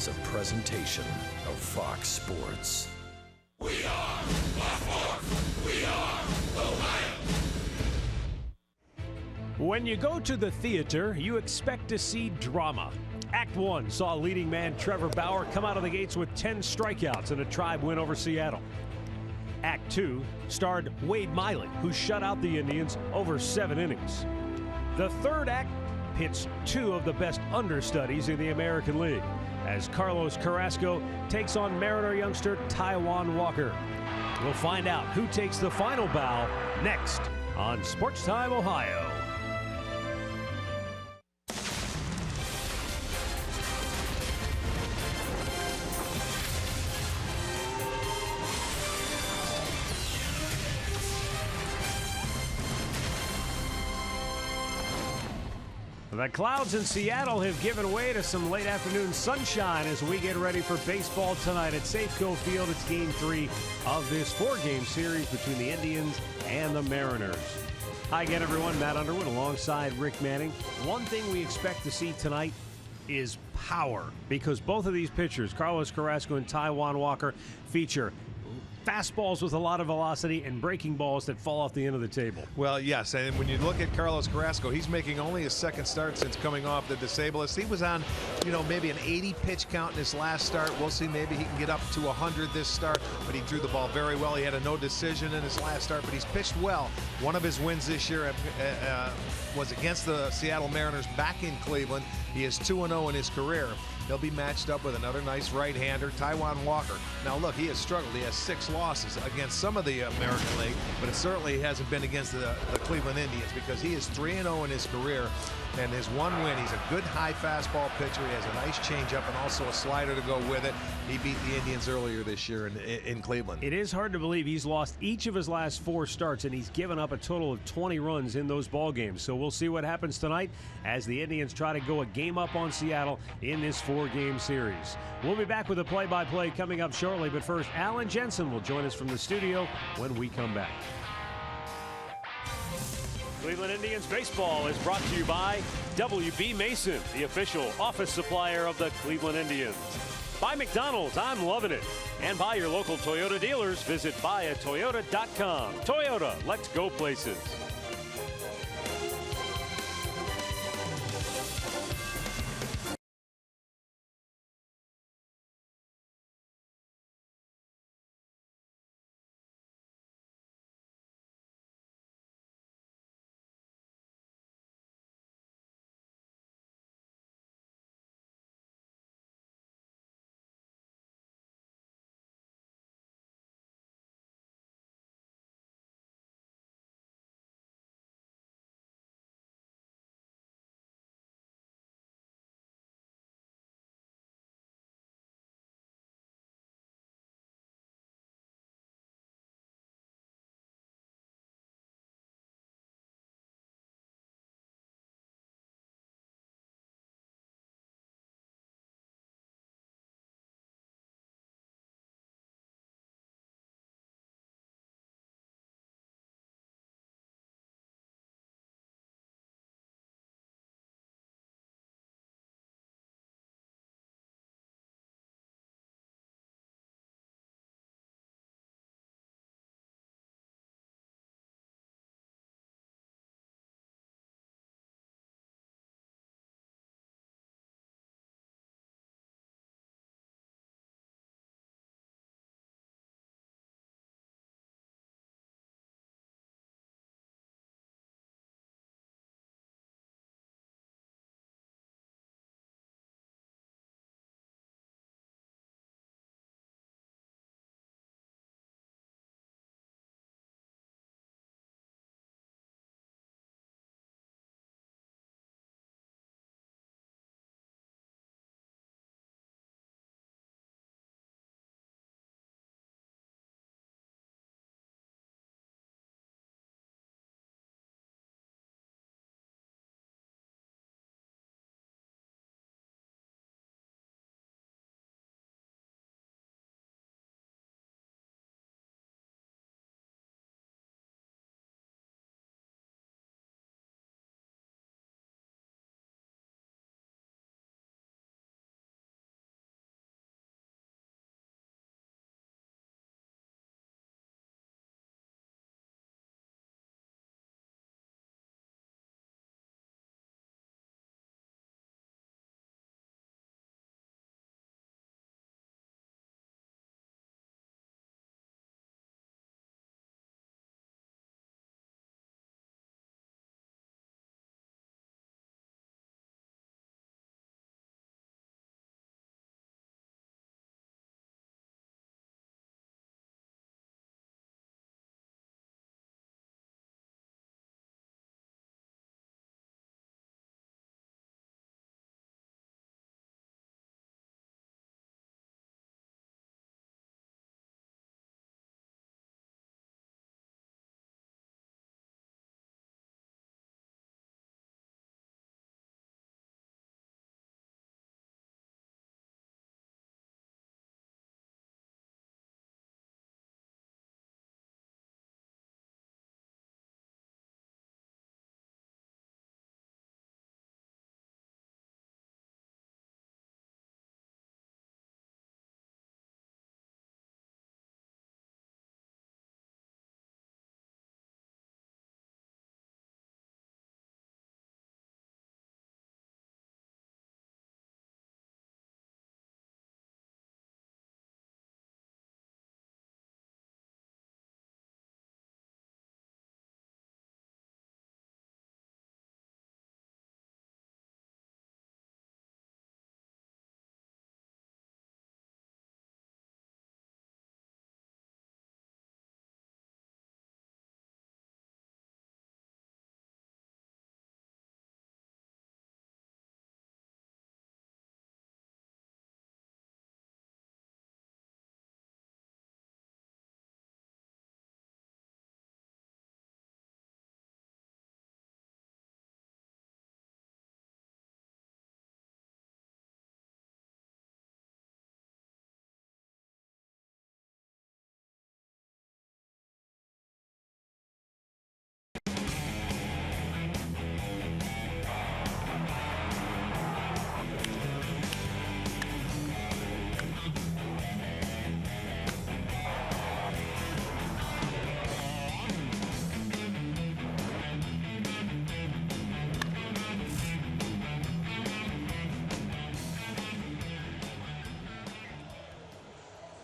is a presentation of Fox Sports. We are Fox. We are Ohio. When you go to the theater, you expect to see drama. Act 1 saw leading man Trevor Bauer come out of the gates with 10 strikeouts in a Tribe win over Seattle. Act 2 starred Wade Miley, who shut out the Indians over 7 innings. The third act pits 2 of the best understudies in the American League, as Carlos Carrasco takes on Mariner youngster Taijuan Walker. We'll find out who takes the final bow next on Sports Time Ohio. The clouds in Seattle have given way to some late afternoon sunshine as we get ready for baseball tonight at Safeco Field. It's Game 3 of this 4-game series between the Indians and the Mariners. Hi again, everyone. Matt Underwood alongside Rick Manning. One thing we expect to see tonight is power, because both of these pitchers, Carlos Carrasco and Taijuan Walker, feature fastballs with a lot of velocity and breaking balls that fall off the end of the table. Well, yes, and when you look at Carlos Carrasco, he's making only his second start since coming off the disabled. He was on, maybe an 80-pitch count in his last start. We'll see, maybe he can get up to 100 this start, but he threw the ball very well. He had a no decision in his last start, but he's pitched well. One of his wins this year was against the Seattle Mariners back in Cleveland. He is 2-0 in his career. He'll be matched up with another nice right-hander, Taijuan Walker. Now, look, he has struggled. He has 6 losses against some of the American League, but it certainly hasn't been against the Cleveland Indians, because he is 3-0 in his career. And his one win, he's a good high fastball pitcher. He has a nice changeup and also a slider to go with it. He beat the Indians earlier this year in Cleveland. It is hard to believe he's lost each of his last 4 starts, and he's given up a total of 20 runs in those ball games. So we'll see what happens tonight as the Indians try to go a game up on Seattle in this 4-game series. We'll be back with a play-by-play coming up shortly, but first, Alan Jensen will join us from the studio when we come back. Cleveland Indians baseball is brought to you by W.B. Mason, the official office supplier of the Cleveland Indians. By McDonald's, I'm loving it. And by your local Toyota dealers, visit buyatoyota.com. Toyota, let's go places.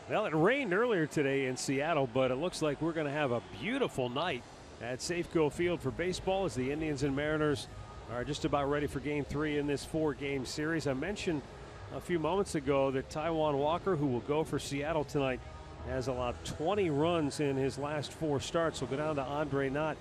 Well, it rained earlier today in Seattle, but it looks like we're going to have a beautiful night at Safeco Field for baseball as the Indians and Mariners are just about ready for Game 3 in this 4-game series. I mentioned a few moments ago that Taijuan Walker, who will go for Seattle tonight, has allowed 20 runs in his last 4 starts. We'll go down to Andre Knott.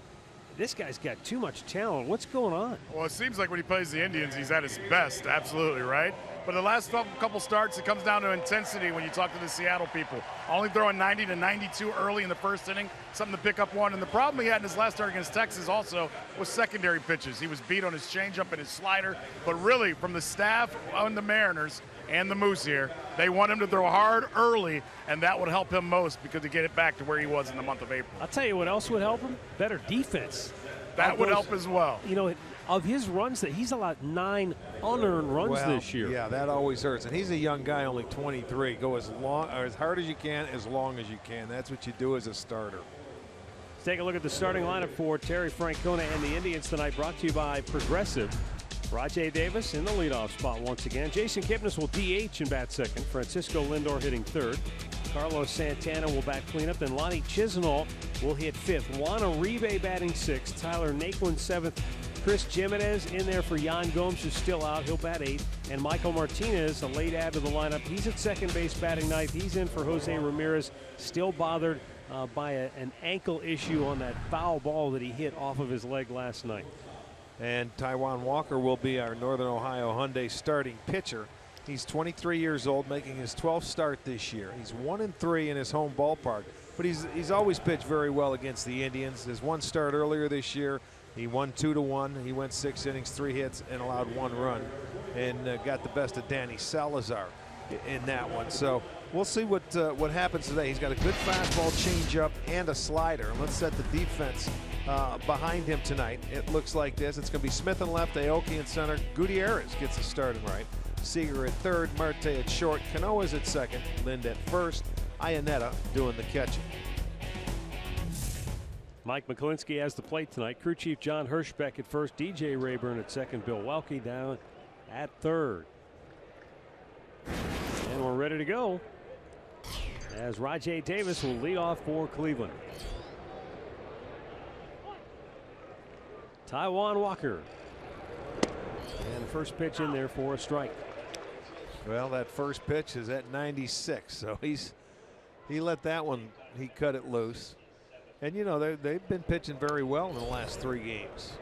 This guy's got too much talent. What's going on? Well, it seems like when he plays the Indians, he's at his best, absolutely, right? But the last couple starts, it comes down to intensity when you talk to the Seattle people. Only throwing 90 to 92 early in the first inning, something to pick up one. And the problem he had in his last start against Texas also was secondary pitches. He was beat on his changeup and his slider. But really, from the staff on the Mariners and the Moose here, they want him to throw hard early, and that would help him most because to get it back to where he was in the month of April. I'll tell you what else would help him. Better defense. That would help as well. You know, of his runs, that he's allowed 9 unearned runs this year. Yeah, that always hurts. And he's a young guy, only 23. Go as hard as you can, as long as you can. That's what you do as a starter. Let's take a look at the starting lineup for Terry Francona and the Indians tonight, brought to you by Progressive. Rajai Davis in the leadoff spot once again. Jason Kipnis will DH and bat second. Francisco Lindor hitting third. Carlos Santana will bat cleanup. Then Lonnie Chisenhall will hit 5th. Juan Uribe batting 6th. Tyler Naquin 7th. Chris Jimenez in there for Yan Gomes, who's still out. He'll bat 8th. And Michael Martinez, a late add to the lineup. He's at second base batting 9th. He's in for Jose Ramirez, still bothered by an ankle issue on that foul ball that he hit off of his leg last night. And Taijuan Walker will be our Northern Ohio Hyundai starting pitcher. He's 23 years old, making his 12th start this year. He's 1-3 in his home ballpark, but he's always pitched very well against the Indians. His one start earlier this year, he won 2-1. He went 6 innings, 3 hits, and allowed 1 run, and got the best of Danny Salazar in that one. So we'll see what happens today. He's got a good fastball, changeup, and a slider. Let's set the defense behind him tonight. It looks like this. It's going to be Smith in left, Aoki in center. Gutierrez gets the starting right. Seager at third, Marte at short, Canoa's at second, Lind at first, Iannetta doing the catching. Mike McClinsky has the plate tonight. Crew chief John Hirschbeck at first, DJ Rayburn at second, Bill Welke down at third. And we're ready to go as Rajai Davis will lead off for Cleveland. Taijuan Walker. And the first pitch in there for a strike. Well, that first pitch is at 96, so he let that one, he cut it loose. And you know, they've been pitching very well in the last 3 games.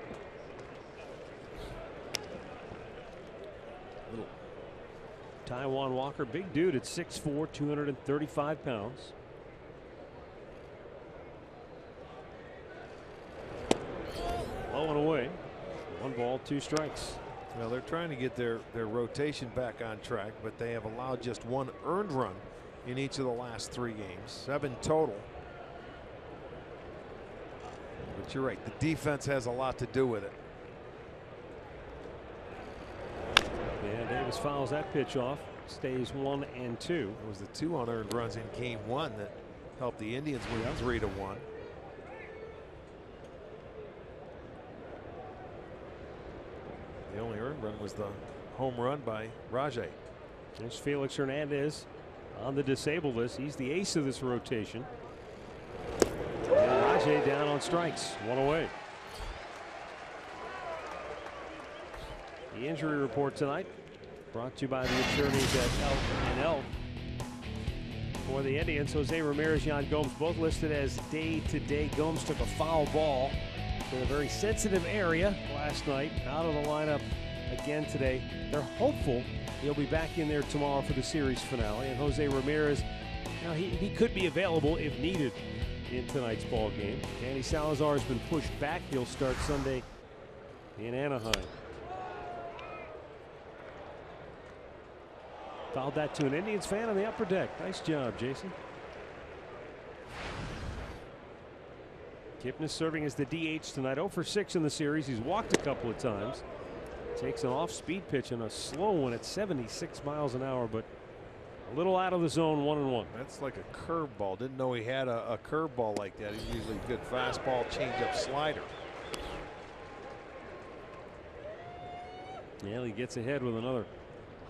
Taijuan Walker, big dude at 6'4", 235 pounds. Low and away. 1 ball, 2 strikes. Well, they're trying to get their rotation back on track, but they have allowed just 1 earned run in each of the last 3 games. 7 total. But you're right, the defense has a lot to do with it. And Davis fouls that pitch off. Stays 1-2. It was the 2 unearned runs in game 1 that helped the Indians win 3-1. The only earned run was the home run by Rajai. There's Felix Hernandez on the disabled list. He's the ace of this rotation. And Rajai down on strikes. 1 away. The injury report tonight brought to you by the attorneys at Elk and Elk. For the Indians, Jose Ramirez, Yan Gomes both listed as day-to-day. Gomes took a foul ball in a very sensitive area last night. Out of the lineup again today. They're hopeful he'll be back in there tomorrow for the series finale. And Jose Ramirez, you know, he could be available if needed in tonight's ball game. Danny Salazar has been pushed back. He'll start Sunday in Anaheim. Fouled that to an Indians fan on the upper deck. Nice job, Jason. Kipnis serving as the DH tonight. 0 for 6 in the series. He's walked a couple of times. Takes an off-speed pitch and a slow one at 76 miles an hour, but a little out of the zone. 1-1. That's like a curveball. Didn't know he had a curveball like that. He's usually a good fastball, changeup, slider. Yeah, he gets ahead with another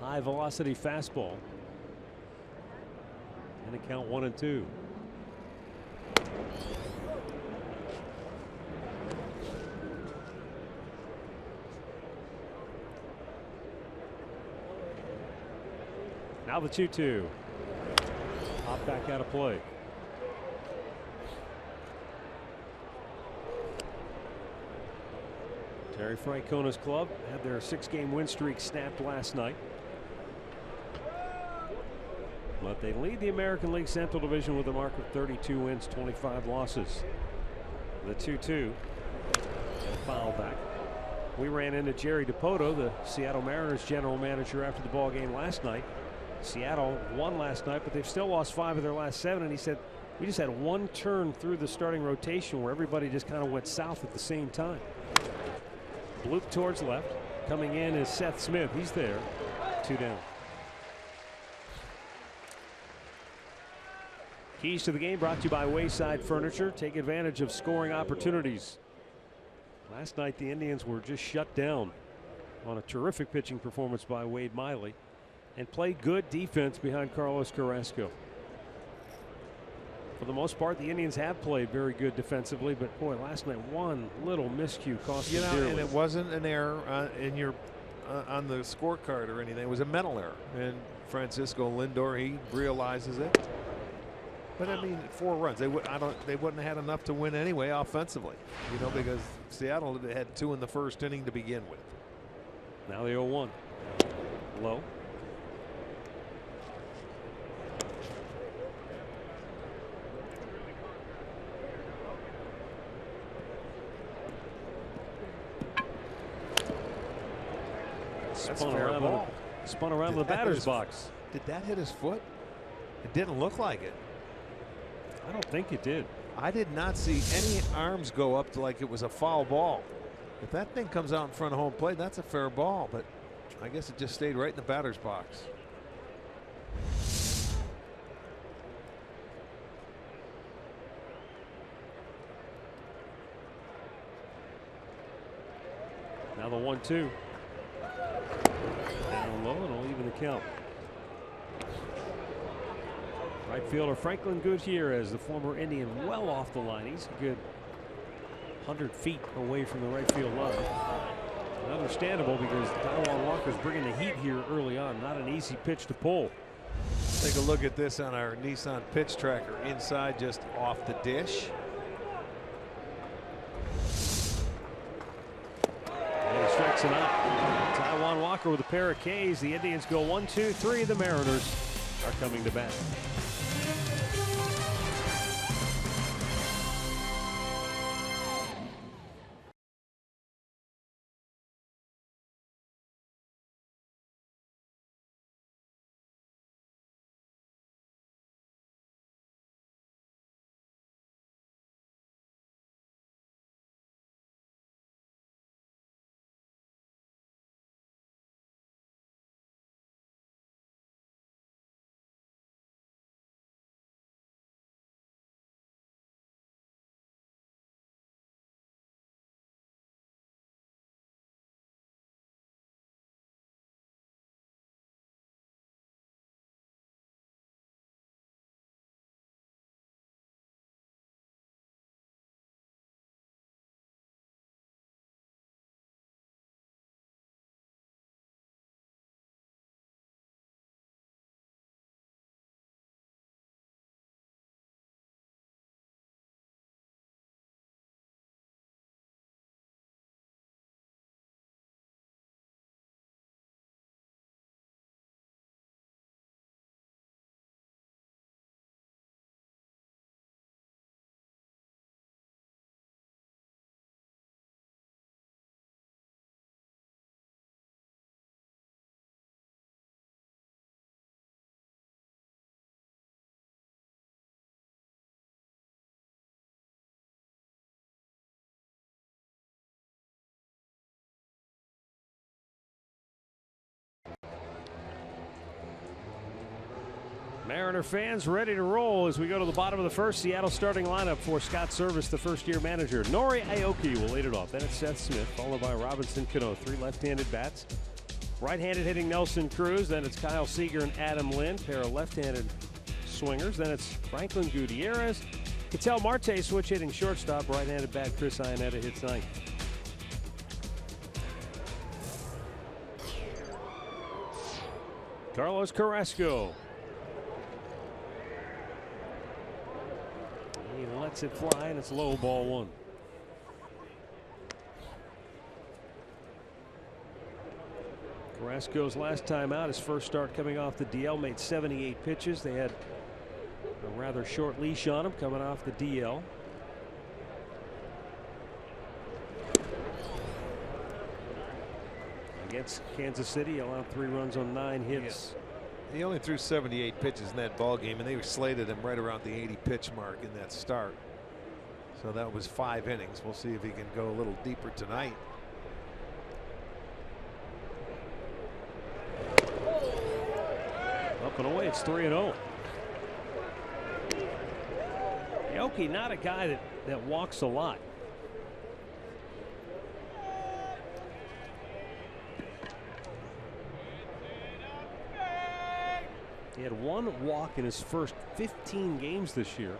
high velocity fastball. And a count 1-2. Now the 2-2. Hop back out of play. Terry Francona's club had their 6-game win streak snapped last night. But they lead the American League Central Division with a mark of 32 wins, 25 losses. The 2-2. Foul back. We ran into Jerry DiPoto, the Seattle Mariners general manager, after the ball game last night. Seattle won last night, but they've still lost 5 of their last 7. And he said, we just had one turn through the starting rotation where everybody just kind of went south at the same time. Bloop towards left. Coming in is Seth Smith. He's there. 2 down. Keys to the game brought to you by Wayside Furniture. Take advantage of scoring opportunities. Last night the Indians were just shut down on a terrific pitching performance by Wade Miley, and played good defense behind Carlos Carrasco. For the most part, the Indians have played very good defensively, but boy, last night one little miscue cost them dearly. And it wasn't an error on the scorecard or anything. It was a mental error, and Francisco Lindor, he realizes it. But I mean, 4 runs. They wouldn't have had enough to win anyway offensively, you know, because Seattle had 2 in the first inning to begin with. Now the 0-1. Low. Spun around in the batter's box. Did that hit his foot? It didn't look like it. I don't think it did. I did not see any arms go up to like it was a foul ball. If that thing comes out in front of home plate, that's a fair ball, but I guess it just stayed right in the batter's box. Now the 1-2. Down low, and it'll even the count. Right fielder Franklin Gutierrez, the former Indian, well off the line. He's a good 100 feet away from the right field line. And understandable, because Taijuan Walker's bringing the heat here early on. Not an easy pitch to pull. Take a look at this on our Nissan pitch tracker. Inside, just off the dish. And he strikes him out. Taijuan Walker with a pair of Ks. The Indians go 1-2-3. The Mariners are coming to bat. Mariner fans ready to roll as we go to the bottom of the first. Seattle starting lineup for Scott Service, the first-year manager. Nori Aoki will lead it off. Then it's Seth Smith, followed by Robinson Cano. 3 left-handed bats. Right-handed hitting Nelson Cruz. Then it's Kyle Seager and Adam Lind. Pair of left-handed swingers. Then it's Franklin Gutierrez. Ketel Marte switch hitting shortstop. Right-handed bat Chris Iannetta hits ninth. Carlos Carrasco. He lets it fly, and it's low, ball one. Carrasco's last time out, his first start coming off the DL, made 78 pitches. They had a rather short leash on him coming off the DL. Against Kansas City, allowed 3 runs on 9 hits. Yeah. He only threw 78 pitches in that ball game, and they slated him right around the 80 pitch mark in that start. So that was 5 innings. We'll see if he can go a little deeper tonight. Up and away, it's 3-0. Aoki, not a guy that walks a lot. He had 1 walk in his first 15 games this year.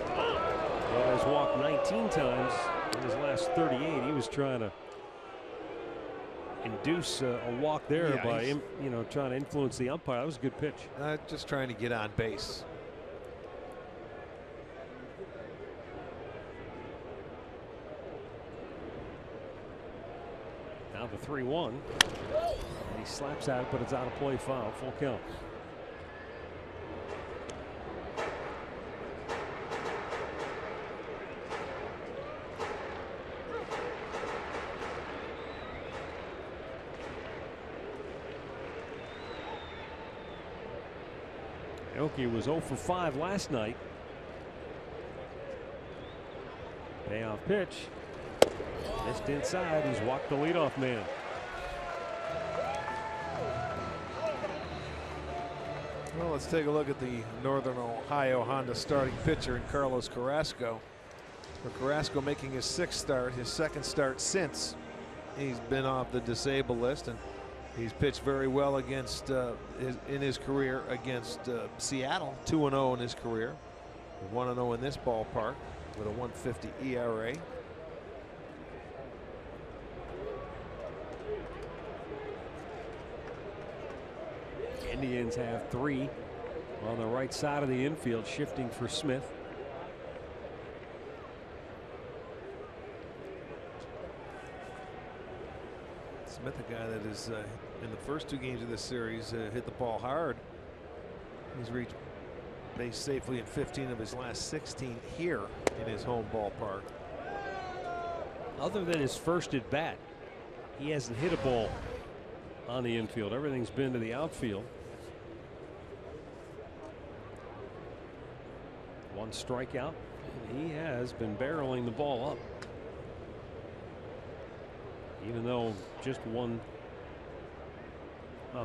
But has walked 19 times in his last 38. He was trying to induce a walk there by trying to influence the umpire. That was a good pitch. Just trying to get on base. Now the 3-1. And he slaps at it, but it's out of play, foul, full count. Aoki was 0 for 5 last night. Payoff pitch. Missed inside. He's walked the leadoff man. Well, let's take a look at the Northern Ohio Honda starting pitcher in Carlos Carrasco. For Carrasco making his 6th start, his 2nd start since he's been off the disabled list, and he's pitched very well against in his career against Seattle. 2-0 in his career. 1-0 in this ballpark with a 1.50 ERA. Indians have 3 on the right side of the infield, shifting for Smith. Smith, a guy that is in the first 2 games of this series hit the ball hard. He's reached base safely in 15 of his last 16 here in his home ballpark. Other than his first at bat, he hasn't hit a ball on the infield. Everything's been to the outfield. 1 strikeout, and he has been barreling the ball up. Even though just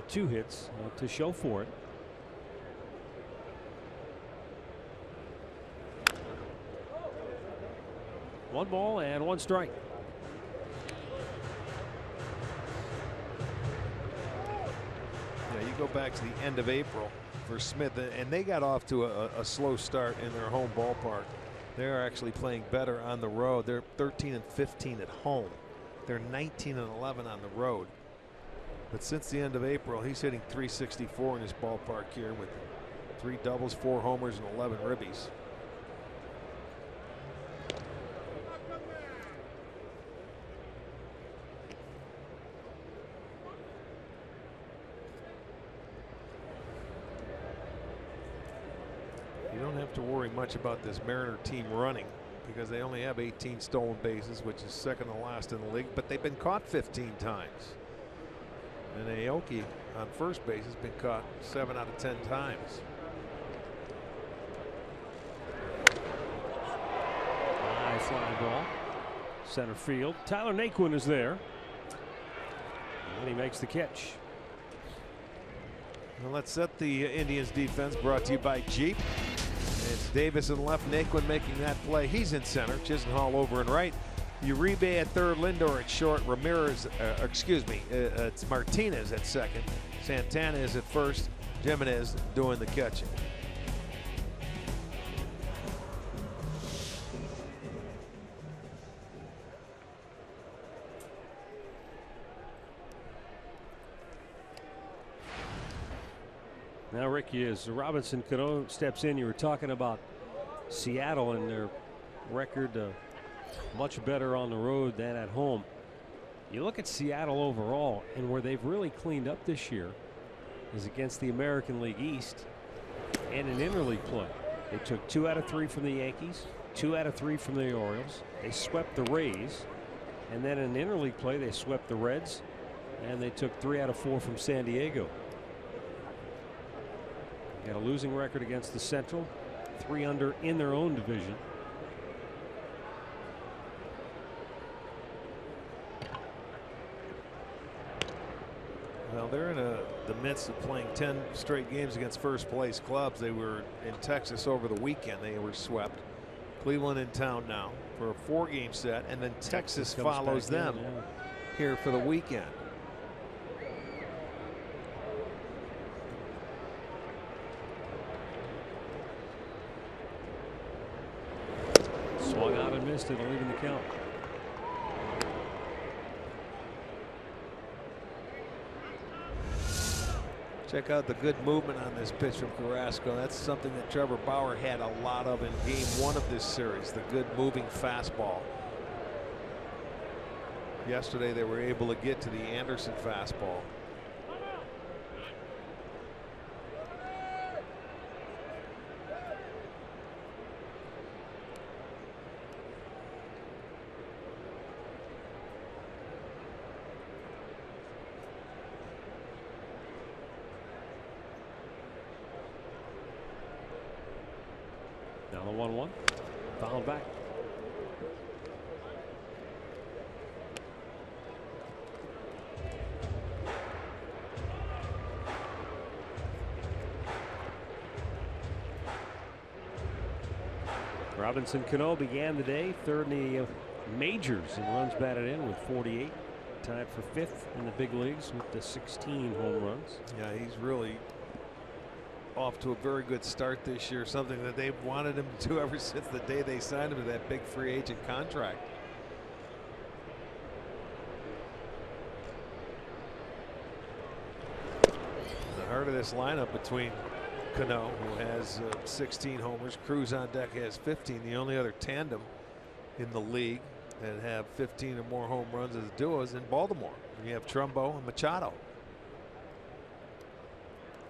2 hits to show for it. One ball and 1 strike. Yeah, you go back to the end of April for Smith, and they got off to a slow start in their home ballpark. They're actually playing better on the road. They're 13-15 at home. They're 19-11 on the road. But since the end of April, he's hitting .364 in his ballpark here with 3 doubles, 4 homers, and 11 ribbies. You don't have to worry much about this Mariner team running, because they only have 18 stolen bases, which is 2nd to last in the league, but they've been caught 15 times. And Aoki on first base has been caught 7 out of 10 times. High fly ball. Center field. Tyler Naquin is there. And he makes the catch. Well, let's set the Indians defense, brought to you by Jeep. It's Davis in left, Naquin making that play. He's in center. Chisenhall over and right. Uribe at third, Lindor at short. Ramirez, it's Martinez at second. Santana is at first. Jimenez doing the catching. Now, Ricky, as Robinson Cano steps in, you were talking about Seattle and their record much better on the road than at home. You look at Seattle overall, and where they've really cleaned up this year is against the American League East and in interleague play. They took 2 out of 3 from the Yankees, 2 out of 3 from the Orioles. They swept the Rays, and then in interleague play they swept the Reds, and they took 3 out of 4 from San Diego. Got a losing record against the Central, 3 under in their own division. Well, they're in the midst of playing 10 straight games against first place clubs. They were in Texas over the weekend. They were swept. Cleveland in town now for a 4-game set, and then Texas follows them here for the weekend. Swung out and missed it, leaving the count. Check out the good movement on this pitch from Carrasco. That's something that Trevor Bauer had a lot of in game 1 of this series, the good moving fastball. Yesterday they were able to get to the Anderson fastball. Now the 1-1. Fouled back. Robinson Cano began the day 3rd in the majors in runs batted in with 48. Tied for 5th in the big leagues with the 16 home runs. Yeah, he's really off to a very good start this year, something that they've wanted him to do ever since the day they signed him to that big free agent contract. The heart of this lineup between Cano, who has 16 homers, Cruz on deck has 15, the only other tandem in the league that have 15 or more home runs as duos in Baltimore. You have Trumbo and Machado.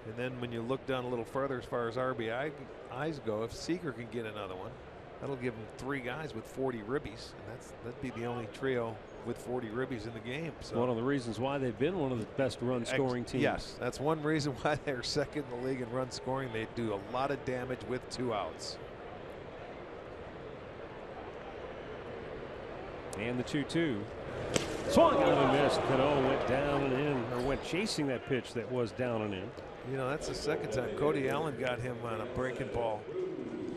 And then when you look down a little further as far as RBIs go, if Seager can get another one, that'll give him 3 guys with 40 ribbies, and that'd be the only trio with 40 ribbies in the game. So one of the reasons why they've been one of the best run scoring teams. Yes, that's one reason why they're second in the league in run scoring. They do a lot of damage with 2 outs. And the 2-2. Swung out and missed. Cano went down and in, or went chasing that pitch that was down and in. You know, that's the second time Cody Allen got him on a breaking ball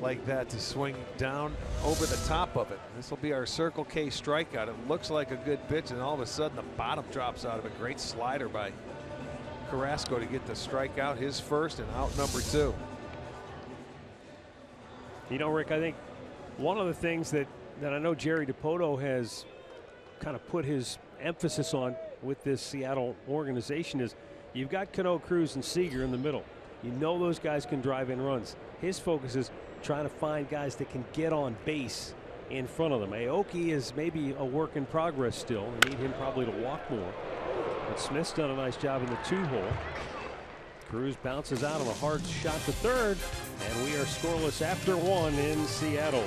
like that to swing down over the top of it. This will be our Circle K strikeout. It looks like a good pitch, and all of a sudden the bottom drops out of it. Great slider by Carrasco to get the strikeout, his first, and out number 2. You know, Rick, I think one of the things that I know Jerry DiPoto has kind of put his emphasis on with this Seattle organization is you've got Cano, Cruz, and Seager in the middle. You know those guys can drive in runs. His focus is trying to find guys that can get on base in front of them. Aoki is maybe a work in progress still. They need him probably to walk more. But Smith's done a nice job in the 2-hole. Cruz bounces out on a hard shot to third, and we are scoreless after 1 in Seattle.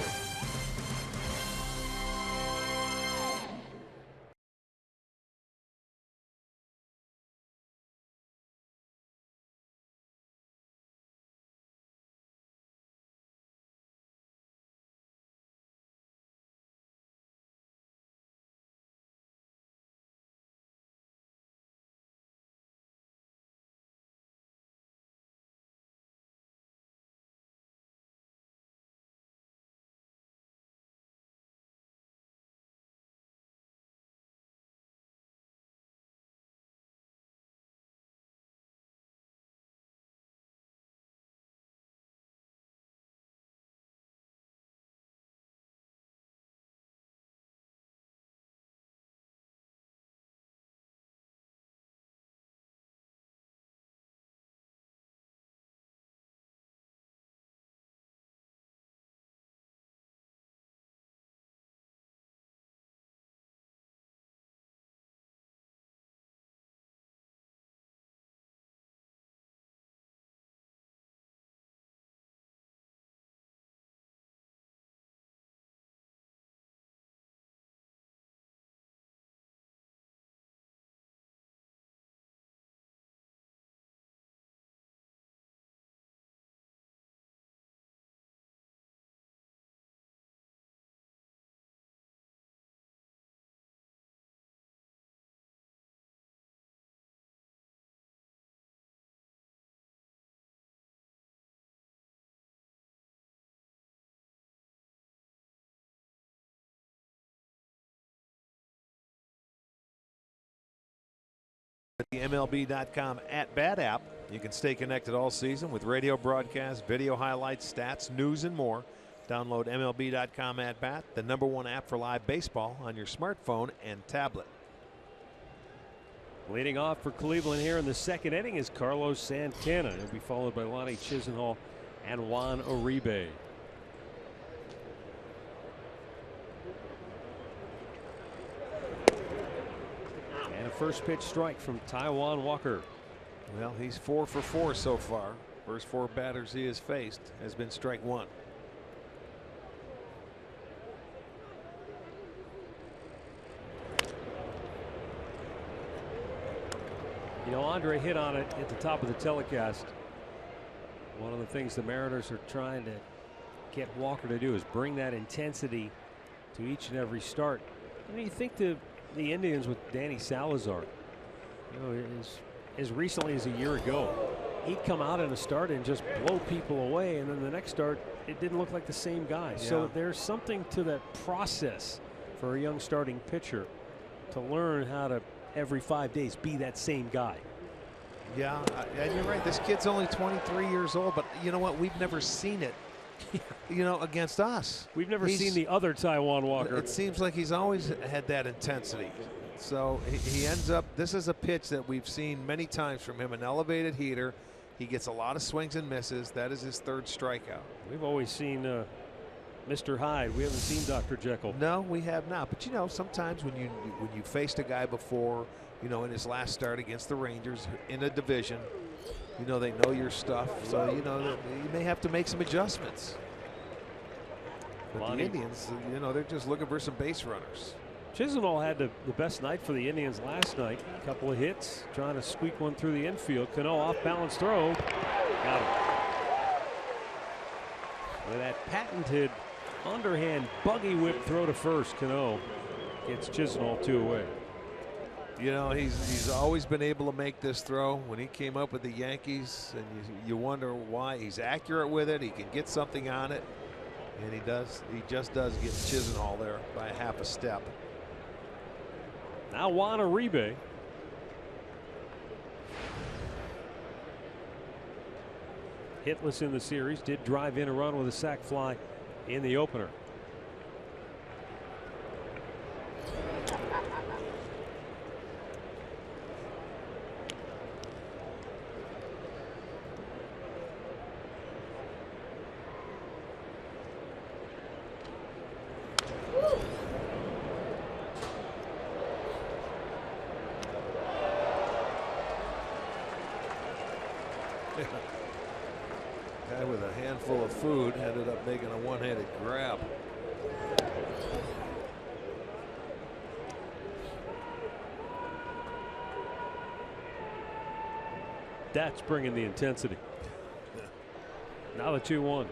the MLB.com @bat app. You can stay connected all season with radio broadcasts, video highlights, stats, news, and more. Download MLB.com @bat, the #1 app for live baseball on your smartphone and tablet. Leading off for Cleveland here in the second inning is Carlos Santana. He'll be followed by Lonnie Chisenhall and Juan Uribe. And a first pitch strike from Taijuan Walker. Well, he's 4 for 4 so far. First 4 batters he has faced has been strike 1. You know, Andre hit on it at the top of the telecast. One of the things the Mariners are trying to get Walker to do is bring that intensity to each and every start. I mean, you think the Indians with Danny Salazar, you know, as recently as a year ago, he'd come out in a start and just blow people away, and then the next start it didn't look like the same guy. Yeah. So there's something to that process for a young starting pitcher to learn how to every 5 days be that same guy. Yeah, and you're right. This kid's only 23 years old, but you know what? We've never seen it, you know, against us. We've never seen the other Taijuan Walker. It seems like he's always had that intensity. So he ends up, this is a pitch that we've seen many times from him, an elevated heater. He gets a lot of swings and misses. That is his 3rd strikeout. We've always seen Mr. Hyde. We haven't seen Dr. Jekyll. No, we have not. But you know, sometimes when you faced a guy before, you know, in his last start against the Rangers in a division, you know, they know your stuff. So you know, you may have to make some adjustments. But the Indians, you know, they're just looking for some base runners. Chisenhall had the best night for the Indians last night. A couple of hits, trying to squeak one through the infield. Cano off balance throw. Got him. With that patented underhand buggy whip throw to first, Cano gets Chisenhall 2 away. You know, he's always been able to make this throw. When he came up with the Yankees, and you wonder why. He's accurate with it. He can get something on it, and he does. He just does get Chisenhall there by a half a step. Now Juan Uribe. Hitless in the series, did drive in a run with a sac fly in the opener. Guy with a handful of food ended up making a one-handed grab. That's bringing the intensity. Now the 2-1.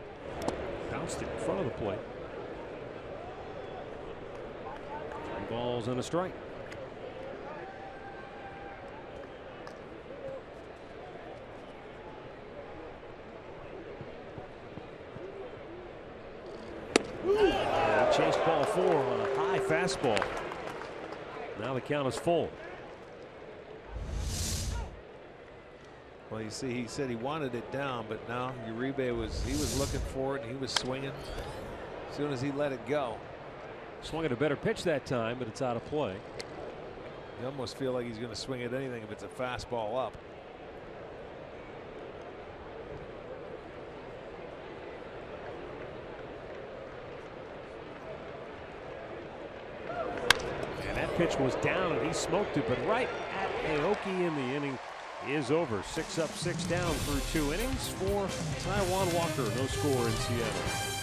Bounced it in front of the plate. 3 balls and a strike. Chased ball 4 on a high fastball. Now the count is full. Well, you see, he said he wanted it down, but now Uribe was looking for it, and he was swinging as soon as he let it go. Swung at a better pitch that time, but it's out of play. You almost feel like he's going to swing at anything if it's a fastball up. Pitch was down and he smoked it, but right at Aoki, in the inning is over. 6 up, 6 down through 2 innings for Taijuan Walker. No score in Seattle.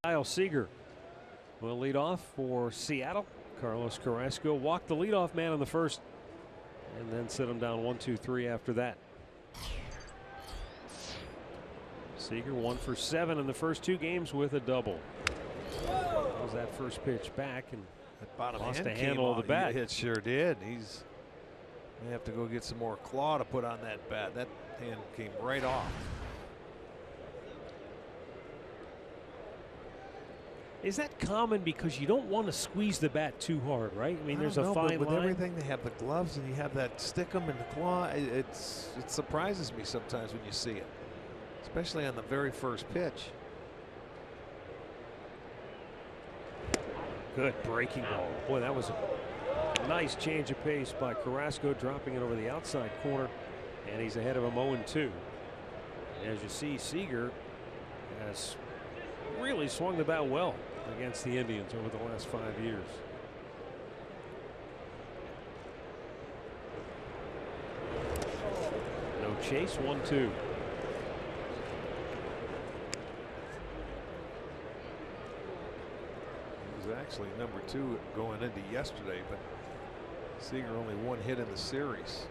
Kyle Seager will lead off for Seattle. Carlos Carrasco walked the leadoff man in the first and then sit him down 1-2-3 after that. Seager 1 for 7 in the first 2 games with a double. That was that first pitch back and that bottom lost hand a handle of the bat. It sure did. He's may have to go get some more claw to put on that bat. That hand came right off. Is that common because you don't want to squeeze the bat too hard, right? I mean, there's a fine with line. everything, they have the gloves and you have that stick 'em and the claw. It surprises me sometimes when you see it, especially on the very first pitch. Good breaking ball. Boy, that was a nice change of pace by Carrasco, dropping it over the outside corner, and he's ahead of him 0-2. As you see, Seager has really swung the bat well against the Indians over the last 5 years. No chase, 1-2. He was actually number 2 going into yesterday, but Seager only 1 hit in the series.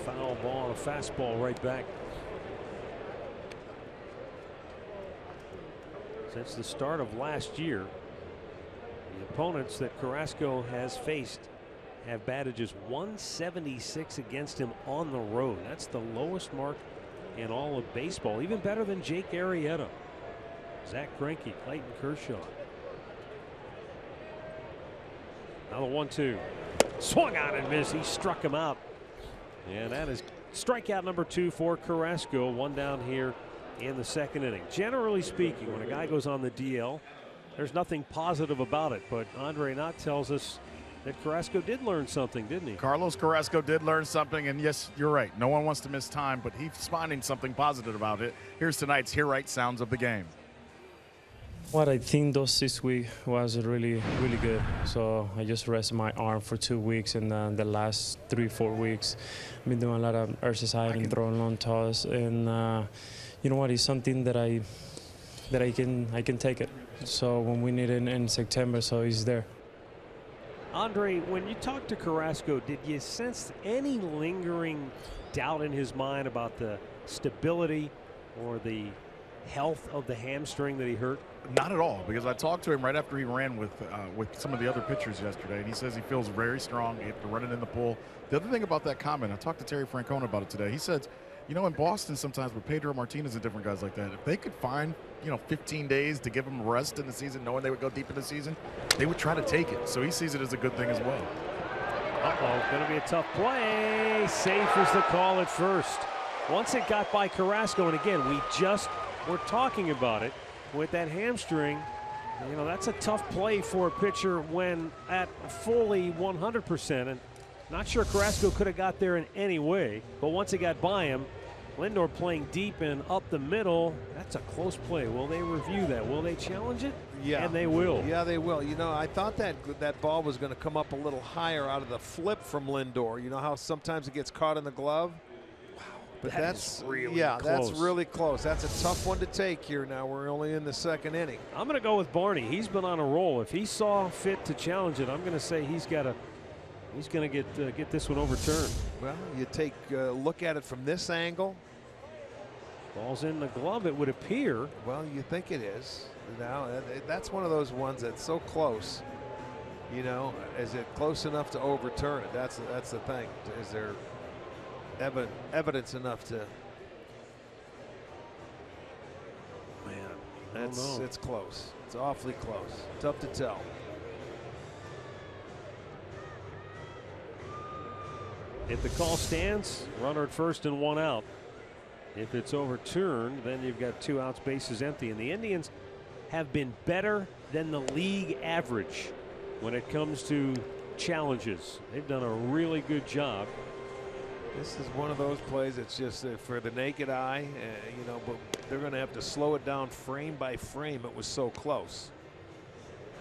Foul ball, a fastball right back. Since the start of last year, the opponents that Carrasco has faced have batted just 176 against him on the road. That's the lowest mark in all of baseball, even better than Jake Arrieta, Zach Greinke, Clayton Kershaw. Now the 1-2. Swung on and missed. He struck him out. And that is strikeout number 2 for Carrasco. 1 down here in the second inning. Generally speaking, when a guy goes on the DL, there's nothing positive about it. But Andre Knott tells us that Carrasco did learn something, didn't he? Carlos Carrasco did learn something, and yes, you're right. No one wants to miss time, but he's finding something positive about it. Here's tonight's Hear Right sounds of the game. What I think those 6 weeks was really good. So I just rested my arm for 2 weeks, and the last 3-4 weeks, I've been doing a lot of exercise and throwing long toss. And you know what? It's something that I can take it. So when we need it in September, so he's there. Andre, when you talked to Carrasco, did you sense any lingering doubt in his mind about the stability or the health of the hamstring that he hurt? Not at all, because I talked to him right after he ran with some of the other pitchers yesterday, and he says he feels very strong after running in the pool. The other thing about that comment, I talked to Terry Francona about it today. He said, you know, in Boston sometimes with Pedro Martinez and different guys like that, if they could find, 15 days to give them rest in the season, knowing they would go deep in the season, they would try to take it. So he sees it as a good thing as well. Uh-oh, going to be a tough play. Safe is the call at first. Once it got by Carrasco, and again, we just were talking about it with that hamstring. That's a tough play for a pitcher when at fully 100%. And not sure Carrasco could have got there in any way, but once it got by him, Lindor playing deep and up the middle, that's a close play. Will they review that? Will they challenge it? Yeah. And they will. Yeah, they will. I thought that ball was going to come up a little higher out of the flip from Lindor. You know how sometimes it gets caught in the glove? But that's really close. That's really close. That's a tough one to take here. Now we're only in the second inning. I'm going to go with Barney. He's been on a roll. If he saw fit to challenge it, I'm going to say he's going to get this one overturned. Well, you take a look at it from this angle. Ball's in the glove, it would appear. Well, you think it is. Now that's one of those ones that's so close. Is it close enough to overturn it? That's the thing. Is there evidence enough to? Man, it's close. It's awfully close. Tough to tell. If the call stands, runner at first and 1 out. If it's overturned, then you've got 2 outs, bases empty. And the Indians have been better than the league average when it comes to challenges. They've done a really good job. This is one of those plays that's just for the naked eye, but they're going to have to slow it down frame by frame. It was so close.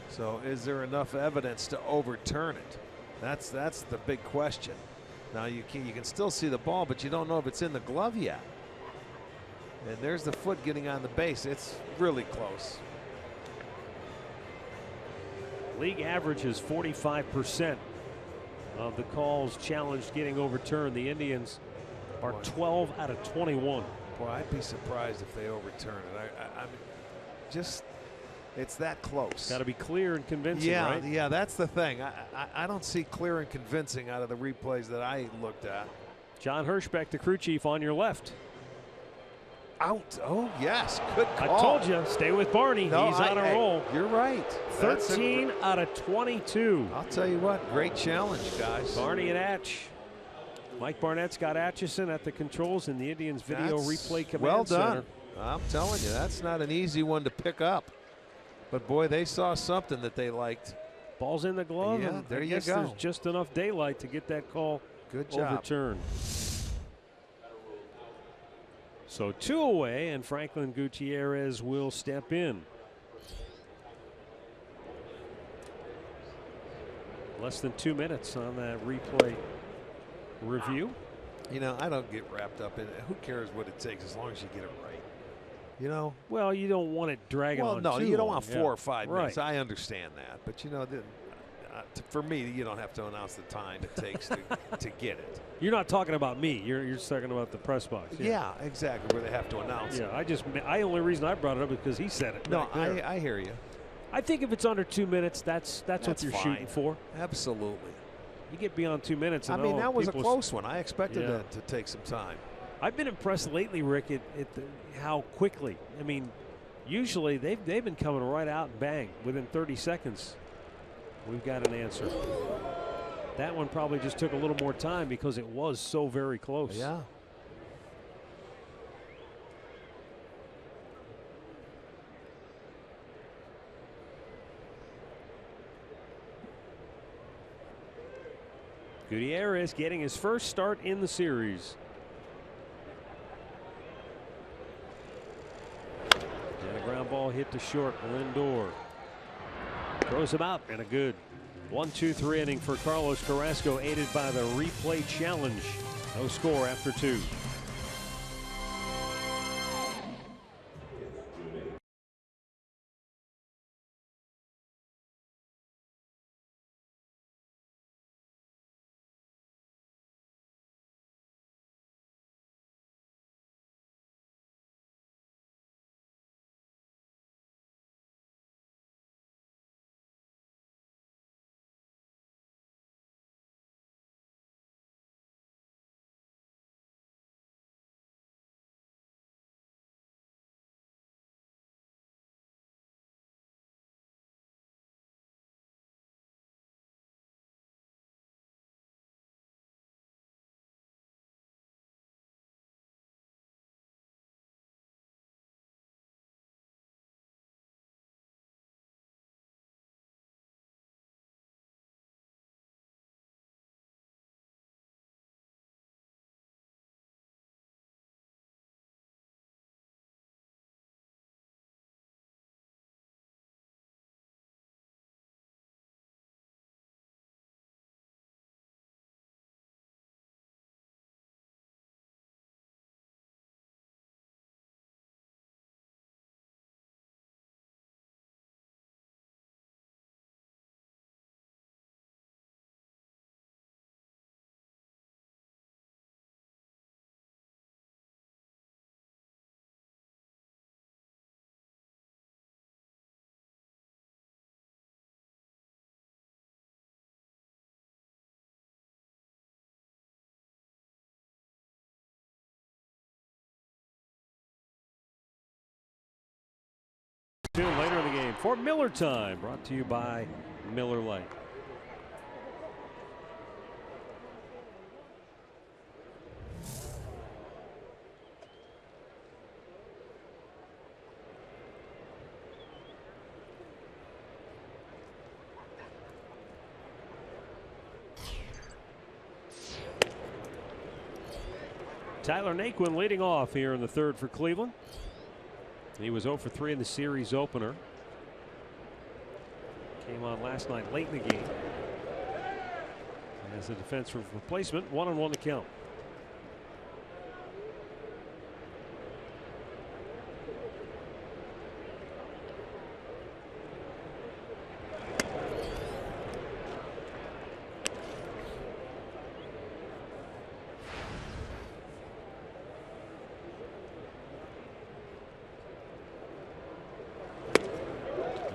So is there enough evidence to overturn it? That's the big question. Now you can still see the ball, but you don't know if it's in the glove yet. And there's the foot getting on the base. It's really close. League average is 45% of the calls challenged getting overturned. The Indians are 12 out of 21. Boy, I'd be surprised if they overturn it. I mean, just it's that close. Got to be clear and convincing, yeah, right? Yeah, that's the thing. I don't see clear and convincing out of the replays that I looked at. John Hirschbeck, the crew chief, on your left. Out. Oh, yes. Good call. I told you, stay with Barney. No, he's on a roll. You're right. 13 out of 22. I'll tell you what, great challenge, guys. Barney and Atch. Mike Barnett's got Atchison at the controls in the Indians video replay command well done. center. I'm telling you, that's not an easy one to pick up. But boy, they saw something that they liked. Ball's in the glove. Yeah, and there I you guess go. There's just enough daylight to get that call Good job. overturned. So 2 away, and Franklin Gutierrez will step in. Less than 2 minutes on that replay review. You know, I don't get wrapped up in it. Who cares what it takes as long as you get it right? You know? Well, you don't want it dragging on. Well, no, too you don't long. want 4 or 5 minutes. Right. I understand that. But, you know, for me, you don't have to announce the time it takes to get it. You're not talking about me. You're talking about the press box. Yeah, exactly, where they have to announce it. Yeah, only reason I brought it up is because he said it. No, I hear you. I think if it's under 2 minutes, that's what you're fine. shooting for. Absolutely. You get beyond 2 minutes. And I mean, that was a close one. I expected that to take some time. I've been impressed lately, Rick, at how quickly. I mean, usually they've been coming right out and bang within 30 seconds. We've got an answer. That one probably just took a little more time because it was so very close. Yeah. Gutierrez getting his first start in the series. And a ground ball hit to short. Lindor throws him out, and a good 1-2-3 inning for Carlos Carrasco, aided by the replay challenge. No score after 2. Later in the game for Miller Time, brought to you by Miller Lite. Tyler Naquin leading off here in the third for Cleveland. He was 0 for 3 in the series opener. Came on last night late in the game. as a defensive replacement. 1-1 to count.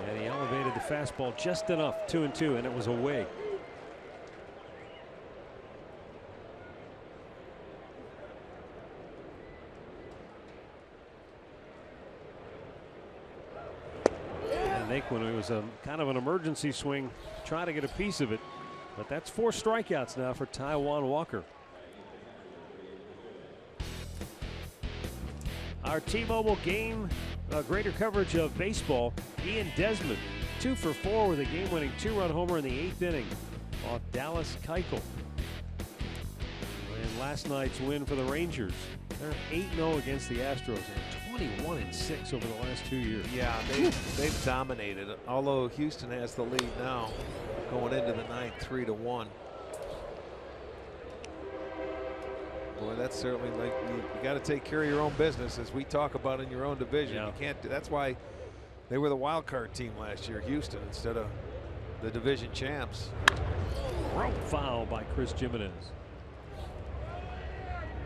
And he elevated the fastball just enough. 2-2, and it was away. When it was a kind of an emergency swing, trying to get a piece of it, but that's 4 strikeouts now for Taijuan Walker. Our T-Mobile game, greater coverage of baseball. Ian Desmond 2 for 4 with a game-winning 2-run homer in the 8th inning off Dallas Keuchel. And last night's win for the Rangers. They're 8-0 against the Astros and 21-6 over the last 2 years. Yeah, they've dominated. Although Houston has the lead now, going into the ninth, 3-1. Boy, that's certainly like you got to take care of your own business, as we talk about in your own division. Yeah. You can't. That's why they were the wild card team last year, Houston, instead of the division champs. Rope foul by Chris Jimenez.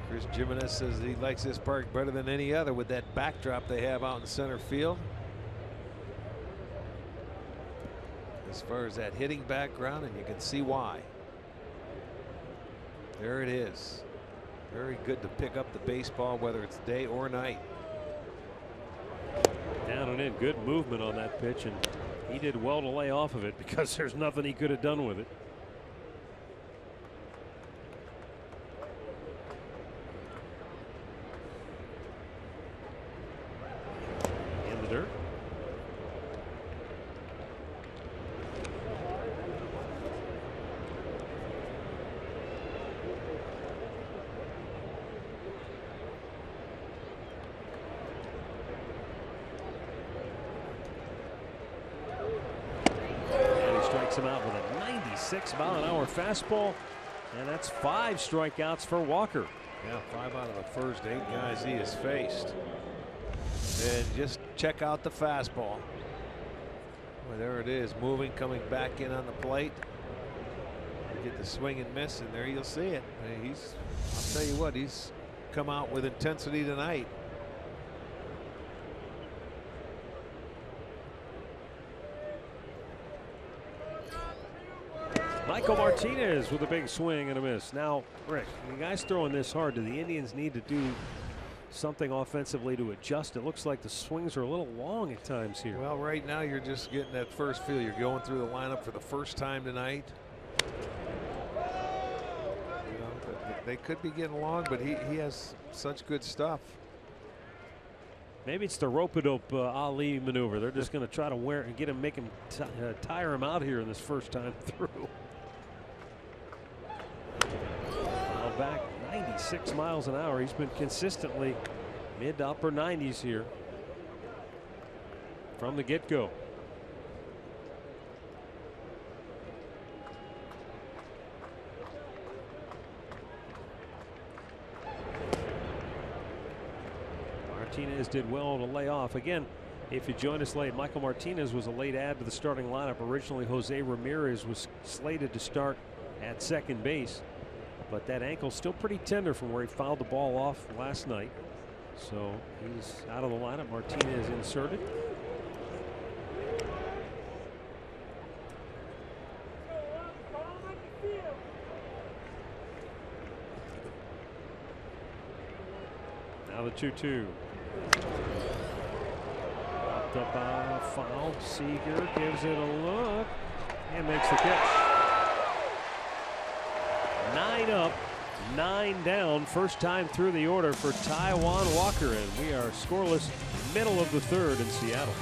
Chris Jimenez says he likes this park better than any other with that backdrop they have out in center field. As far as that hitting background, and you can see why. There it is. Very good to pick up the baseball, whether it's day or night. Down and in. Good movement on that pitch, and he did well to lay off of it because there's nothing he could have done with it. In the dirt. Him out with a 96-mile-an-hour fastball, and that's 5 strikeouts for Walker. Yeah, 5 out of the first 8 guys he has faced. And just check out the fastball. Well, there it is, moving, coming back in on the plate. You get the swing and miss, and there you'll see it. I'll tell you what, he's come out with intensity tonight. Michael Martinez with a big swing and a miss. Now, Rick, the guy's throwing this hard. Do the Indians need to do something offensively to adjust? It looks like the swings are a little long at times here. Well, right now you're just getting that first feel. You're going through the lineup for the first time tonight. You know, they could be getting long, but he has such good stuff. Maybe it's the rope-a-dope Ali maneuver. They're just going to try to wear and get him, make him tire him out here in this first time through. Back 96 miles an hour. He's been consistently mid to upper 90s here from the get-go. Martinez did well to lay off. Again, if you join us late, Michael Martinez was a late add to the starting lineup. Originally, Jose Ramirez was slated to start at second base, but that ankle's still pretty tender from where he fouled the ball off last night. So he's out of the lineup. Martinez inserted. Now the 2-2. Up foul. Seager gives it a look and makes the catch. 9 up, 9 down. First time through the order for Taijuan Walker, and we are scoreless middle of the third in Seattle.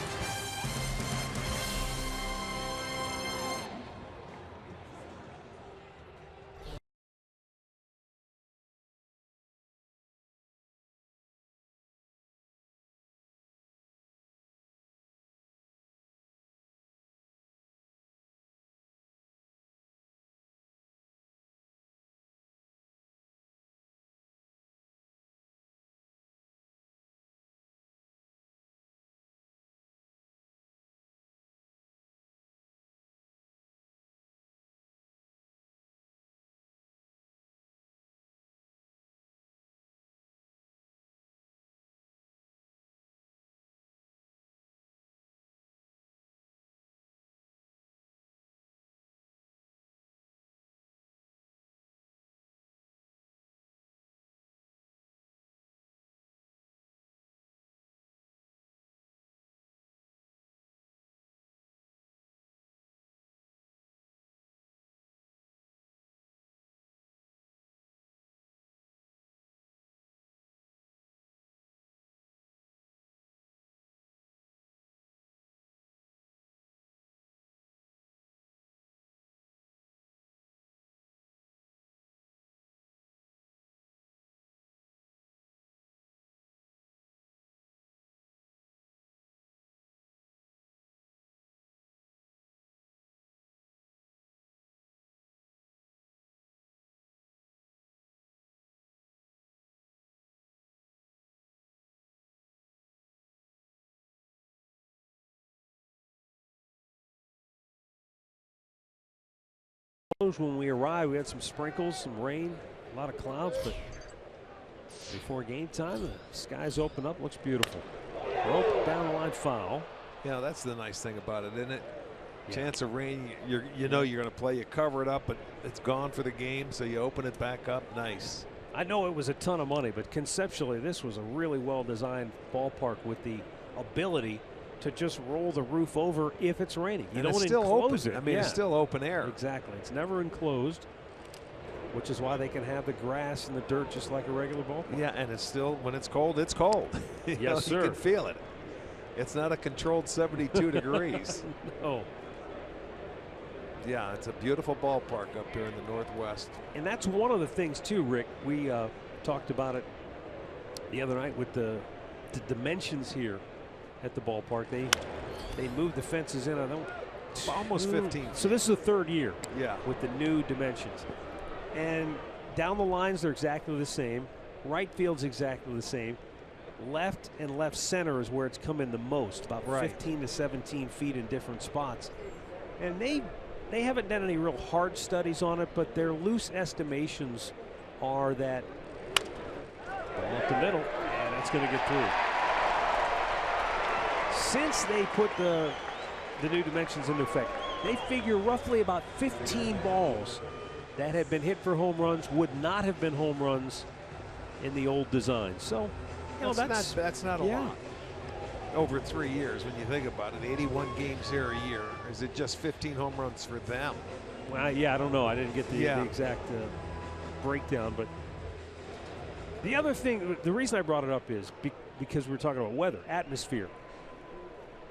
When we arrived, we had some sprinkles, some rain, a lot of clouds, but before game time, the skies open up. Looks beautiful. Rope down the line, foul. Yeah, that's the nice thing about it, isn't it? Yeah. Chance of rain, you know you're going to play. You cover it up, but it's gone for the game, so you open it back up. Nice. I know it was a ton of money, but conceptually, this was a really well-designed ballpark with the ability to just roll the roof over if it's raining. You don't enclose it. I mean, it's still open air. Exactly. It's never enclosed, which is why they can have the grass and the dirt just like a regular ballpark. Yeah, and it's still, when it's cold, it's cold. Yes, sir. You can feel it. It's not a controlled 72 degrees. No. Yeah, it's a beautiful ballpark up here in the Northwest. And that's one of the things, too, Rick. We talked about it the other night with the dimensions here at the ballpark. They moved the fences in. Almost 15. So this is the third year. Yeah. With the new dimensions. And down the lines, they're exactly the same. Right field's exactly the same. Left and left center is where it's come in the most, about 15 to 17 feet in different spots. And they haven't done any real hard studies on it, but their loose estimations are that ball up the middle, and it's going to get through. Since they put the new dimensions into effect, they figure roughly about 15 balls that have been hit for home runs would not have been home runs in the old design. So, you know, that's not a lot. Over 3 years, when you think about it, 81 games here a year. Is it just 15 home runs for them? Well, yeah, I don't know. I didn't get the exact breakdown, but the other thing, the reason I brought it up is because we're talking about weather, atmosphere.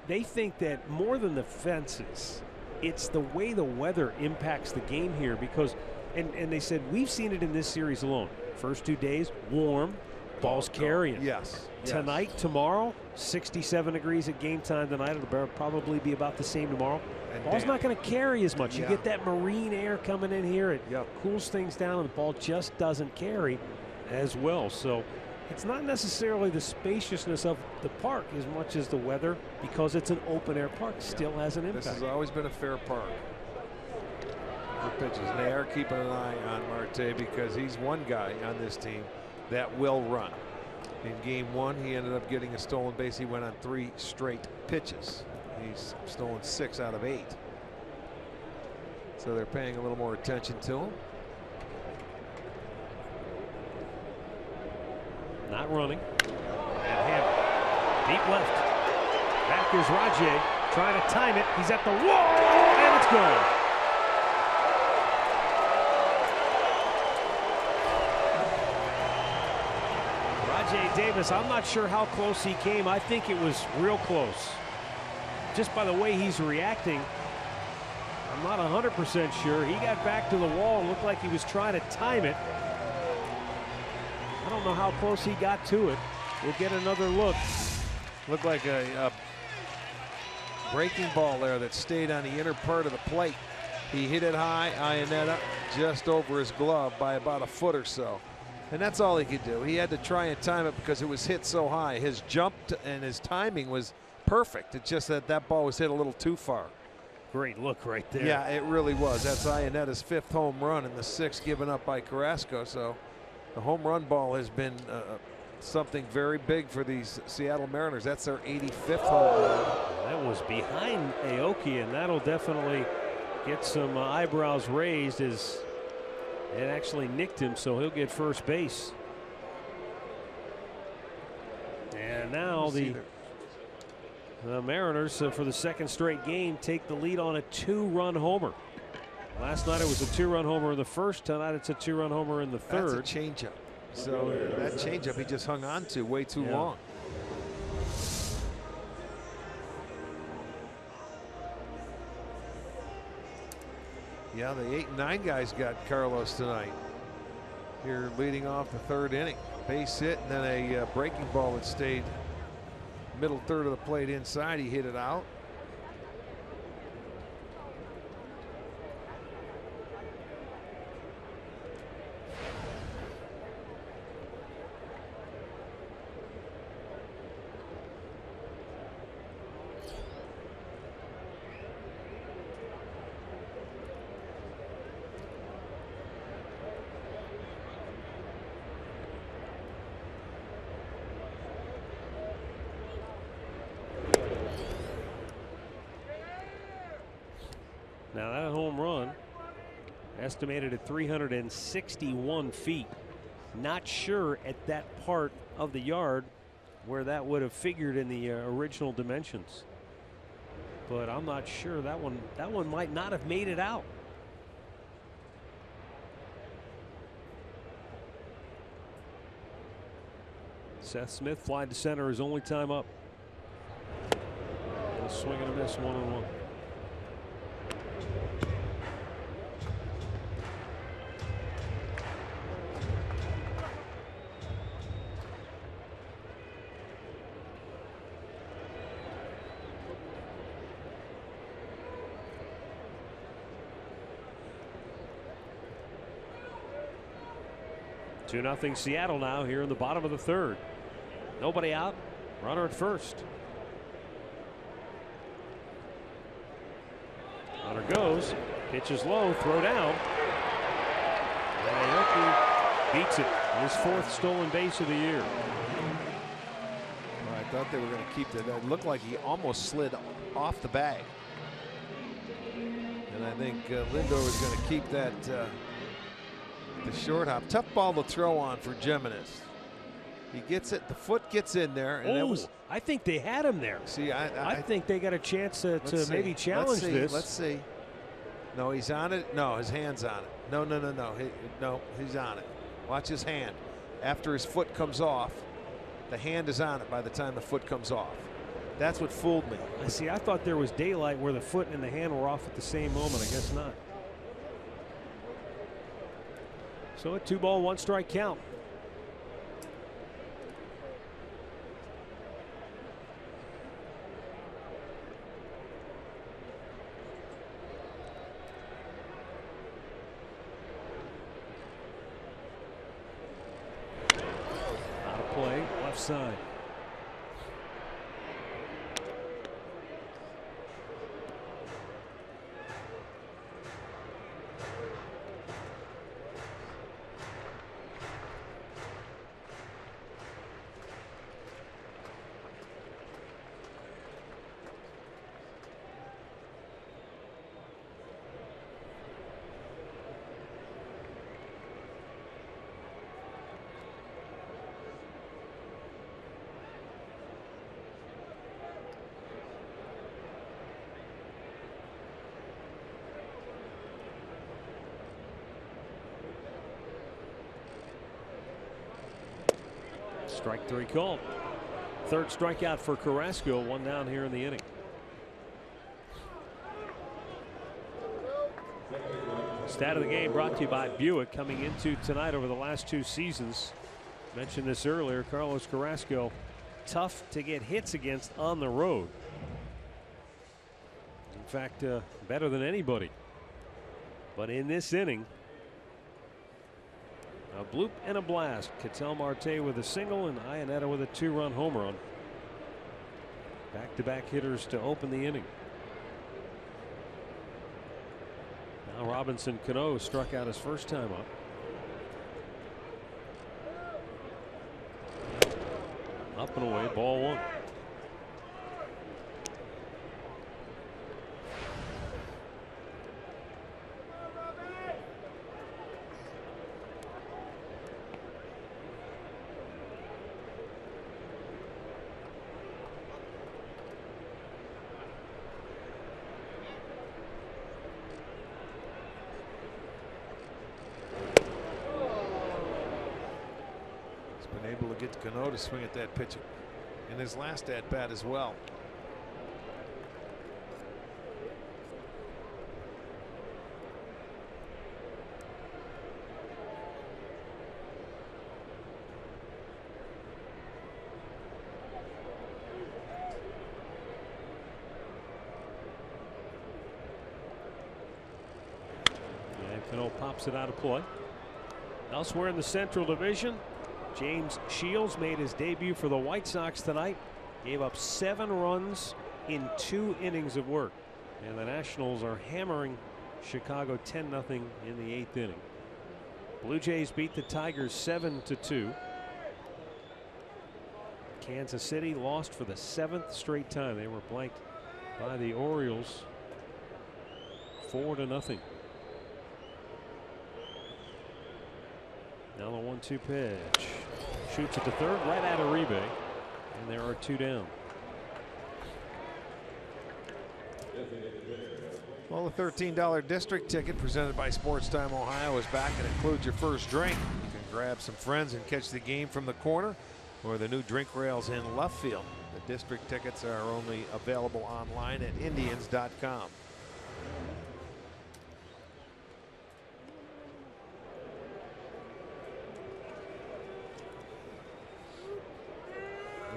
They think that more than the fences, it's the way the weather impacts the game here because, and they said, we've seen it in this series alone. First 2 days, warm, balls carrying. Yes. Tonight, tomorrow, 67 degrees at game time tonight. It'll probably be about the same tomorrow. And ball's not going to carry as much. You get that marine air coming in here. It cools things down, and the ball just doesn't carry as well. So it's not necessarily the spaciousness of the park as much as the weather, because it's an open air park. Still has an impact. This has always been a fair park for pitches. And they are keeping an eye on Marte because he's one guy on this team that will run. In game 1, he ended up getting a stolen base. He went on 3 straight pitches. He's stolen 6 out of 8. So they're paying a little more attention to him. Not running. And Hammer. Deep left. Back is Rajay trying to time it. He's at the wall, and it's gone. Davis, I'm not sure how close he came. I think it was real close. Just by the way he's reacting, I'm not 100% sure. He got back to the wall. Looked like he was trying to time it. I don't know how close he got to it. We'll get another look. Looked like a breaking ball there that stayed on the inner part of the plate. He hit it high. Iannetta just over his glove by about a foot or so. And that's all he could do. He had to try and time it because it was hit so high. His jump and his timing was perfect. It's just that that ball was hit a little too far. Great look right there. Yeah, it really was. That's Iannetta's 5th home run and the 6th given up by Carrasco. So the home run ball has been something very big for these Seattle Mariners. That's their 85th home run. That was behind Aoki, and that'll definitely get some eyebrows raised as it actually nicked him, so he'll get first base. And now the Mariners, for the 2nd straight game, take the lead on a 2-run homer. Last night it was a 2-run homer in the first. Tonight it's a 2-run homer in the third. That's a changeup. So that changeup he just hung on to way too long. Yeah, the 8 and 9 guys got Carlos tonight. Here leading off the 3rd inning. Base hit and then a breaking ball that stayed middle third of the plate inside. He hit it out. estimated at 361 feet. Not sure at that part of the yard where that would have figured in the original dimensions. But I'm not sure that one might not have made it out. Seth Smith fly to center his only time up. And a swing and a miss, 1-1. Two 2-0 Seattle now here in the bottom of the third. Nobody out. Runner at first. Runner goes. Pitches low. Throw down. And Aoki beats it. His fourth stolen base of the year. I thought they were going to keep that. It looked like he almost slid off the bag. And I think Lindor was going to keep that the short hop. Tough ball to throw on for Jimenez. He gets it. The foot gets in there. And that was, I think they had him there. See, I think they got a chance to maybe challenge this. Let's see. No, he's on it. No, his hand's on it. No. No, he's on it. Watch his hand. After his foot comes off, the hand is on it by the time the foot comes off. That's what fooled me. See, I thought there was daylight where the foot and the hand were off at the same moment. I guess not. So a 2-ball, 1-strike count. Out of play, left side. Strike three called. Third strikeout for Carrasco. One down here in the inning. Stat of the game brought to you by Buick. Coming into tonight over the last two seasons. Mentioned this earlier. Carlos Carrasco, tough to get hits against on the road. In fact, better than anybody. But in this inning, a bloop and a blast. Ketel Marte with a single and Iannetta with a 2-run home run. Back-to-back hitters to open the inning. Now Robinson Cano struck out his first time up. Up and away, ball one. Able to get Cano to swing at that pitch in his last at bat as well. And Cano pops it out of play. Elsewhere in the Central Division, James Shields made his debut for the White Sox tonight. Gave up 7 runs in 2 innings of work. And the Nationals are hammering Chicago 10-0 in the 8th inning. Blue Jays beat the Tigers 7-2. Kansas City lost for the 7th straight time. They were blanked by the Orioles 4-0. Now the 1-2 pitch. Shoots at the third, right at Uribe. And there are 2 down. Well, the $13 district ticket presented by Sports Time Ohio is back and includes your first drink. You can grab some friends and catch the game from the corner or the new drink rails in left field. The district tickets are only available online at Indians.com.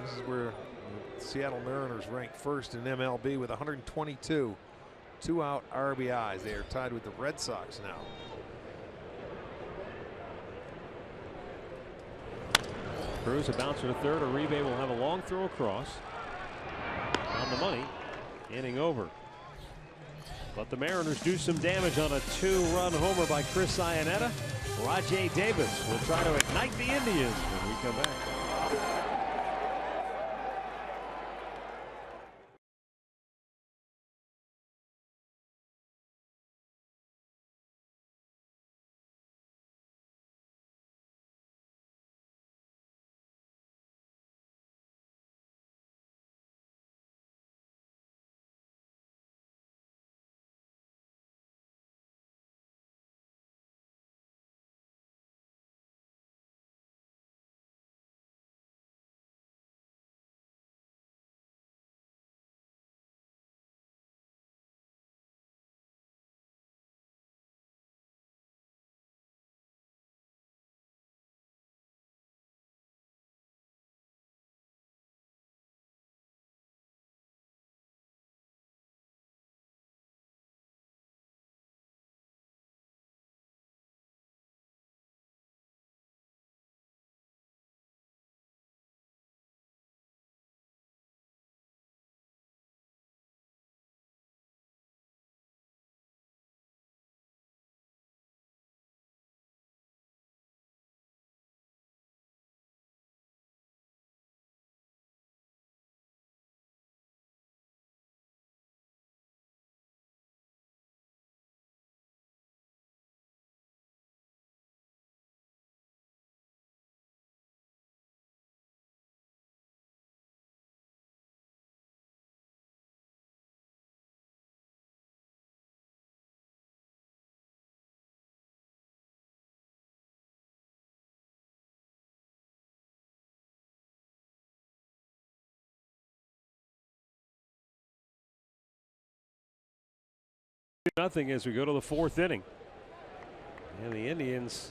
This is where the Seattle Mariners rank first in MLB with 122 2-out RBIs. They are tied with the Red Sox now. Cruz a bouncer to third. Uribe will have a long throw across. On the money. Inning over. But the Mariners do some damage on a 2-run homer by Chris Iannetta. Rajai Davis will try to ignite the Indians when we come back. Nothing as we go to the 4th inning. And the Indians,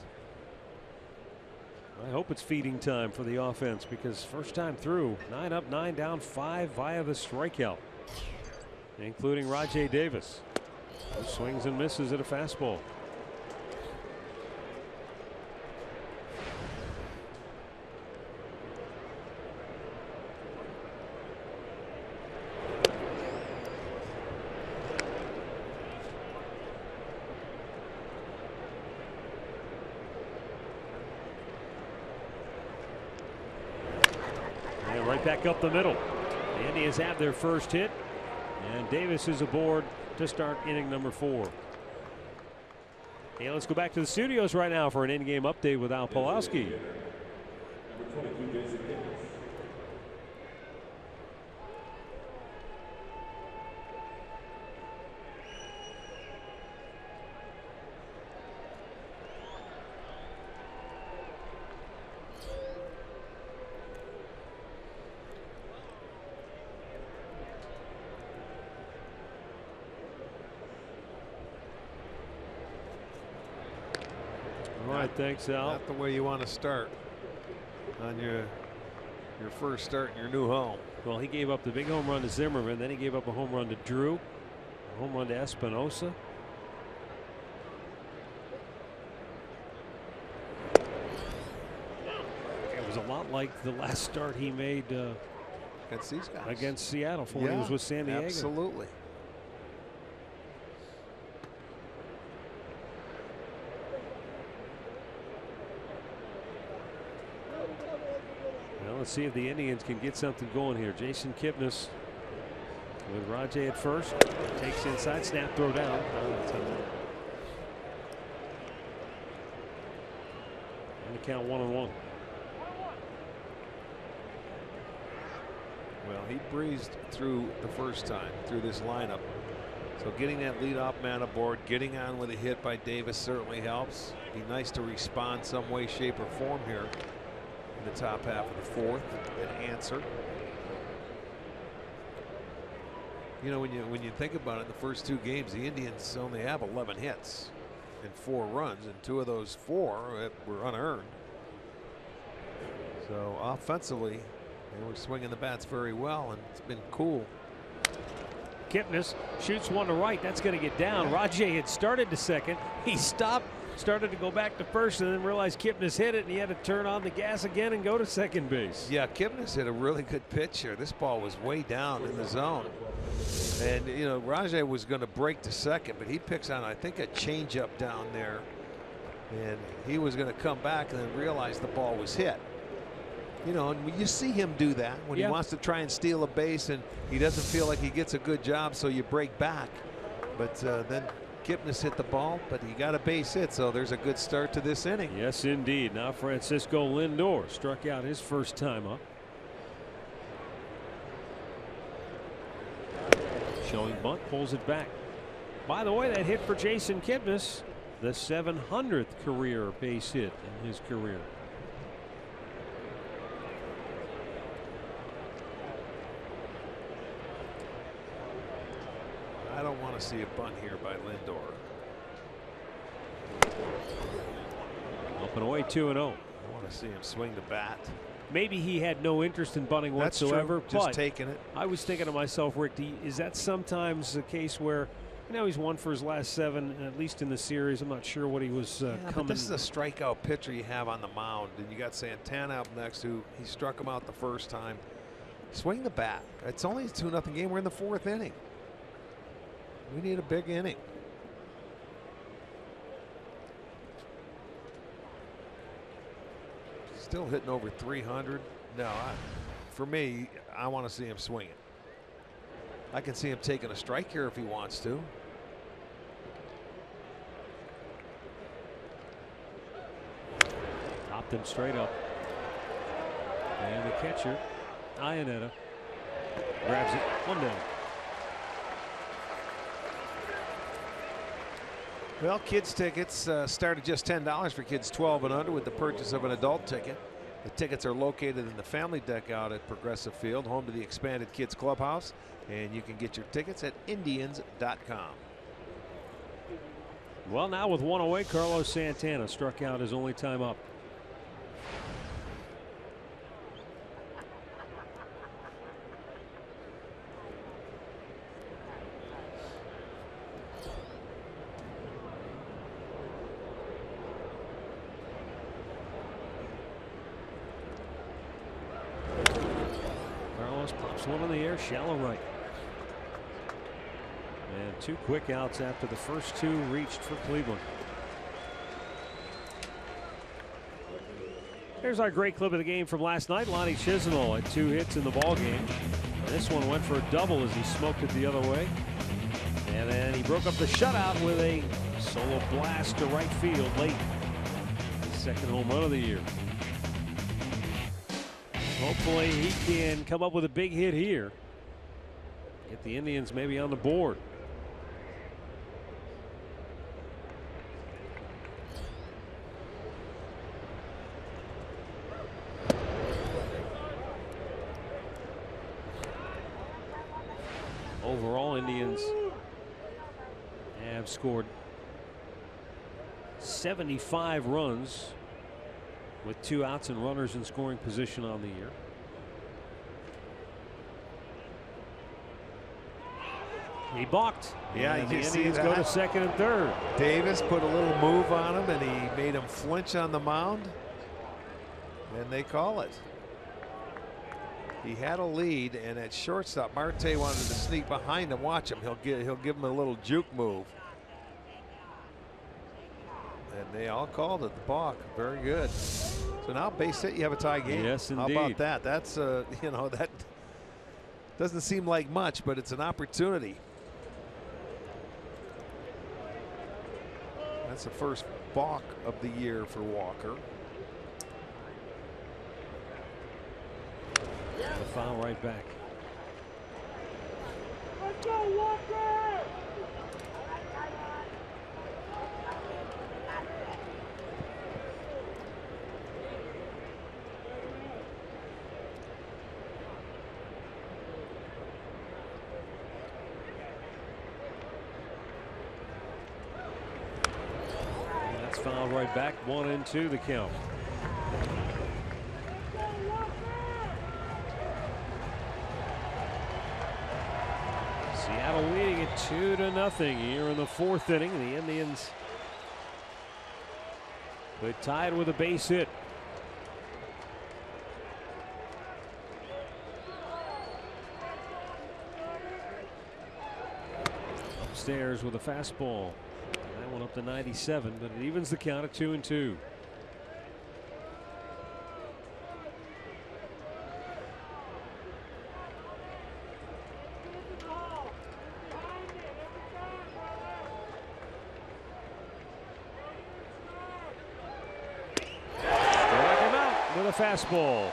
I hope it's feeding time for the offense, because first time through, 9 up, 9 down, 5 via the strikeout, including Rajai Davis, who swings and misses at a fastball. Back up the middle. The Indians have their first hit, and Davis is aboard to start inning number 4. Hey, let's go back to the studios right now for an in-game update with Al Pawlowski. Thanks, Al. Not the way you want to start on your first start in your new home. Well, he gave up the big home run to Zimmerman, then he gave up a home run to Drew, a home run to Espinosa. It was a lot like the last start he made against these guys, against Seattle when he was with San Diego. Absolutely. Let's see if the Indians can get something going here. Jason Kipnis with Rajai at first. Takes inside, snap, throw down. And the count 1-1. Well, he breezed through the first time through this lineup. So getting that leadoff man aboard, getting on with a hit by Davis certainly helps. Be nice to respond some way, shape, or form here in the top half of the fourth and answer. You know, when you think about it, the first 2 games, the Indians only have 11 hits and 4 runs, and 2 of those 4 were unearned. So offensively, they were swinging the bats very well, and it's been cool. Kipnis shoots one to right. That's going to get down. Rajay had started to second. He stopped, started to go back to first, and then realized Kipnis hit it, and he had to turn on the gas again and go to second base. Yeah, Kipnis hit a really good pitch here. This ball was way down in the zone. And, you know, Rajay was going to break to second, but he picks on, I think, a changeup down there. And he was going to come back and then realize the ball was hit. You know, and you see him do that when he wants to try and steal a base and he doesn't feel like he gets a good job, so you break back. But then Kipnis hit the ball, but he got a base hit, so there's a good start to this inning. Yes, indeed. Now Francisco Lindor struck out his first time up. Showing bunt, pulls it back. By the way, that hit for Jason Kipnis, the 700th career base hit in his career. I don't want to see a bunt here by Lindor. Up and away, 2-0. I want to see him swing the bat. Maybe he had no interest in bunting whatsoever. That's true. Just but taking it. I was thinking to myself, Rick, is that sometimes the case where, you know, he's won for his last 7, at least in the series. I'm not sure what he was coming. But this is a strikeout pitcher you have on the mound, and you got Santana up next, who he struck him out the first time. Swing the bat. It's only a 2-0 game. We're in the 4th inning. We need a big inning. Still hitting over 300. No, for me, I want to see him swinging. I can see him taking a strike here if he wants to. Topped him straight up. And the catcher, Iannetta, grabs it. 1 down. Well, kids tickets start at just $10 for kids 12 and under with the purchase of an adult ticket. The tickets are located in the family deck out at Progressive Field, home to the expanded kids clubhouse, and you can get your tickets at Indians.com. Well, now with 1 away, Carlos Santana struck out his only time up. Pops one in the air, shallow right. And 2 quick outs after the first 2 reached for Cleveland. Here's our great clip of the game from last night. Lonnie Chisenhall had 2 hits in the ball game. This one went for a double as he smoked it the other way. And then he broke up the shutout with a solo blast to right field late. His 2nd home run of the year. Hopefully he can come up with a big hit here. Get the Indians maybe on the board. Overall, Indians have scored 75 runs with 2 outs and runners in scoring position on the year. He balked. Yeah, and you the see Indians that. go to 2nd and 3rd. Davis put a little move on him, and he made him flinch on the mound, and they call it. He had a lead, and at shortstop, Marte wanted to sneak behind him. Watch him. He'll give him a little juke move. And they all called it the balk. Very good. So now base hit, you have a tie game. Yes, indeed. How about that? That's you know, that doesn't seem like much, but it's an opportunity. That's the first balk of the year for Walker. The foul right back. Let's go, Walker! That's fouled right back. 1-2 the count. Seattle leading it 2-0 here in the 4th inning. The Indians put tied with a base hit. Upstairs with a fastball. That one up to 97, but it evens the count at 2-2. With a fastball.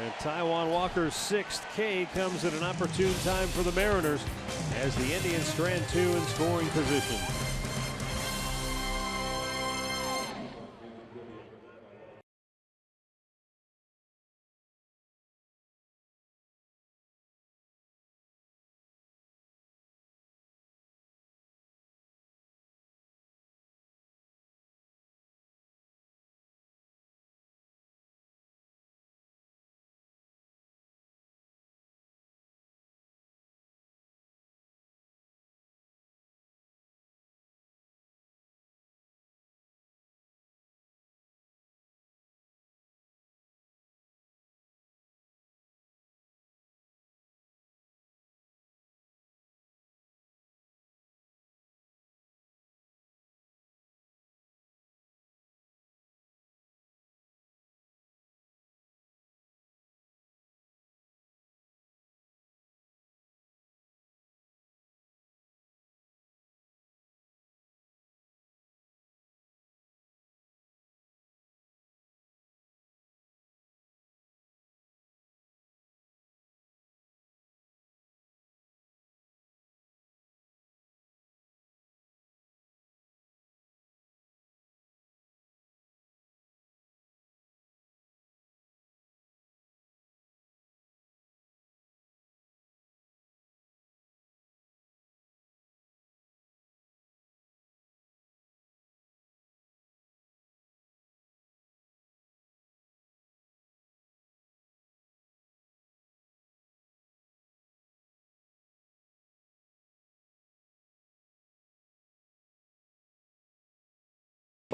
And Taijuan Walker's 6th K comes at an opportune time for the Mariners as the Indians strand 2 in scoring position.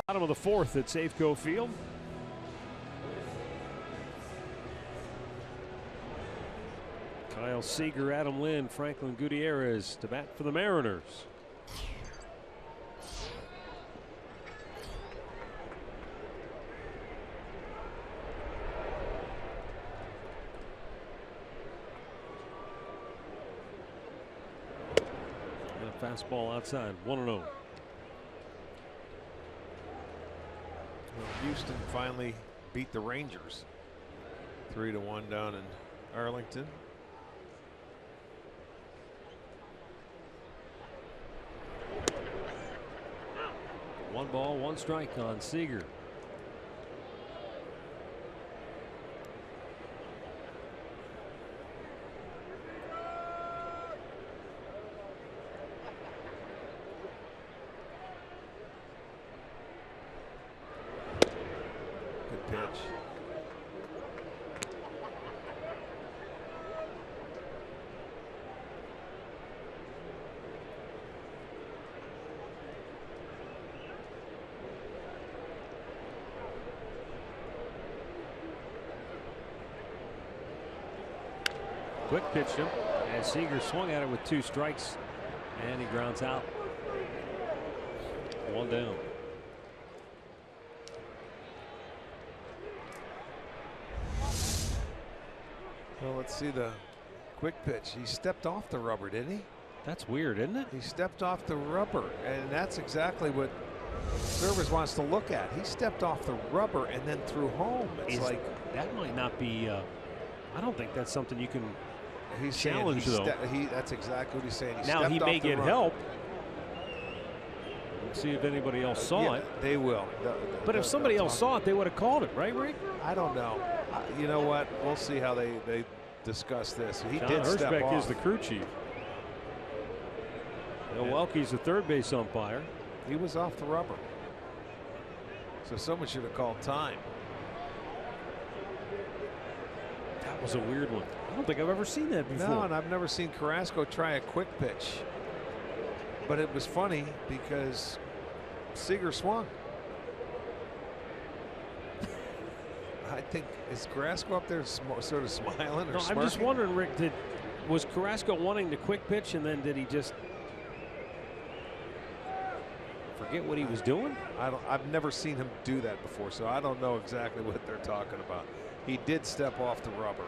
Bottom of the 4th at Safeco Field. Kyle Seager, Adam Lind, Franklin Gutierrez to bat for the Mariners. And a fastball outside, 1-0. Houston finally beat the Rangers 3-1 down in Arlington. One ball, one strike on Seager. Pitch. Quick pitched him, and Seager swung at it with 2 strikes, and he grounds out. 1 down. Well, let's see the quick pitch. He stepped off the rubber, didn't he? That's weird, isn't it? He stepped off the rubber, and that's exactly what Servers wants to look at. He stepped off the rubber and then threw home. It's like that might not be I don't think that's something you can He's challenge, saying though. that's exactly what he's saying. Now he may get run. help. Let's see if anybody else saw it. They will. But if somebody else saw it, they would have called it, right, Rick? I don't know. You know what? We'll see how they discuss this. He John did step Hirschbeck off. is the crew chief. Milwaukee's the third base umpire. He was off the rubber. So someone should have called time. That was a weird one. I don't think I've ever seen that before. No, and I've never seen Carrasco try a quick pitch. But it was funny because Seager swung. I think, is Carrasco up there sort of smiling or no, smirking? I'm just wondering, Rick, was Carrasco wanting the quick pitch and then did he just forget what he was doing? I've never seen him do that before, so I don't know exactly what they're talking about. He did step off the rubber.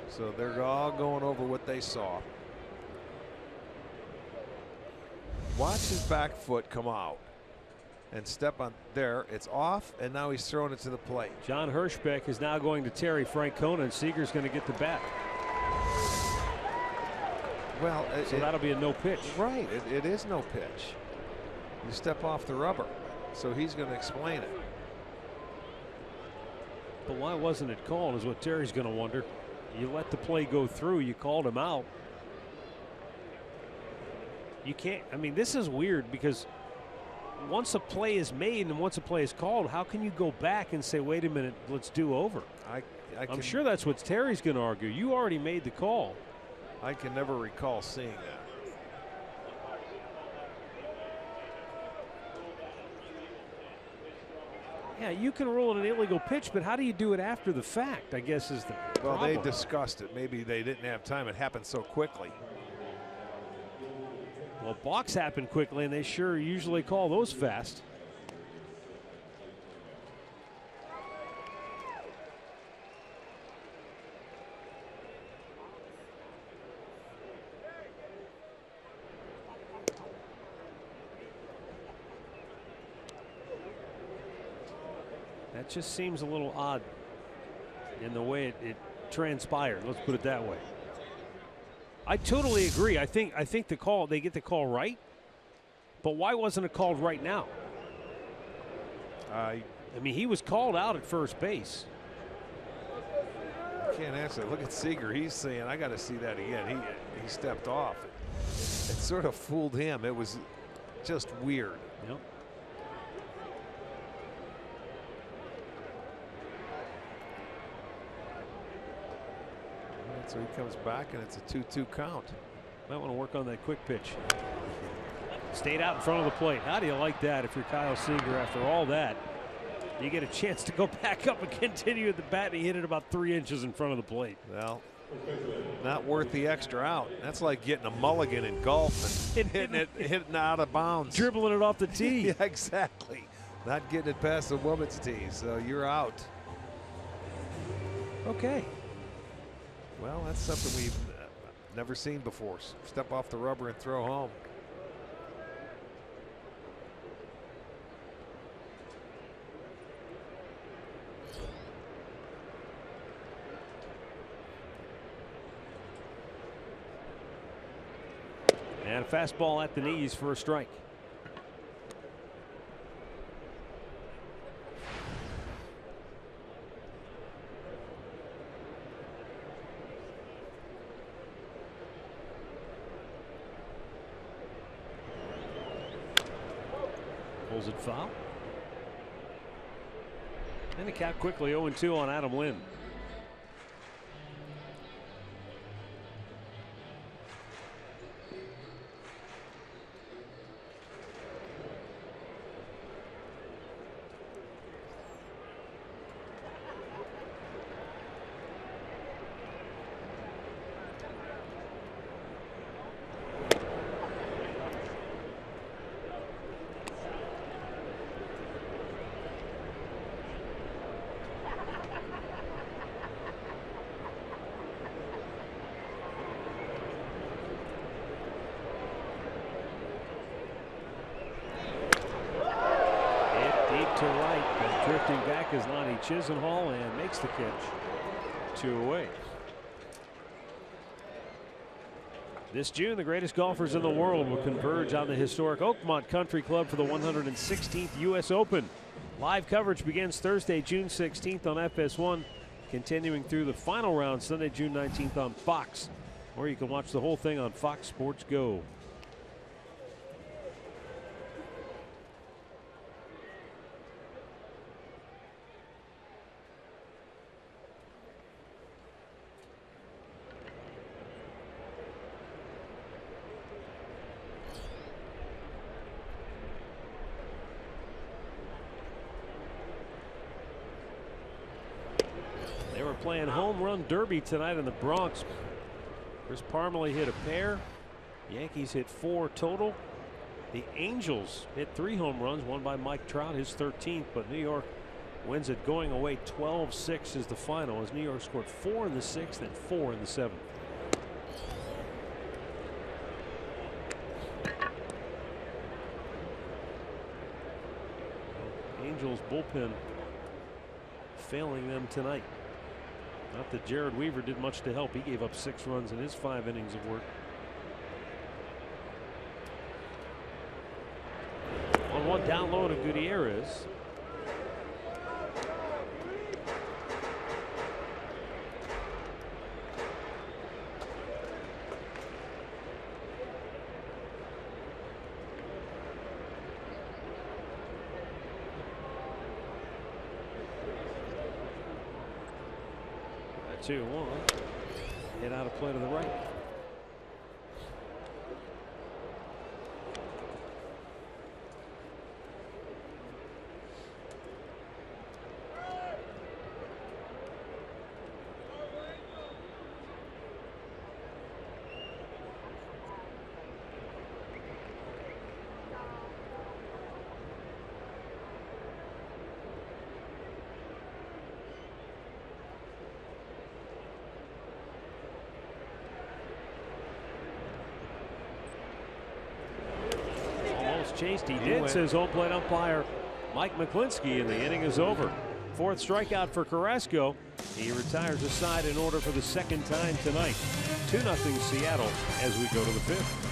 So they're all going over what they saw. Watch his back foot come out and step on there. It's off, and now he's throwing it to the plate. John Hirschbeck is now going to Terry Francona, and Seager's going to get the bat. Well, so that'll be a no pitch. Right, it is no pitch. You step off the rubber, so he's going to explain it. But why wasn't it called is what Terry's going to wonder. You let the play go through, you called him out. You can't, I mean, this is weird because once a play is made and once a play is called, how can you go back and say, wait a minute, let's do over? I'm sure that's what Terry's going to argue. You already made the call. I can never recall seeing that. Yeah, you can rule it an illegal pitch, but how do you do it after the fact, I guess is the Well, problem. they discussed it. Maybe they didn't have time. It happened so quickly. Well, balks happen quickly, and they sure usually call those fast. That just seems a little odd in the way it transpired. Let's put it that way. I totally agree. I think the call, they get the call right, but why wasn't it called right now? I mean, he was called out at first base. I can't answer. Look at Seager. He's saying, I got to see that again. He stepped off. It sort of fooled him. It was just weird. Yep. So he comes back and it's a 2-2 count. Might want to work on that quick pitch. Stayed out in front of the plate. How do you like that if you're Kyle Seager after all that? You get a chance to go back up and continue at the bat, and he hit it about 3 inches in front of the plate. Well, not worth the extra out. That's like getting a mulligan in golf and hitting out of bounds. Dribbling it off the tee. Yeah, exactly. Not getting it past the woman's tee, so you're out. Okay. Well, that's something we've never seen before. Step off the rubber and throw home. And a fastball at the knees for a strike. Pulls it foul. And the count quickly 0-2 on Adam Lynn. is Lonnie Chisenhall and makes the catch. 2 away. This June, the greatest golfers in the world will converge on the historic Oakmont Country Club for the 116th U.S. Open. Live coverage begins Thursday, June 16th on FS1, continuing through the final round Sunday, June 19th on Fox, or you can watch the whole thing on Fox Sports Go. Playing home run derby tonight in the Bronx. Chris Parmelee hit a pair. Yankees hit 4 total. The Angels hit 3 home runs, one by Mike Trout, his 13th, but New York wins it going away. 12-6 is the final as New York scored 4 in the 6th and 4 in the 7th. Angels bullpen failing them tonight. Not that Jared Weaver did much to help. He gave up 6 runs in his 5 innings of work. On one down low to Gutierrez. Two, one. Hit out of play to the right. Chased, he did, says home plate umpire Mike McClinsky, and the inning is over. 4th strikeout for Carrasco. He retires the side in order for the 2nd time tonight. 2-0 Seattle as we go to the 5th.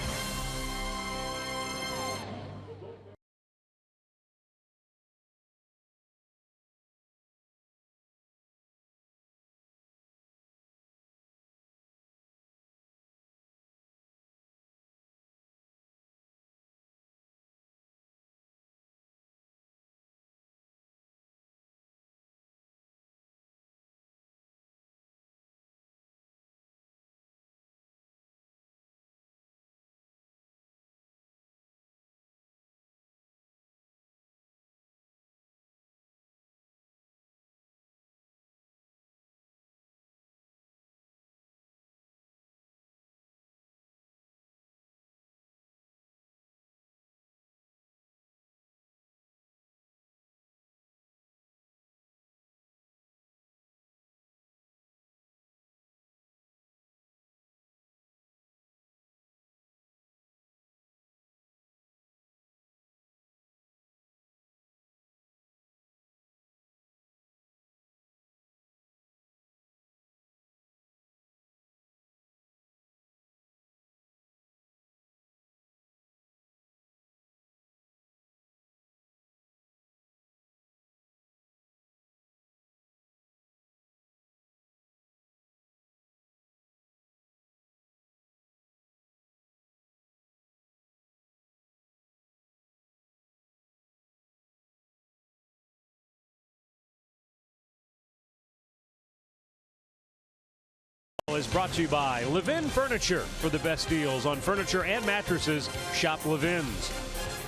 Is brought to you by Levin Furniture. For the best deals on furniture and mattresses, shop Levin's.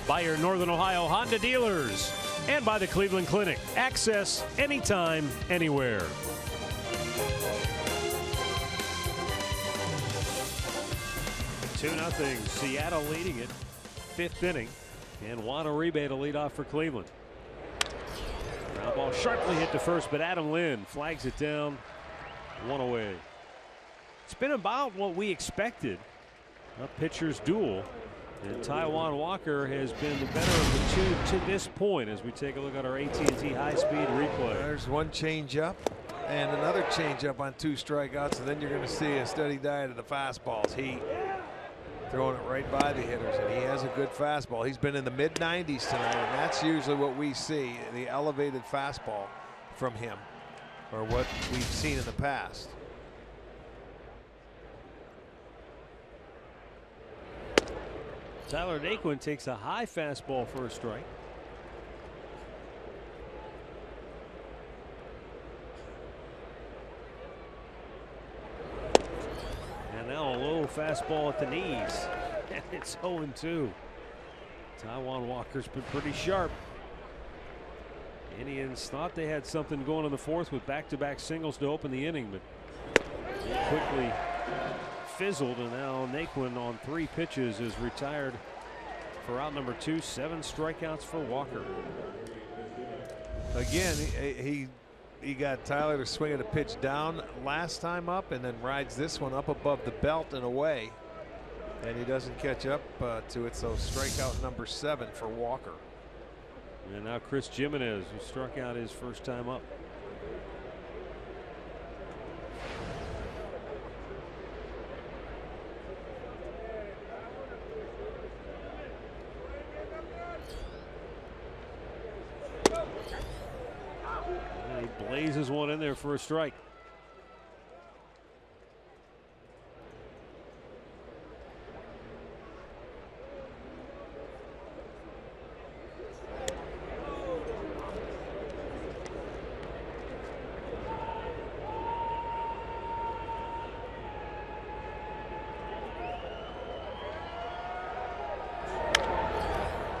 By your Northern Ohio Honda dealers. And by the Cleveland Clinic. Access anytime, anywhere. Two 2-0 Seattle leading it. 5th inning. And Juan Uribe to lead off for Cleveland. Ground ball sharply hit to first, but Adam Lynn flags it down. 1 away. It's been about what we expected. A pitcher's duel. And Taijuan Walker has been the better of the two to this point as we take a look at our AT&T high-speed replay. There's one changeup and another changeup on 2 strikeouts, and then you're going to see a steady diet of the fastballs. He throwing it right by the hitters, and he has a good fastball. He's been in the mid-90s tonight, and that's usually what we see, the elevated fastball from him, or what we've seen in the past. Tyler Naquin takes a high fastball for a strike. And now a low fastball at the knees. And it's 0-2. Taijuan Walker's been pretty sharp. Indians thought they had something going in the 4th with back-to-back singles to open the inning, but quickly fizzled, and now Naquin on 3 pitches is retired for out number 2. 7 strikeouts for Walker. Again, he got Tyler to swing at a pitch down last time up, and then rides this one up above the belt and away, and he doesn't catch up to it. So strikeout number 7 for Walker. And now Chris Jimenez, who struck out his first time up. Blazes one in there for a strike.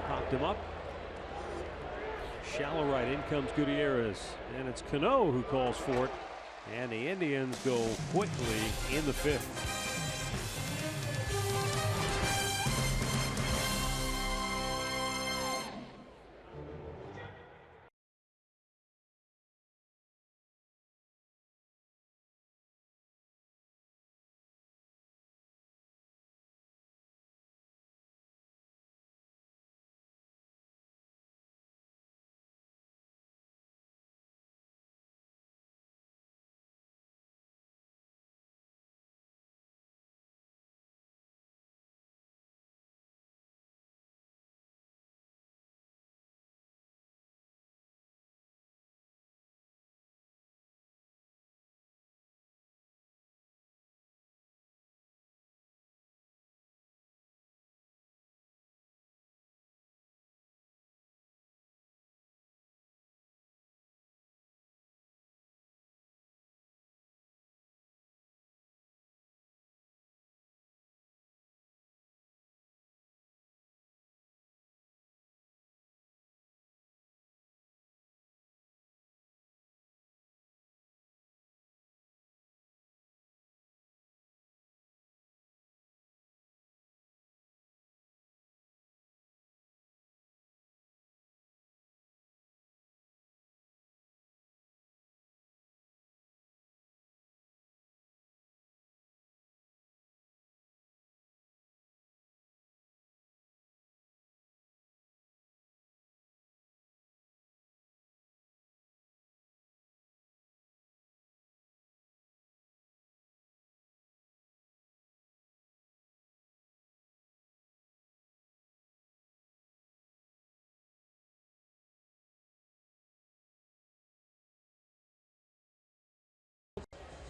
Popped him up. Shallow right, in comes Gutierrez, and it's Cano who calls for it, and the Indians go quickly in the 5th.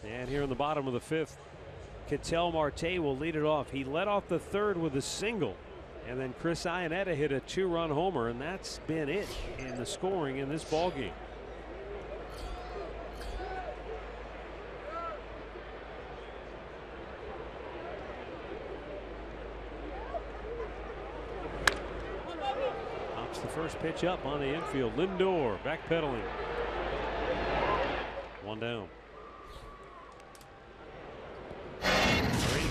And here in the bottom of the 5th, Ketel Marte will lead it off. He led off the 3rd with a single, and then Chris Iannetta hit a 2-run homer, and that's been it in the scoring in this ballgame. Pops the first pitch up on the infield. Lindor backpedaling. 1 down.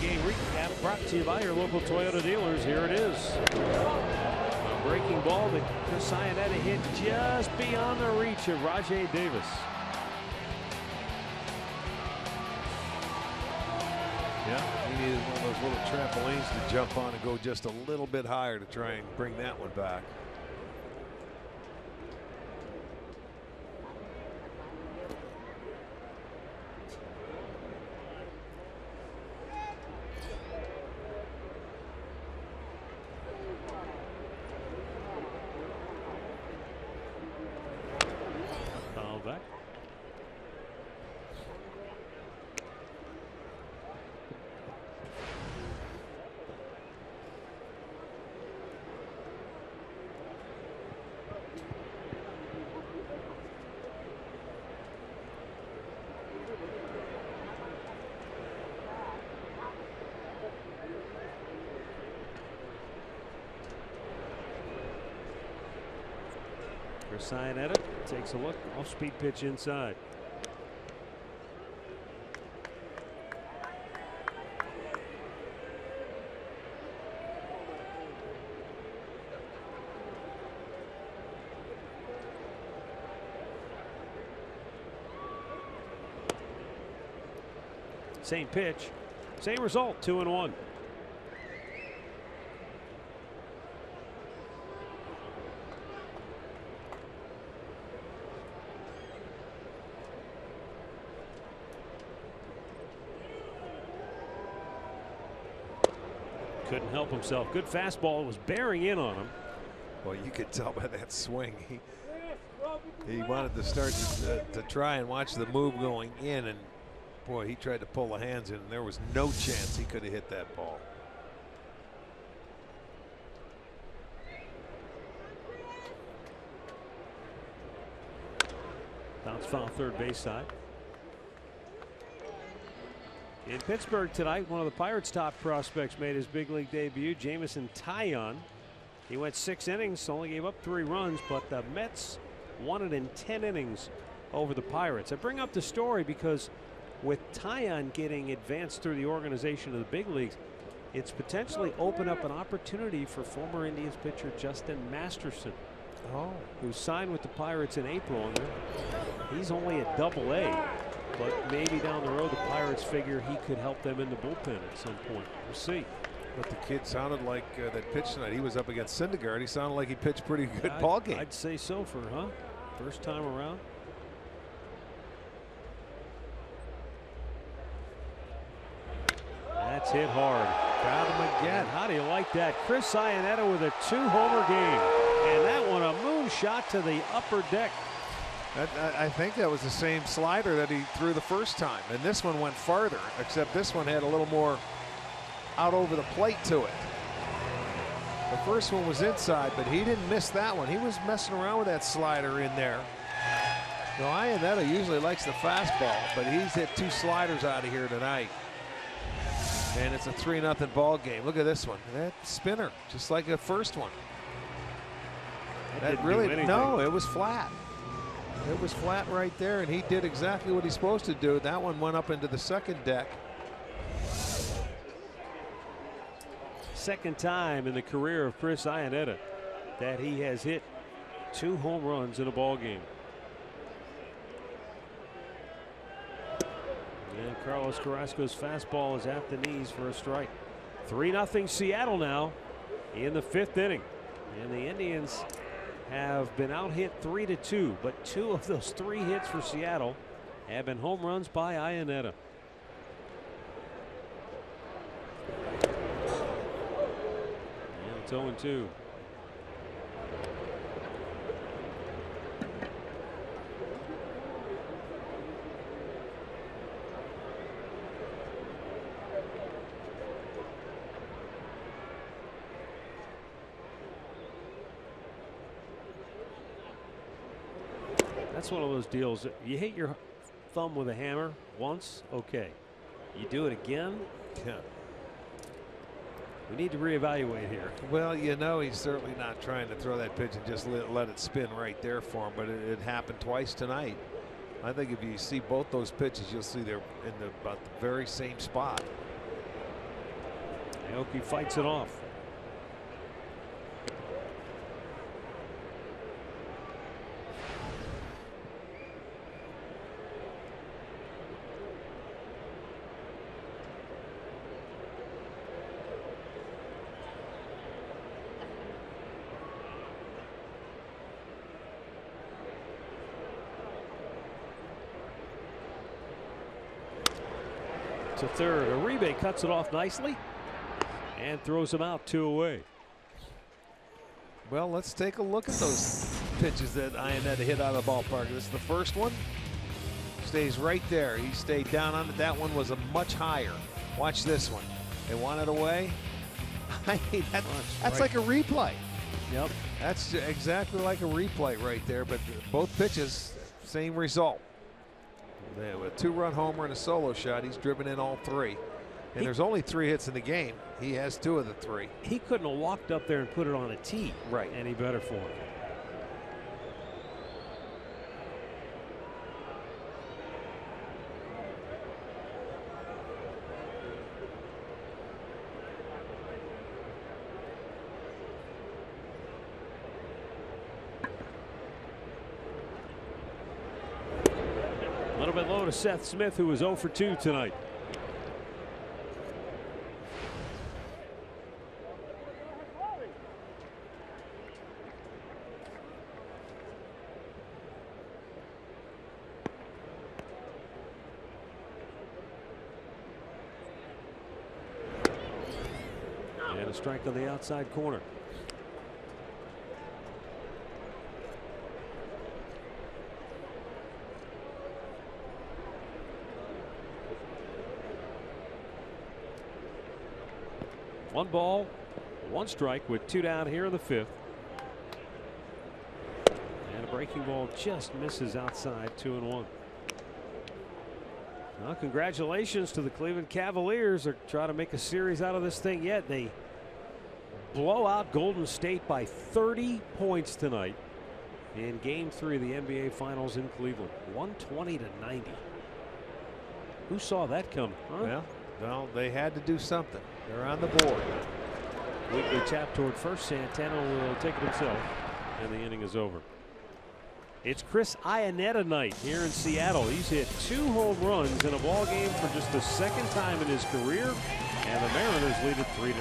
Game recap brought to you by your local Toyota dealers. Here it is. A breaking ball that Chris Iannetta hit just beyond the reach of Rajai Davis. Yeah, he needed one of those little trampolines to jump on and go just a little bit higher to try and bring that one back. Foul back. Cincinnati takes a look. Off-speed pitch inside. Same pitch, same result, 2-1. Couldn't help himself. Good fastball, was bearing in on him. Well, you could tell by that swing. He wanted to start to try and watch the move going in, and boy, he tried to pull the hands in, and there was no chance he could have hit that ball. Bounce foul third base side. In Pittsburgh tonight, one of the Pirates' top prospects made his big league debut, Jameson Taillon. He went 6 innings, only gave up 3 runs, but the Mets won it in 10 innings over the Pirates. I bring up the story because with Taillon getting advanced through the organization of the big leagues, it's potentially opened up an opportunity for former Indians pitcher Justin Masterson, who signed with the Pirates in April. And he's only at Double-A. But maybe down the road, the Pirates figure he could help them in the bullpen at some point. We'll see. But the kid sounded like that pitch tonight. He was up against Syndergaard. He sounded like he pitched pretty good ball game. I'd say so for first time around. That's hit hard. Got him again. How do you like that? Chris Iannetta with a 2-homer game, and that one a moonshot to the upper deck. I think that was the same slider that he threw the first time, and this one went farther, except this one had a little more out over the plate to it. The first one was inside, but he didn't miss that one. He was messing around with that slider in there. Now, Iannetta usually likes the fastball, but he's hit 2 sliders out of here tonight. And it's a 3-0 ball game. Look at this one. That spinner, just like the first one. That really, no, it was flat. It was flat right there, and he did exactly what he's supposed to do. That one went up into the second deck. Second time in the career of Chris Iannetta that he has hit 2 home runs in a ball game. And Carlos Carrasco's fastball is at the knees for a strike. 3-0 Seattle now in the 5th inning. And the Indians have been out hit 3-2, but 2 of those 3 hits for Seattle have been home runs by Iannetta. And it's 0-2. That's one of those deals. You hit your thumb with a hammer once, okay. You do it again, yeah. We need to reevaluate here. Well, you know, he's certainly not trying to throw that pitch and just let it spin right there for him, but it happened twice tonight. I think if you see both those pitches, you'll see they're in about the very same spot. Aoki fights it off. to third. Uribe cuts it off nicely and throws him out 2 away. Well, let's take a look at those pitches that Iannetta hit out of the ballpark. This is the first one. Stays right there. He stayed down on it. That one was a much higher. Watch this one. They want it away. I mean, that's like a replay. Yep. That's exactly like a replay right there. But both pitches, same result. A 2-run homer and a solo shot. He's driven in all 3. And there's only 3 hits in the game. He has 2 of the 3. He couldn't have walked up there and put it on a tee. Right. Any better for him. A little bit low to Seth Smith, who was 0 for 2 tonight. And a strike on the outside corner. One ball, 1 strike with 2 down here in the 5th. And a breaking ball just misses outside, 2-1. Well, congratulations to the Cleveland Cavaliers. They're trying to make a series out of this thing yet. They blow out Golden State by 30 points tonight in Game 3 of the NBA Finals in Cleveland. 120-90. Who saw that come? Huh? Well, they had to do something. They're on the board. Weekly tap toward first. Santana will take it himself, and the inning is over. It's Chris Iannetta night here in Seattle. He's hit 2 home runs in a ball game for just the 2nd time in his career, and the Mariners lead it 3-0.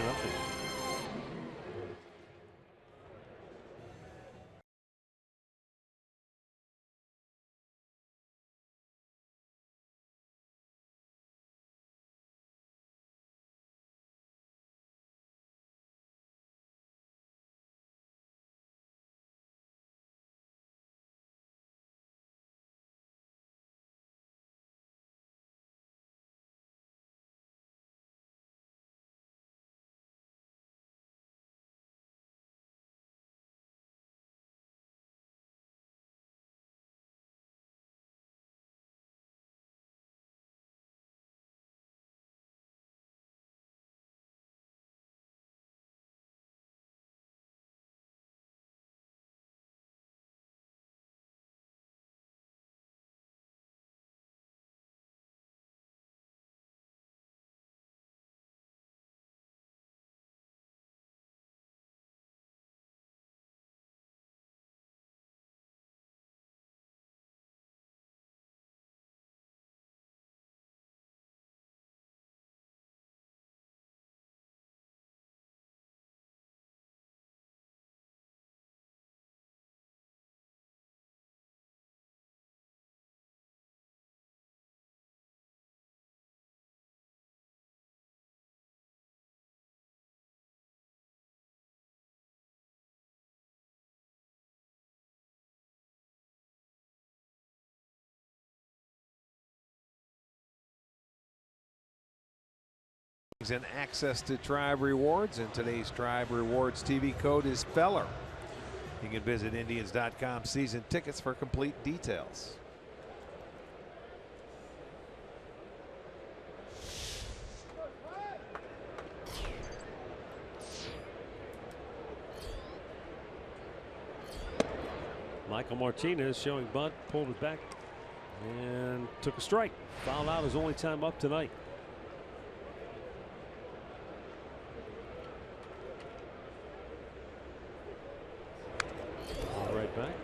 And access to Tribe Rewards, and today's Tribe Rewards TV code is Feller. You can visit Indians.com season tickets for complete details. Michael Martinez showing bunt, pulled it back and took a strike. Fouled out his only time up tonight. Right back.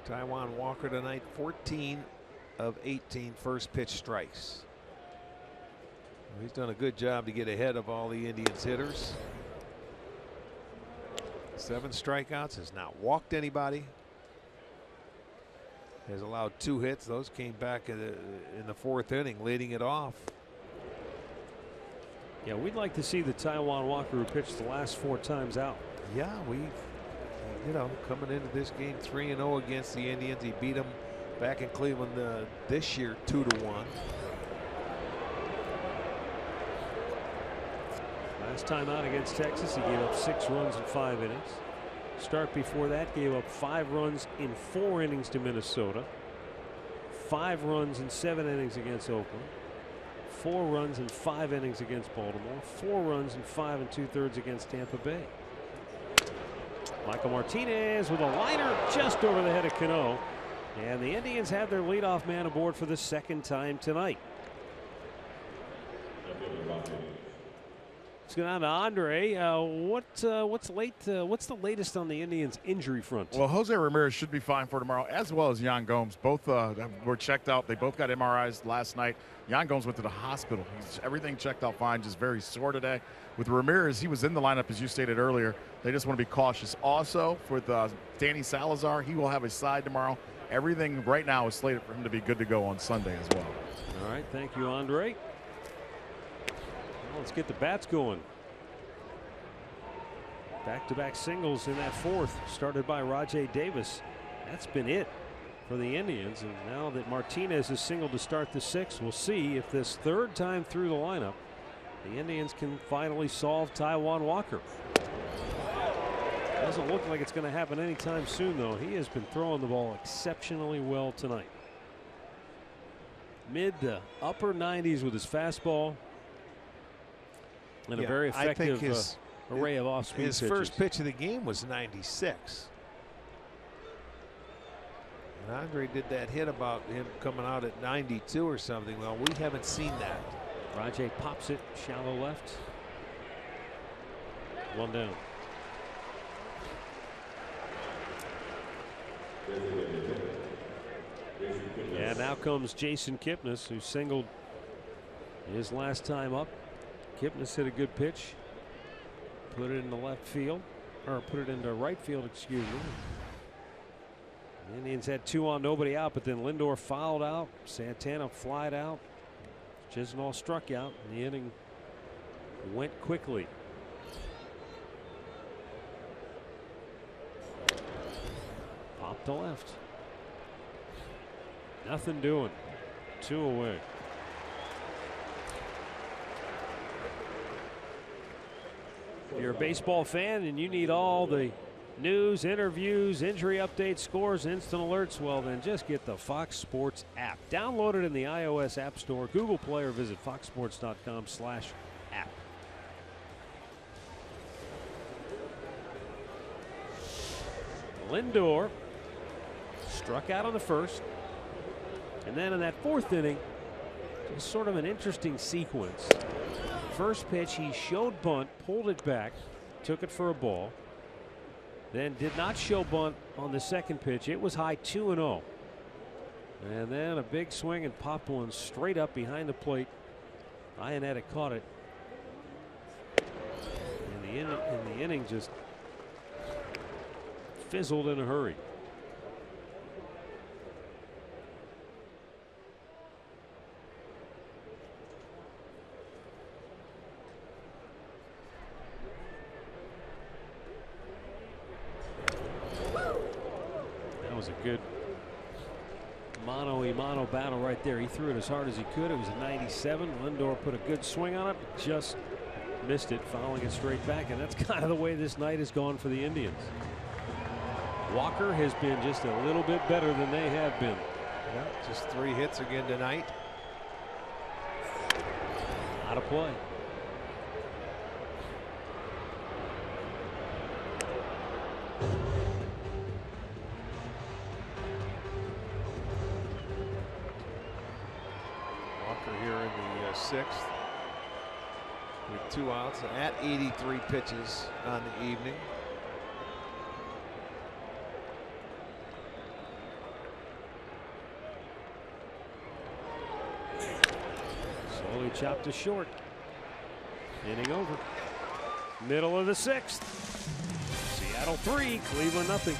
Taijuan Walker tonight, 14 of 18 first pitch strikes. He's done a good job to get ahead of all the Indians hitters. 7 strikeouts, has not walked anybody. Has allowed 2 hits. Those came back in the 4th inning, leading it off. Yeah, we'd like to see the Taijuan Walker who pitched the last 4 times out. Yeah, coming into this game 3-0 against the Indians. He beat them back in Cleveland this year 2-1. Last time out against Texas, he gave up 6 runs in 5 innings. Start before that, gave up 5 runs in 4 innings to Minnesota. 5 runs in 7 innings against Oakland. 4 runs in 5 innings against Baltimore. 4 runs in 5 2/3 against Tampa Bay. Michael Martinez with a liner just over the head of Cano. And the Indians have their leadoff man aboard for the 2nd time tonight. Let's go down to Andre. What's the latest on the Indians injury front? Well, Jose Ramirez should be fine for tomorrow, as well as Yan Gomes. Both were checked out. They both got MRIs last night. Yan Gomes went to the hospital. Everything checked out fine, just very sore today. With Ramirez, he was in the lineup, as you stated earlier. They just want to be cautious. Also, for Danny Salazar, he will have a side tomorrow. Everything right now is slated for him to be good to go on Sunday as well. All right, thank you, Andre. Let's get the bats going. Back-to-back singles in that 4th, started by Rajai Davis. That's been it for the Indians. And now that Martinez is singled to start the 6th, we'll see if this 3rd time through the lineup, the Indians can finally solve Taijuan Walker. Doesn't look like it's going to happen anytime soon, though. He has been throwing the ball exceptionally well tonight. Mid to upper 90s with his fastball. And a very effective array of off-speed pitches. His first pitch of the game was 96. And Andre did that hit about him coming out at 92 or something. Well, we haven't seen that. Rajai pops it shallow left. 1 down. And now comes Jason Kipnis, who singled his last time up. Kipnis hit a good pitch, put it into left field, or put it into right field, excuse me. The Indians had 2 on, nobody out, but then Lindor fouled out, Santana flied out, Chisenhall struck out, and the inning went quickly. Pop to left. Nothing doing. 2 away. If you're a baseball fan and you need all the news, interviews, injury updates, scores, instant alerts, well, then just get the Fox Sports app. Download it in the iOS App Store, Google Play, or visit foxsports.com/app. Lindor struck out on the 1st. And then in that 4th inning, just sort of an interesting sequence. First pitch, he showed bunt, pulled it back, took it for a ball. Then did not show bunt on the 2nd pitch. It was high 2-0. And then a big swing and popped one straight up behind the plate. Iannetta caught it. And the inning just fizzled in a hurry. A good mano-a-mano battle right there. He threw it as hard as he could. It was a 97. Lindor put a good swing on it, just missed it, fouling it straight back, and that's kind of the way this night has gone for the Indians. Walker has been just a little bit better than they have been. Yeah, just 3 hits again tonight. Out of play. Here in the 6th with 2 outs at 83 pitches on the evening. chopped to short. Inning over. Middle of the 6th. Seattle 3, Cleveland nothing.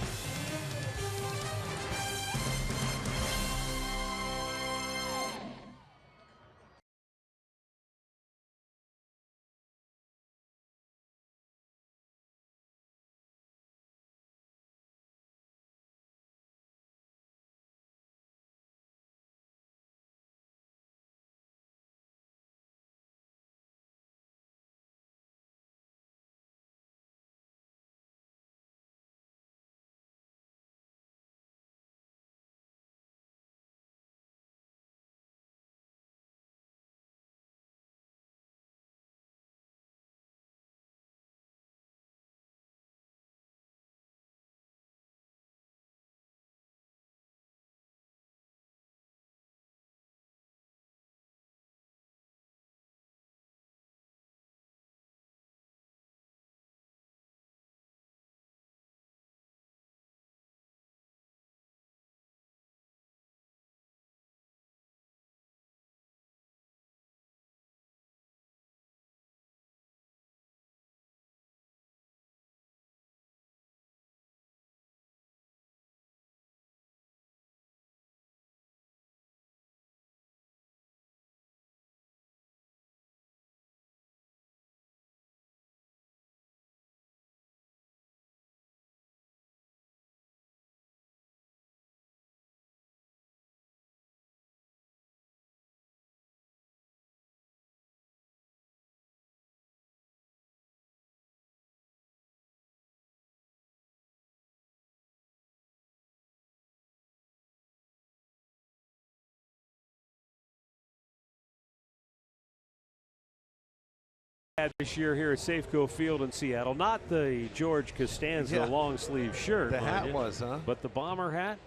This year here at Safeco Field in Seattle, not the George Costanza long sleeve shirt. The hat was, huh? But the bomber hat.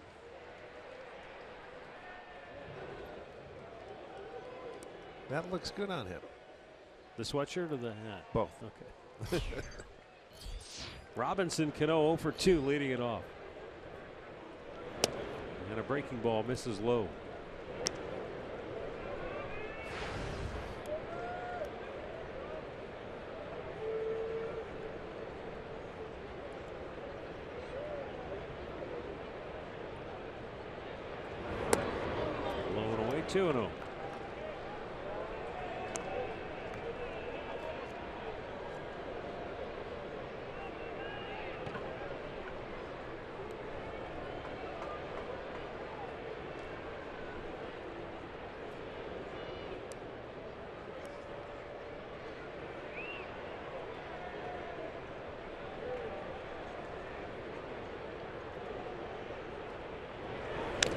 That looks good on him. The sweatshirt or the hat? Both. Okay. Robinson Cano 0 for 2 leading it off. And a breaking ball misses low. Blown away 2-0.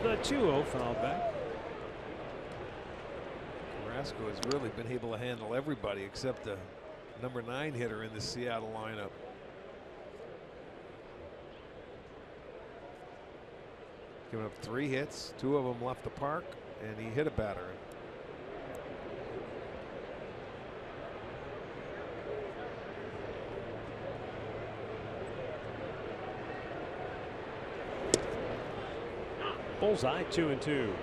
The 2-0 foul back. Carrasco has really been able to handle everybody except the number 9 hitter in the Seattle lineup. Giving up 3 hits, 2 of them left the park, and he hit a batter. Bullseye, 2-2.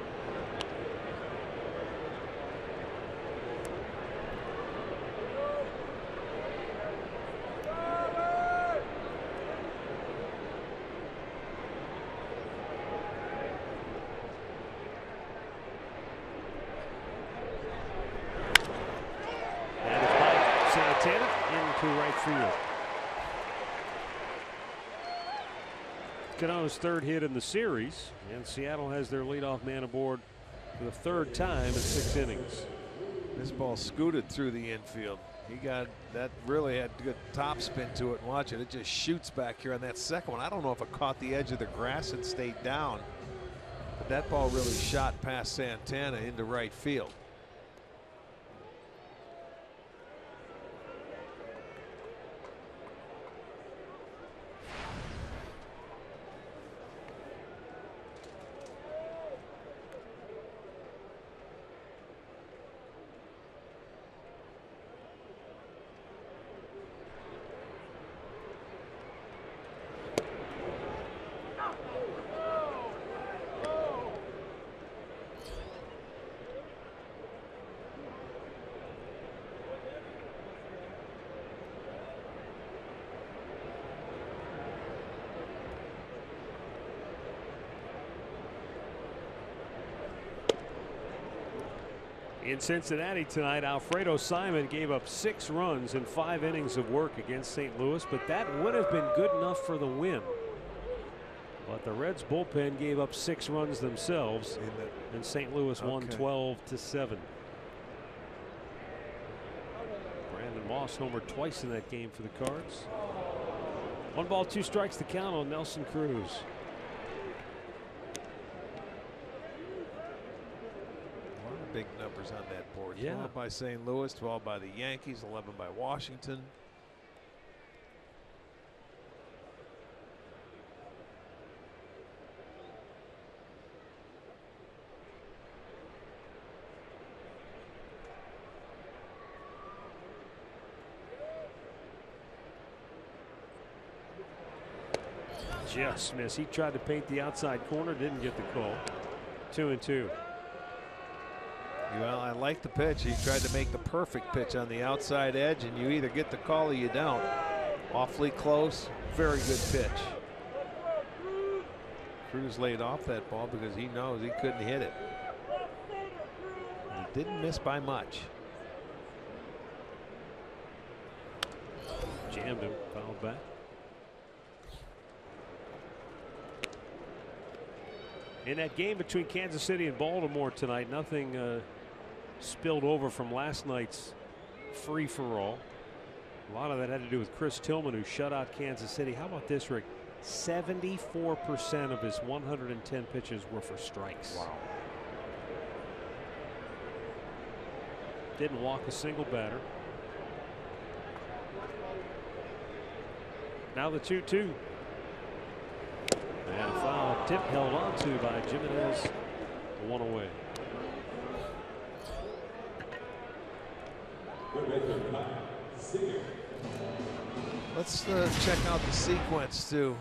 And it's by Santana into right field. Cano's 3rd hit in the series, and Seattle has their leadoff man aboard for the 3rd time in 6 innings. This ball scooted through the infield. He got that, really had good top spin to it. And watch it, it just shoots back here on that second one. I don't know if it caught the edge of the grass and stayed down, but that ball really shot past Santana into right field. In Cincinnati tonight, Alfredo Simon gave up 6 runs in 5 innings of work against St. Louis, but that would have been good enough for the win. But the Reds bullpen gave up 6 runs themselves, and St. Louis won 12-7. Brandon Moss homered twice in that game for the Cards. 1 ball, 2 strikes to count on Nelson Cruz. Big numbers on that board. Yeah. 12 by St. Louis, 12 by the Yankees, 11 by Washington. Just miss. He tried to paint the outside corner, didn't get the call. 2-2. Well, I like the pitch. He tried to make the perfect pitch on the outside edge, and you either get the call or you don't. Awfully close. Very good pitch. Cruz laid off that ball because he knows he couldn't hit it. He didn't miss by much. Jammed him, fouled back. In that game between Kansas City and Baltimore tonight, nothing spilled over from last night's free-for-all. A lot of that had to do with Chris Tillman, who shut out Kansas City. How about this, Rick? 74% of his 110 pitches were for strikes. Wow. Didn't walk a single batter. Now the 2-2. And a foul tip held on to by Jimenez. 1 away. Let's check out the sequence to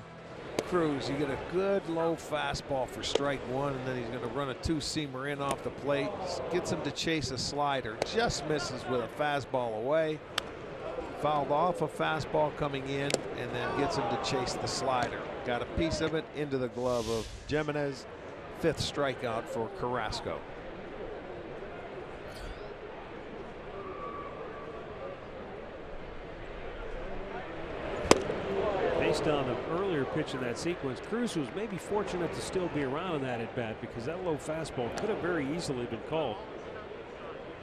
Cruz. You get a good low fastball for strike 1, and then he's going to run a 2-seamer in off the plate. Gets him to chase a slider. Just misses with a fastball away. Fouled off a fastball coming in, and then gets him to chase the slider. Got a piece of it into the glove of Jimenez. 5th strikeout for Carrasco. Based on the earlier pitch in that sequence, Cruz was maybe fortunate to still be around in that at bat, because that low fastball could have very easily been called.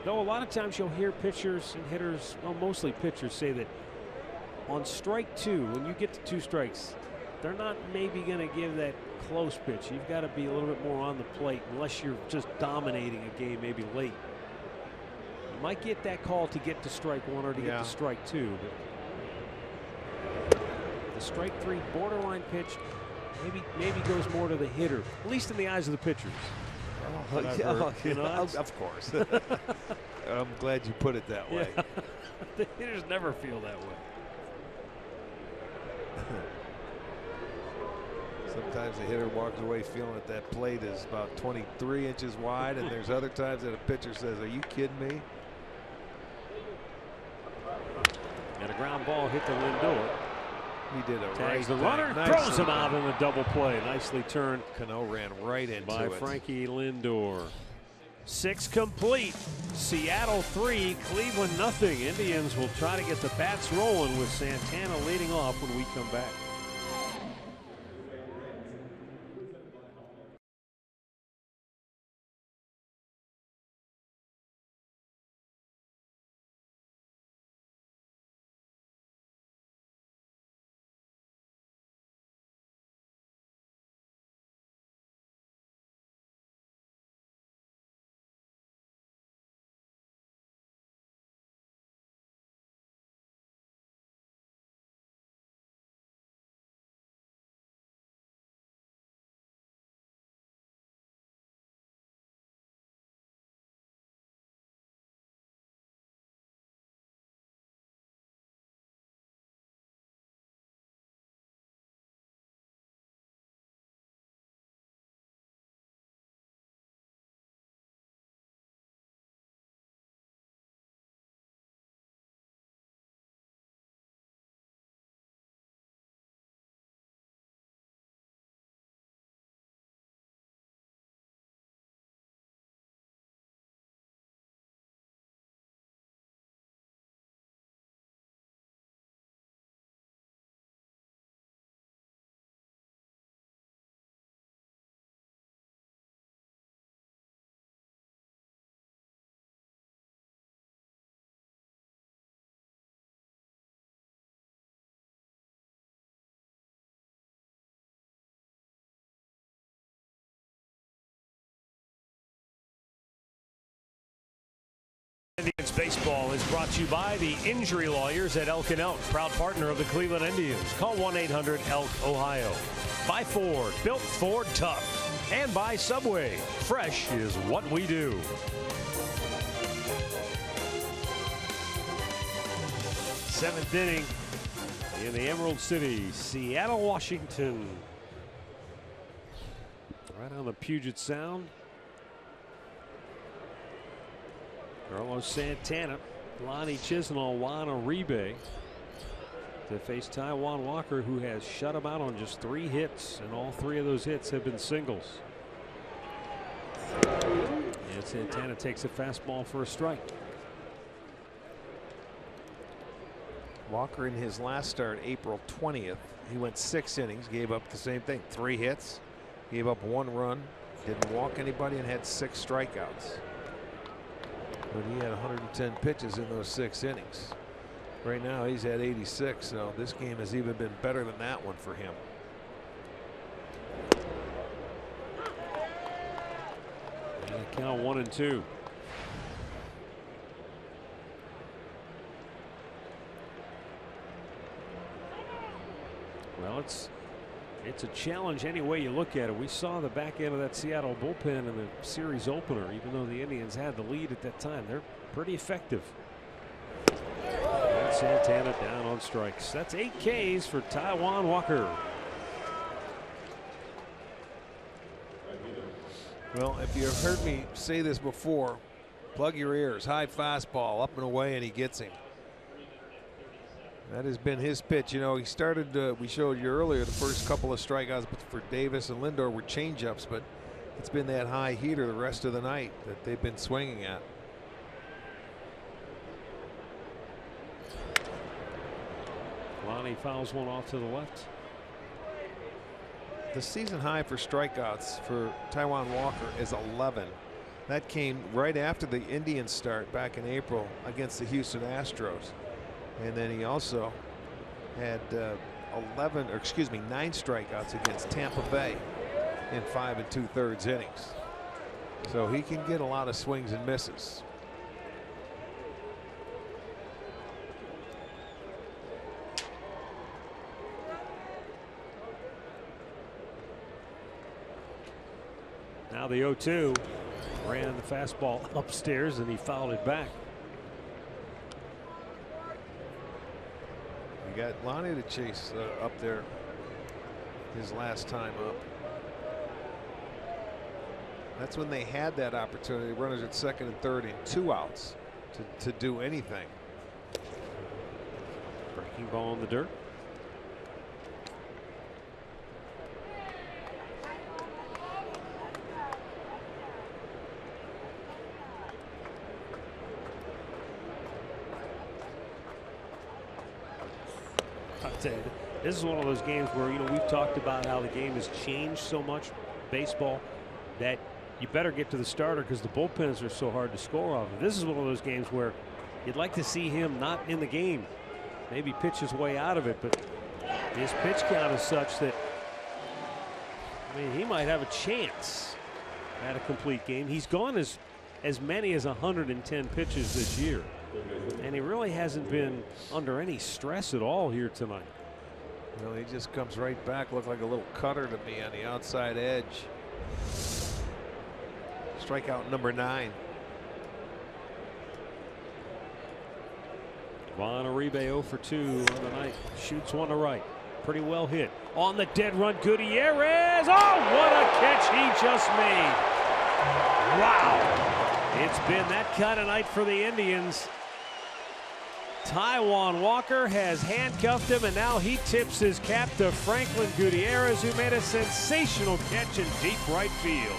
Though a lot of times you'll hear pitchers and hitters, well, mostly pitchers, say that on strike 2, when you get to 2 strikes, they're not maybe going to give that close pitch. You've got to be a little bit more on the plate, unless you're just dominating a game maybe late. You might get that call to get to strike 1 or to get to strike 2. But the strike 3 borderline pitch maybe goes more to the hitter, at least in the eyes of the pitchers. You know, of course. I'm glad you put it that way. Yeah. The hitters never feel that way. Sometimes the hitter walks away feeling that that plate is about 23 inches wide, and there's other times that a pitcher says, "Are you kidding me?" And a ground ball hit to Lindor. He did a Tags the right runner, thing. throws him out in a double play. Nicely turned Cano ran right into by it. Frankie Lindor. 6 complete. Seattle 3, Cleveland 0. Indians will try to get the bats rolling with Santana leading off when we come back. Indians baseball is brought to you by the Injury Lawyers at Elk & Elk, proud partner of the Cleveland Indians. Call 1-800-ELK, Ohio. By Ford, built Ford tough. And by Subway, fresh is what we do. Seventh inning in the Emerald City, Seattle, Washington. Right on the Puget Sound. Carlos Santana, Lonnie Chisenhall, Juan Uribe to face Taijuan Walker, who has shut him out on just 3 hits, and all 3 of those hits have been singles. And Santana takes a fastball for a strike. Walker in his last start, April 20th, he went 6 innings, gave up the same thing, 3 hits, gave up 1 run, didn't walk anybody, and had 6 strikeouts. But he had 110 pitches in those 6 innings. Right now he's at 86, so this game has even been better than that one for him. And a count 1-2. Well, it's a challenge any way you look at it. We saw the back end of that Seattle bullpen in the series opener. Even though the Indians had the lead at that time, they're pretty effective. And Santana down on strikes. That's 8 Ks for Taijuan Walker. Well, if you've heard me say this before, plug your ears. High fastball, up and away, and he gets him. That has been his pitch. You know, he started, we showed you earlier, the first couple of strikeouts for Davis and Lindor were changeups, but it's been that high heater the rest of the night that they've been swinging at. Lonnie fouls one off to the left. The season high for strikeouts for Taijuan Walker is 11. That came right after the Indians start back in April against the Houston Astros. And then he also had 9 strikeouts against Tampa Bay in 5 2/3 innings. So he can get a lot of swings and misses. Now the 0-2, ran the fastball upstairs and he fouled it back. You got Lonnie to chase up there his last time up. That's when they had that opportunity, runners at second and third and 2 outs to do anything. Breaking ball in the dirt. This is one of those games where, you know, we've talked about how the game has changed so much, baseball, that you better get to the starter because the bullpens are so hard to score off of. This is one of those games where you'd like to see him not in the game, maybe pitch his way out of it, but his pitch count is such that, I mean, he might have a chance at a complete game. He's gone as many as 110 pitches this year, and he really hasn't been under any stress at all here tonight. Well, he just comes right back, looked like a little cutter to me on the outside edge. Strikeout number 9. Juan Uribe 0 for 2 on the night. Shoots one to right. Pretty well hit. On the dead run, Gutierrez. Oh, what a catch he just made. Wow. It's been that kind of night for the Indians. Taijuan Walker has handcuffed him, and now he tips his cap to Franklin Gutierrez, who made a sensational catch in deep right field.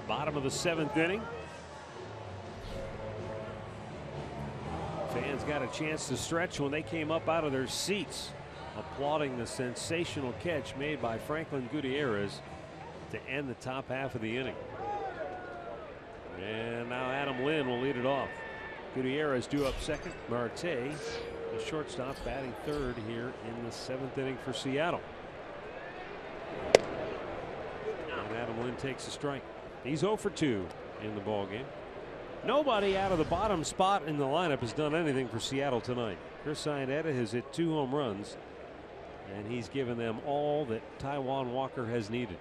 Bottom of the 7th inning. Fans got a chance to stretch when they came up out of their seats, applauding the sensational catch made by Franklin Gutierrez to end the top half of the inning. And now Adam Lynn will lead it off. Gutierrez due up second. Marte, the shortstop, batting third here in the 7th inning for Seattle. And Adam Lynn takes a strike. He's 0 for 2 in the ball game. Nobody out of the bottom spot in the lineup has done anything for Seattle tonight. Chris Iannetta has hit 2 home runs, and he's given them all that Taijuan Walker has needed.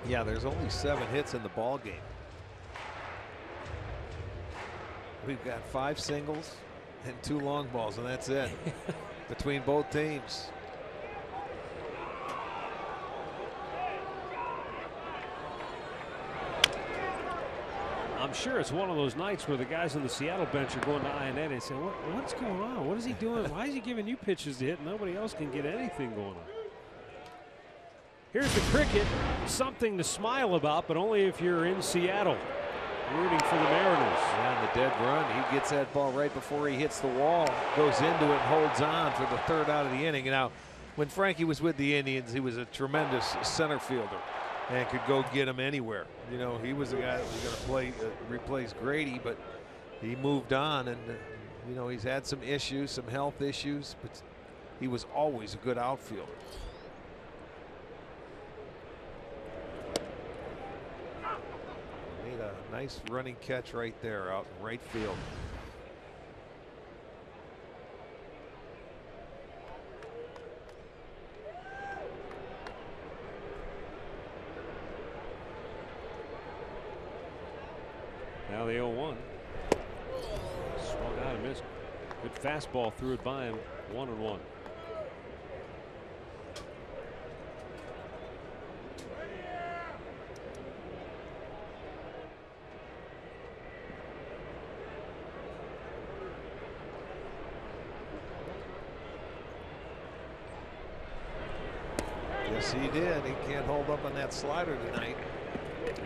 Yeah, there's only 7 hits in the ball game. We've got 5 singles and 2 long balls, and that's it between both teams. I'm sure it's one of those nights where the guys on the Seattle bench are going to Iannetta and saying, what's going on? What is he doing? Why is he giving you pitches to hit? Nobody else can get anything going on. Here's the cricket, something to smile about, but only if you're in Seattle rooting for the Mariners. Yeah, on the dead run, he gets that ball right before he hits the wall, goes into it and holds on for the 3rd out of the inning. Now, when Frankie was with the Indians, he was a tremendous center fielder and could go get him anywhere. You know, he was the guy that was going to replace Grady, but he moved on, and you know, he's had some issues, some health issues, but he was always a good outfielder. Made a nice running catch right there out in right field. Now the 0-1. Swung out and missed. Good fastball, threw it by him. 1-1. Yes, he did. He can't hold up on that slider tonight.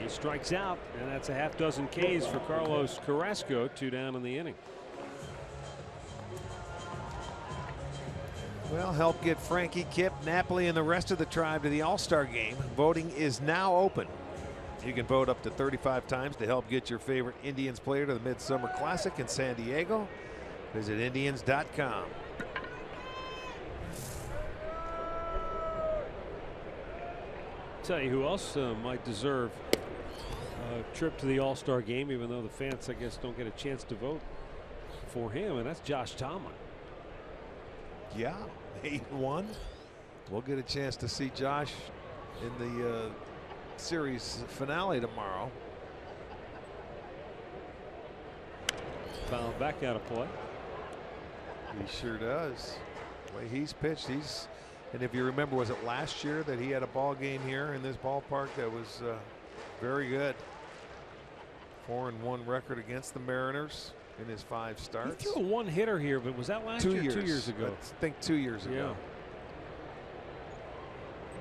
He strikes out, and that's a half dozen Ks for Carlos Carrasco. 2 down in the inning. Well, help get Frankie, Kip, Napoli, and the rest of the tribe to the All-Star game. Voting is now open. You can vote up to 35 times to help get your favorite Indians player to the Midsummer Classic in San Diego. Visit Indians.com. Tell you who else might deserve a trip to the All-Star game, even though the fans, I guess, don't get a chance to vote for him, and that's Josh Tomlin. Yeah, 8-1. We'll get a chance to see Josh in the series finale tomorrow. Foul back out of play. He sure does. The way he's pitched, and if you remember, was it last year that he had a ball game here in this ballpark that was very good? 4-1 record against the Mariners in his 5 starts. He threw a 1-hitter here, but was that last year? 2 years ago. I think 2 years ago.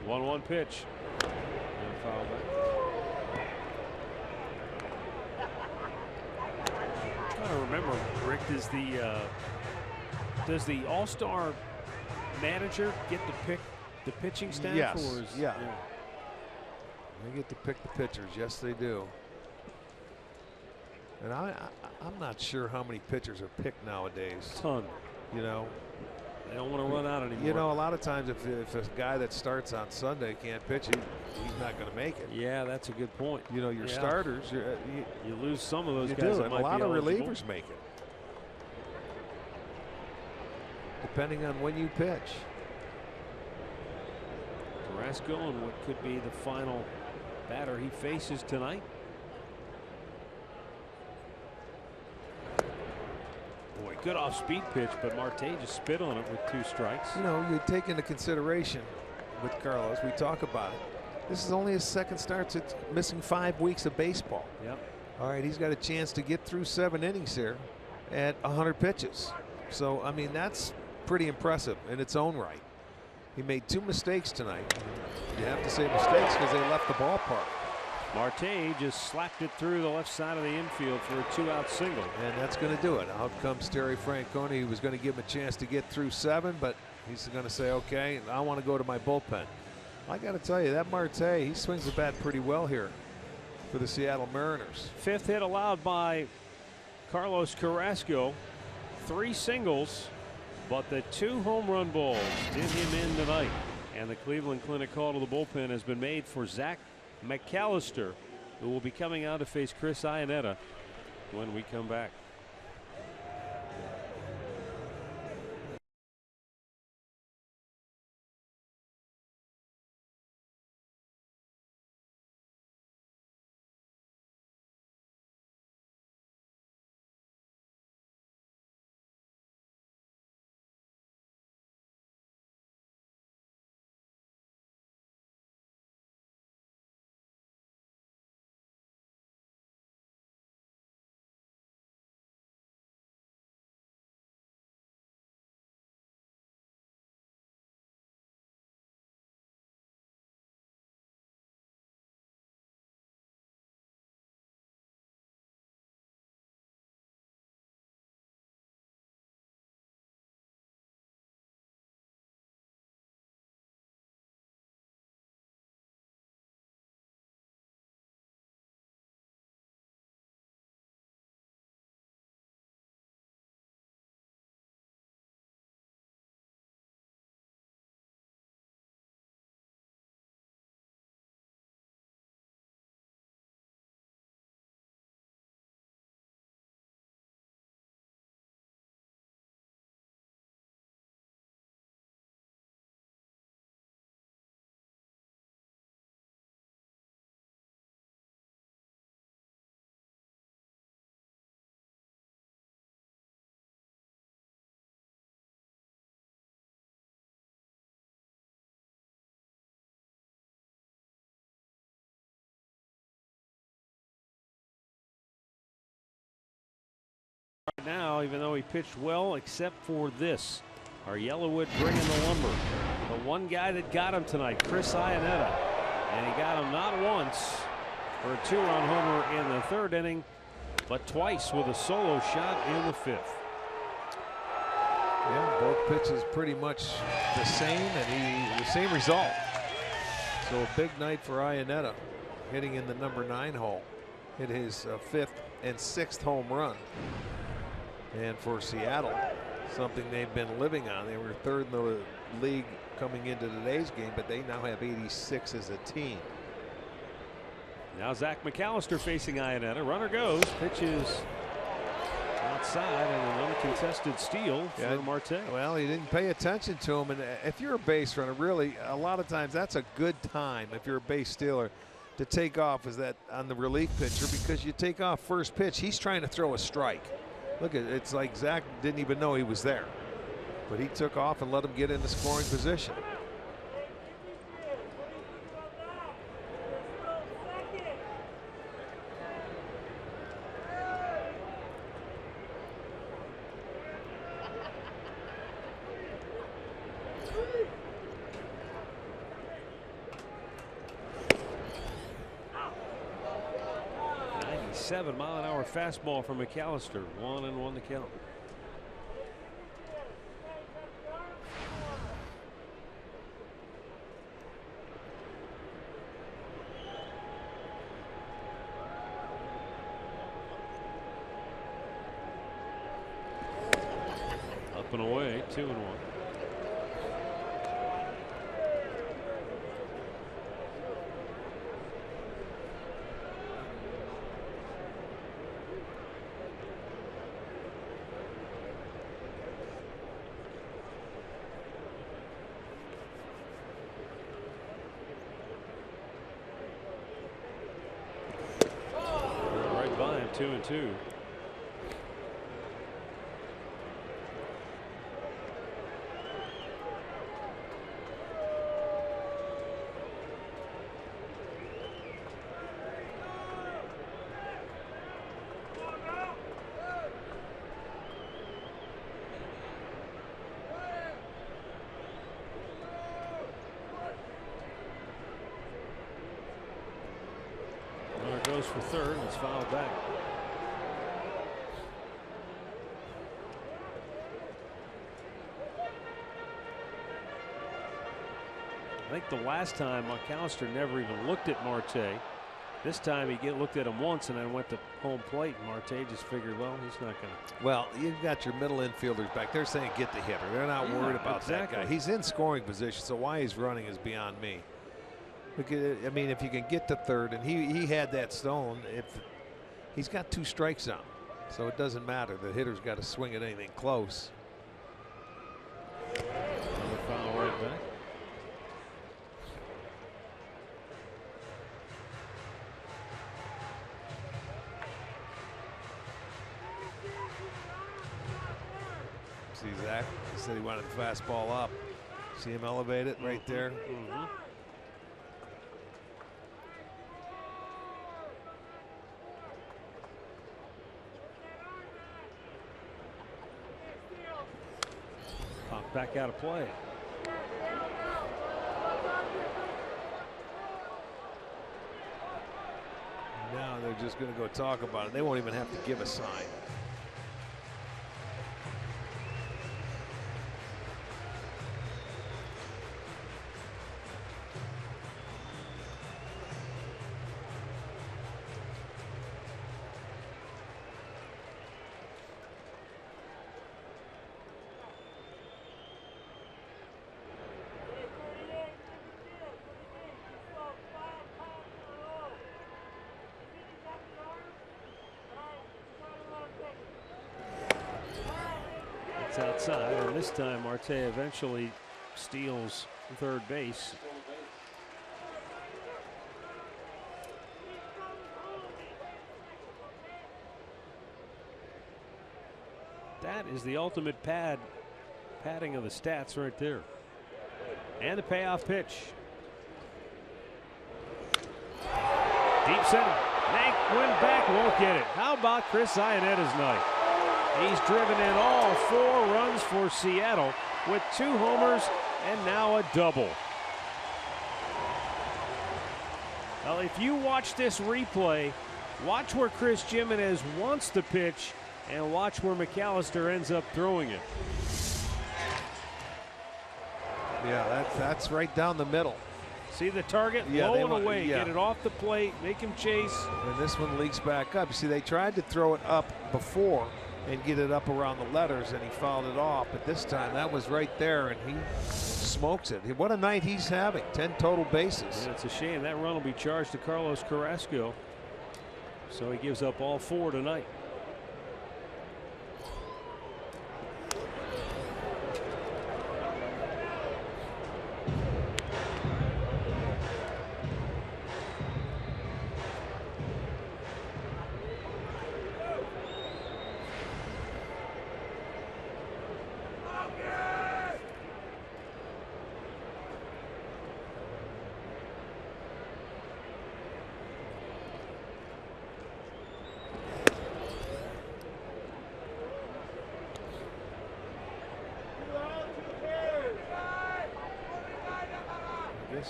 Yeah. 1-1 pitch. And foul back. I'm trying to remember, Rick, does the All-Star manager get to pick the pitching staff? Yes. Or Yeah. They get to pick the pitchers. Yes, they do. And I'm not sure how many pitchers are picked nowadays. Ton. You know, they don't want to run out anymore. You know, a lot of times if a guy that starts on Sunday can't pitch, he's not going to make it. Yeah, that's a good point. You know, your starters, you lose some of those you guys. Do, that and might a lot be of eligible. relievers make it, depending on when you pitch. Carrasco and what could be the final batter he faces tonight. Boy, good off-speed pitch, but Marte just spit on it with 2 strikes. You know, you take into consideration with Carlos, we talk about it. This is only his 2nd start since missing 5 weeks of baseball. Yep. All right, he's got a chance to get through 7 innings here at 100 pitches. So, I mean, that's pretty impressive in its own right. He made 2 mistakes tonight. You have to say mistakes because they left the ballpark. Marte just slapped it through the left side of the infield for a 2-out single. And that's going to do it. Out comes Terry Francona. He was going to give him a chance to get through 7, but he's going to say, okay, I want to go to my bullpen. I got to tell you, that Marte, he swings the bat pretty well here for the Seattle Mariners. 5th hit allowed by Carlos Carrasco. 3 singles, but the 2 home run balls did him in tonight. And the Cleveland Clinic call to the bullpen has been made for Zach McAllister, who will be coming out to face Chris Iannetta when we come back. Right now, even though he pitched well, except for this, our Yellowwood bringing the lumber. The one guy that got him tonight, Chris Iannetta, and he got him not once for a 2-run homer in the 3rd inning, but twice with a solo shot in the 5th. Yeah, both pitches pretty much the same, and the same result. So a big night for Iannetta, hitting in the number 9 hole. Hit his 5th and 6th home run. And for Seattle, something they've been living on. They were 3rd in the league coming into today's game, but they now have 86 as a team. Now Zach McAllister facing Iannetta. Runner goes, pitches outside, and an uncontested steal for Marte. Well, he didn't pay attention to him, and if you're a base runner, really, a lot of times that's a good time if you're a base stealer to take off is that on the relief pitcher, because you take off first pitch, he's trying to throw a strike. Look, it's like Zach didn't even know he was there, but he took off and let him get into scoring position. Mile-an-hour fastball from McAllister. 1-1 to count. Up and away, 2-1. By him, 2-2. goes for third. It's fouled back. I think the last time McAllister never even looked at Marte. This time he looked at him once and then went to home plate. And Marte just figured, well, he's not going to. Well, you've got your middle infielders back. They're saying get the hitter. They're not worried about that guy. He's in scoring position, so why he's running is beyond me. Look at it. I mean, if you can get to third, and he had that stone, if he's got 2 strikes on him, so it doesn't matter. The hitter's got to swing at anything close. Another foul right back. See Zach? He said he wanted the fastball up. See him elevate it right there. Popped back out of play. Now they're just going to go talk about it. They won't even have to give a sign. Outside, and this time Marte eventually steals third base. That is the ultimate padding of the stats right there. And the payoff pitch. Deep center. Hank went back, won't get it. How about Chris Ionetta's night? He's driven in all 4 runs for Seattle with 2 homers and now a double. Well, if you watch this replay, watch where Chris Jimenez wants the pitch and watch where McAllister ends up throwing it. Yeah, that's right down the middle. See the target blowing away, get it off the plate, make him chase. And this one leaks back up. See, they tried to throw it up before and get it up around the letters, and he fouled it off. But this time, that was right there, and he smokes it. What a night he's having. 10 total bases. And it's a shame that run will be charged to Carlos Carrasco. So he gives up all 4 tonight.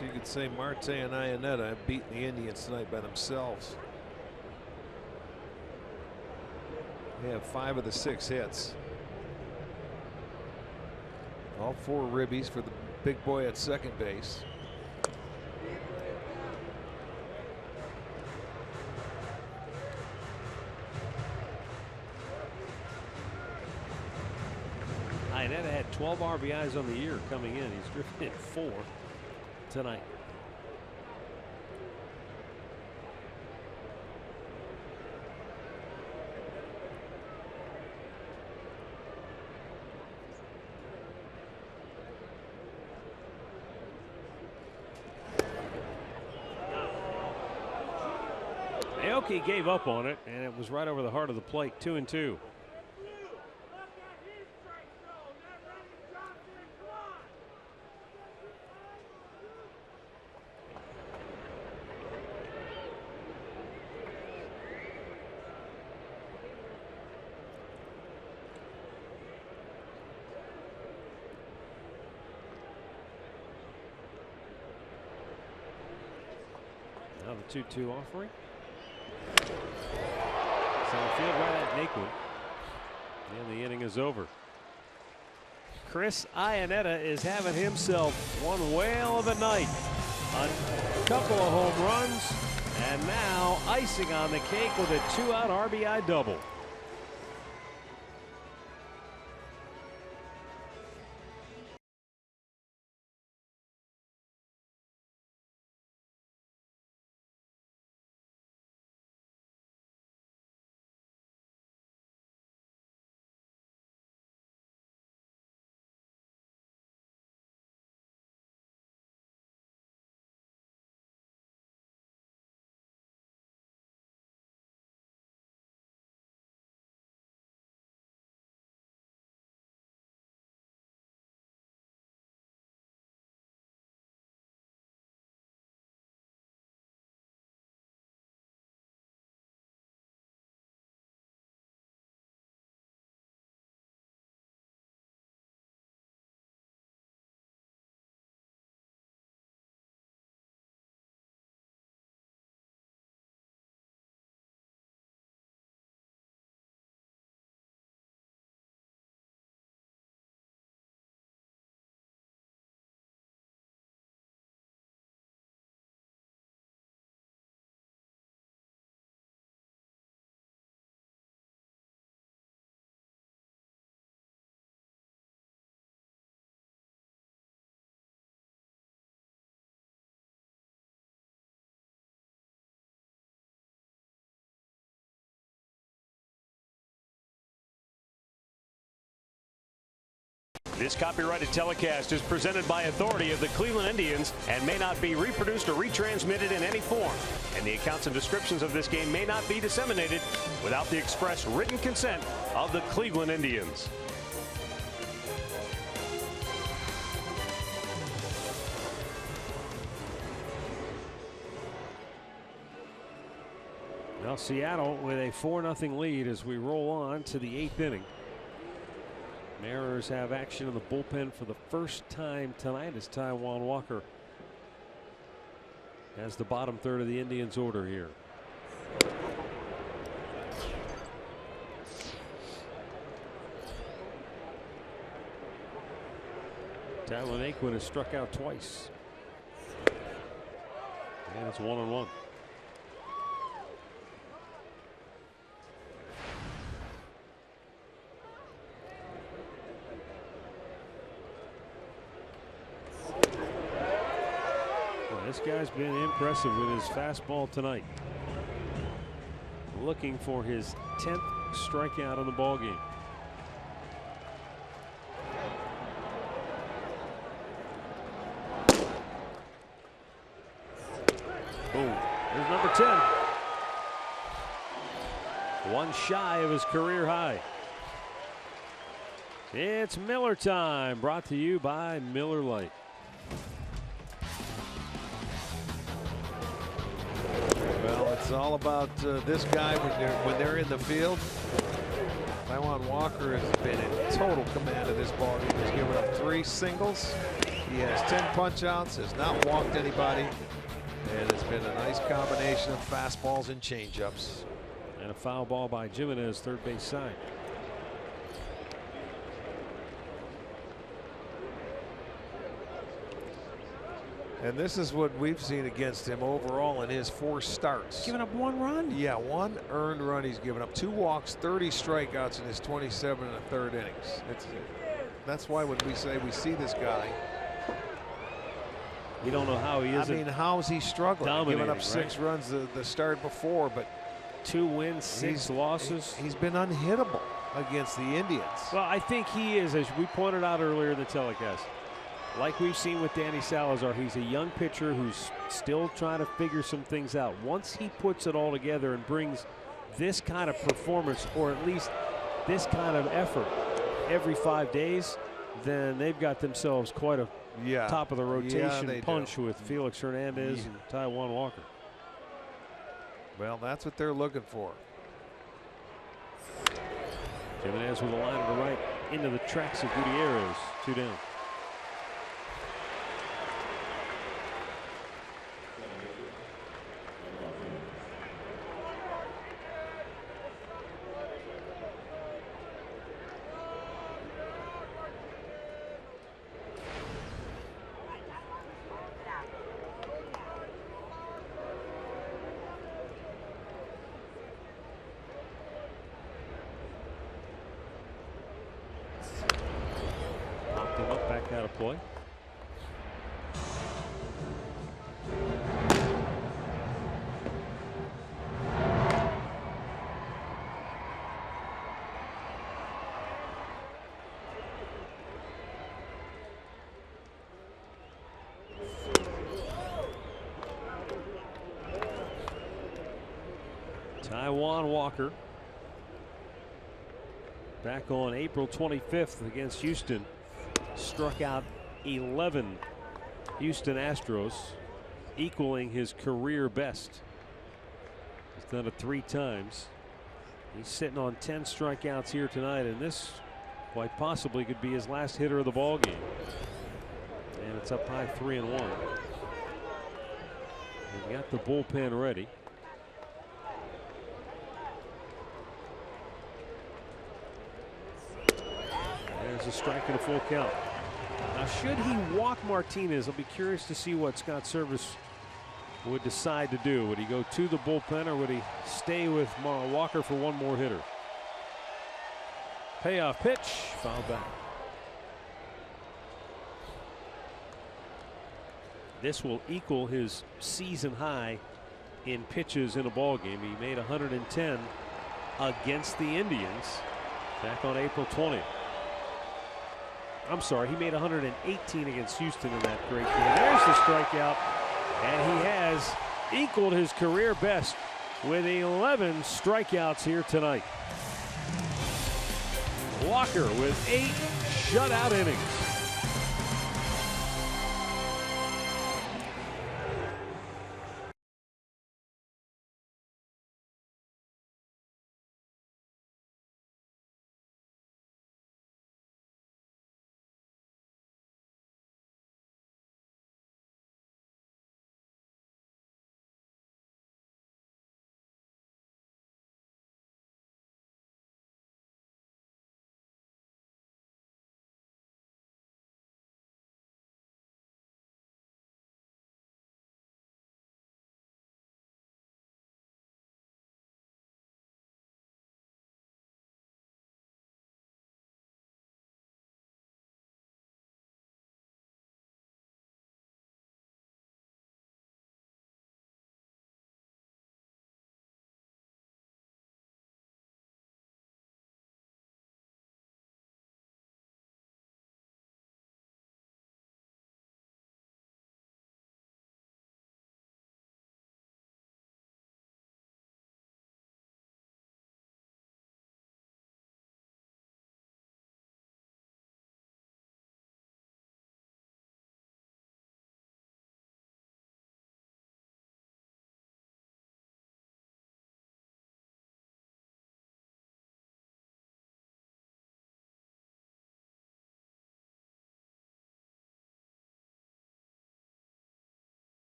You could say Marte and Ionetta have beaten the Indians tonight by themselves. They have 5 of the 6 hits. All 4 ribbies for the big boy at second base. Ionetta had 12 RBIs on the year coming in. He's driven in 4 tonight. Aoki gave up on it, and it was right over the heart of the plate. 2-2. Now the 2-2 offering. Center field right at Naquin. And the inning is over. Chris Iannetta is having himself one whale of a night. A couple of home runs, and now icing on the cake with a 2-out RBI double. This copyrighted telecast is presented by authority of the Cleveland Indians and may not be reproduced or retransmitted in any form. And the accounts and descriptions of this game may not be disseminated without the express written consent of the Cleveland Indians. Now Seattle with a 4-0 lead as we roll on to the 8th inning. Mariners have action in the bullpen for the first time tonight as Taijuan Walker has the bottom third of the Indians order here. Tyler Naquin has struck out twice. And it's 1-1. This guy's been impressive with his fastball tonight. Looking for his 10th strikeout in the ballgame. Boom. There's number 10. One shy of his career high. It's Miller time, brought to you by Miller Lite. It's all about this guy when they're in the field. Taijuan Walker has been in total command of this ballgame. He's given up 3 singles. He has 10 punch-outs, has not walked anybody, and it's been a nice combination of fastballs and changeups. And a foul ball by Jimenez, third base side. And this is what we've seen against him overall in his 4 starts. Giving up 1 run? Yeah, 1 earned run. He's given up 2 walks, 30 strikeouts in his 27 1/3 innings. That's why when we say we see this guy, we don't know how he is. I mean, how's he struggling? Giving up 6 right? runs the start before, but 2 wins, 6 losses. He's been unhittable against the Indians. Well, I think he is, as we pointed out earlier in the telecast. Like we've seen with Danny Salazar, he's a young pitcher who's still trying to figure some things out. Once he puts it all together and brings this kind of performance, or at least this kind of effort every 5 days, then they've got themselves quite a top of the rotation punch with Felix Hernandez and Taijuan Walker. Well, that's what they're looking for. Jimenez with a line to the right into the tracks of Gutierrez. 2 down. out of play. Taijuan Walker, back on April 25th against Houston, struck out 11 Houston Astros, equaling his career best. He's done it 3 times. He's sitting on 10 strikeouts here tonight, and this quite possibly could be his last hitter of the ball game. And it's up high 3-1. He got the bullpen ready. There's a strike and a full count. Now, should he walk Martinez, I'll be curious to see what Scott Service would decide to do. Would he go to the bullpen, or would he stay with Walker for one more hitter? Payoff pitch, fouled back. This will equal his season high in pitches in a ball game. He made 110 against the Indians back on April 20th. I'm sorry, he made 118 against Houston in that great game. There's the strikeout, and he has equaled his career best with 11 strikeouts here tonight. Walker with 8 shutout innings.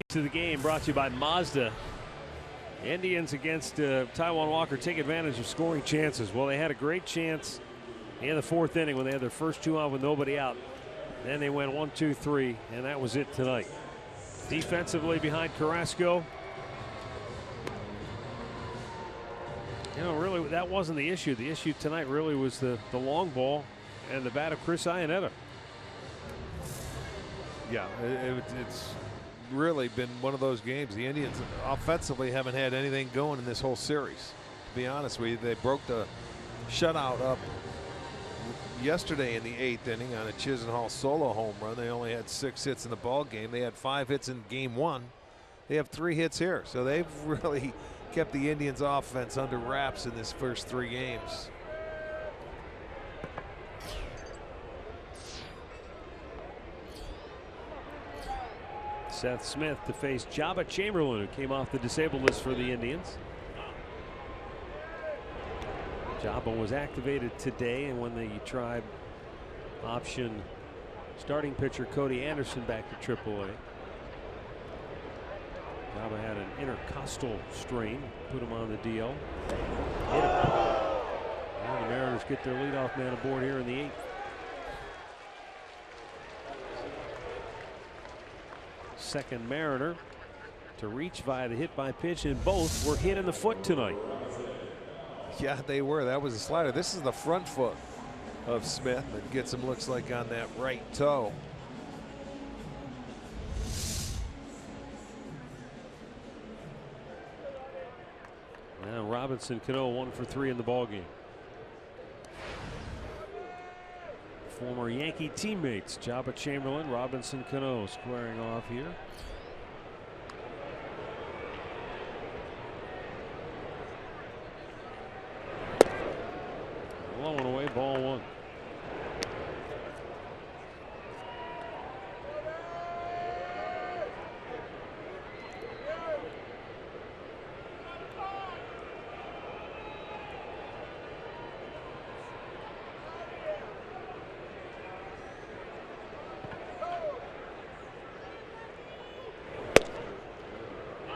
To the game brought to you by Mazda. Indians against Taijuan Walker take advantage of scoring chances. Well, they had a great chance in the 4th inning when they had their first 2 out with nobody out. Then they went 1, 2, 3, and that was it tonight. Defensively behind Carrasco. You know, really, that wasn't the issue. The issue tonight really was the long ball and the bat of Chris Iannetta. Yeah, it's really been one of those games. The Indians offensively haven't had anything going in this whole series. To be honest with you, they broke the shutout up yesterday in the 8th inning on a Chisenhall solo home run. They only had 6 hits in the ball game. They had 5 hits in game 1. They have 3 hits here, so they've really kept the Indians offense under wraps in this first 3 games. Seth Smith to face Jabba Chamberlain, who came off the disabled list for the Indians. Jabba was activated today, and when the Tribe optioned starting pitcher Cody Anderson back to AAA. Java had an intercostal strain, put him on the DL. Hit him. And the Mariners get their leadoff man aboard here in the 8th. Second Mariner to reach via the hit by pitch, and both were hit in the foot tonight. Yeah, they were. That was a slider. This is the front foot of Smith that gets him, looks like, on that right toe. Now Robinson Cano 1 for 3 in the ballgame. Former Yankee teammates Jabba Chamberlain, Robinson Cano squaring off here. Low and away, ball 1.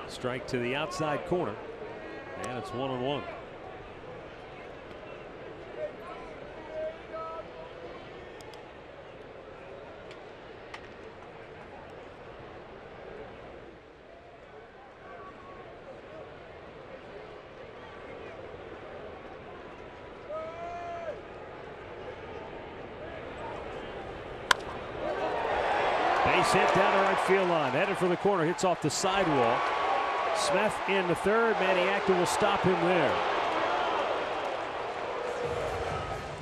Strike to the outside corner, and it's 1-1. Base hit down the right field line, headed for the corner, hits off the sidewall. Smith in the third. Manny Acton will stop him there.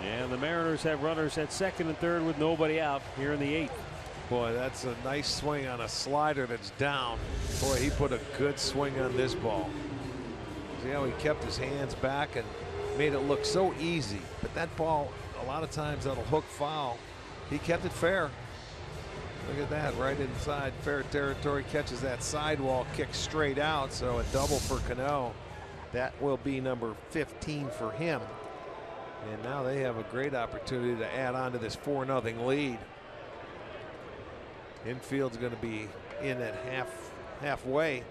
And the Mariners have runners at second and third with nobody out here in the 8th. Boy, that's a nice swing on a slider that's down. Boy, he put a good swing on this ball. See how he kept his hands back and made it look so easy. But that ball, a lot of times that'll hook foul. He kept it fair. Look at that, right inside fair territory, catches that sidewall, kicks straight out, so a double for Cano. That will be number 15 for him. And now they have a great opportunity to add on to this 4-0 lead. Infield's going to be in at halfway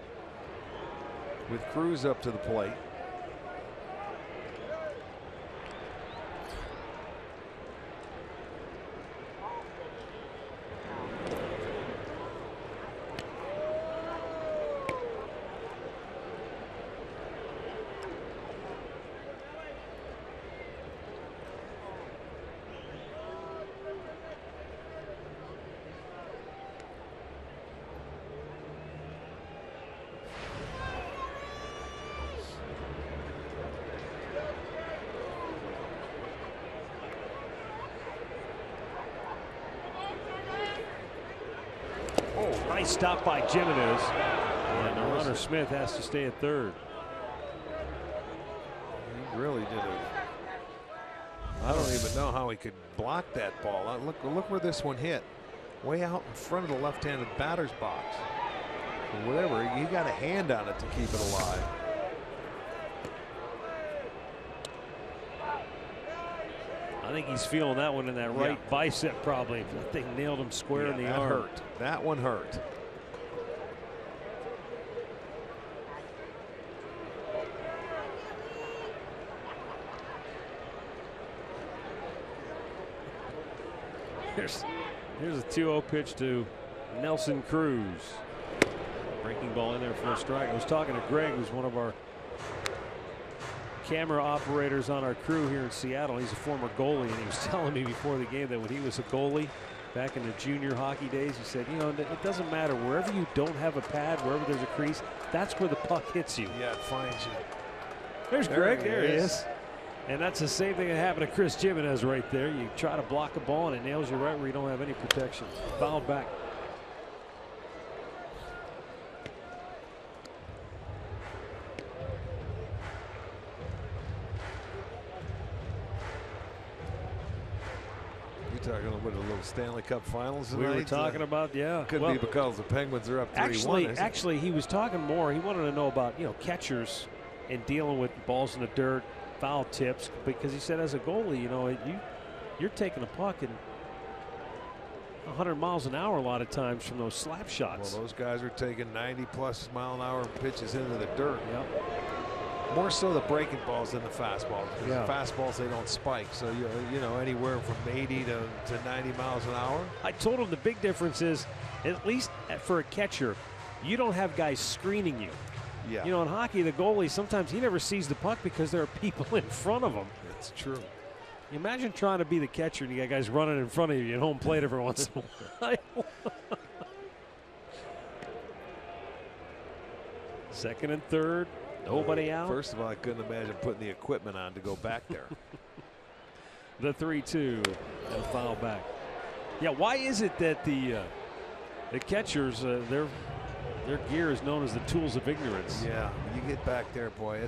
with Cruz up to the plate. Nice stop by Jimenez. And the runner Smith has to stay at third. He really did it. I don't even know how he could block that ball. Look where this one hit. Way out in front of the left-handed batter's box. Or whatever, he got a hand on it to keep it alive. I think he's feeling that one in that right bicep probably. That thing nailed him square in the arm. That hurt. That one hurt. Here's a 2-0 pitch to Nelson Cruz. Breaking ball in there for a strike. I was talking to Greg, who's one of our camera operators on our crew here in Seattle. He's a former goalie, and he was telling me before the game that when he was a goalie back in the junior hockey days, he said, you know, it doesn't matter. Wherever you don't have a pad, wherever there's a crease, that's where the puck hits you. Yeah, it finds you. There's Greg. There he is. And that's the same thing that happened to Chris Jimenez right there. You try to block a ball, and it nails you right where you don't have any protection. Fouled back. Talking about a little Stanley Cup Finals tonight. We were talking about, yeah. Could be because the Penguins are up 3-1. Actually, he was talking more. He wanted to know about, you know, catchers and dealing with balls in the dirt, foul tips, because he said as a goalie, you know, you're taking a puck and 100 miles an hour a lot of times from those slap shots. Well, those guys are taking 90+ mile an hour pitches into the dirt. Yep. More so the breaking balls than the fastballs. Because Yeah. the fastballs, they don't spike. So, you know, anywhere from 80 to 90 miles an hour. I told him the big difference is, at least for a catcher, you don't have guys screening you. Yeah. You know, in hockey, the goalie, sometimes he never sees the puck because there are people in front of him. That's true. You imagine trying to be the catcher and you got guys running in front of you at home plate every once in a while. Second and third, nobody out. First of all, I couldn't imagine putting the equipment on to go back there. The 3-2 and foul back. Yeah, why is it that the catchers, their gear is known as the tools of ignorance? Yeah, you get back there, boy.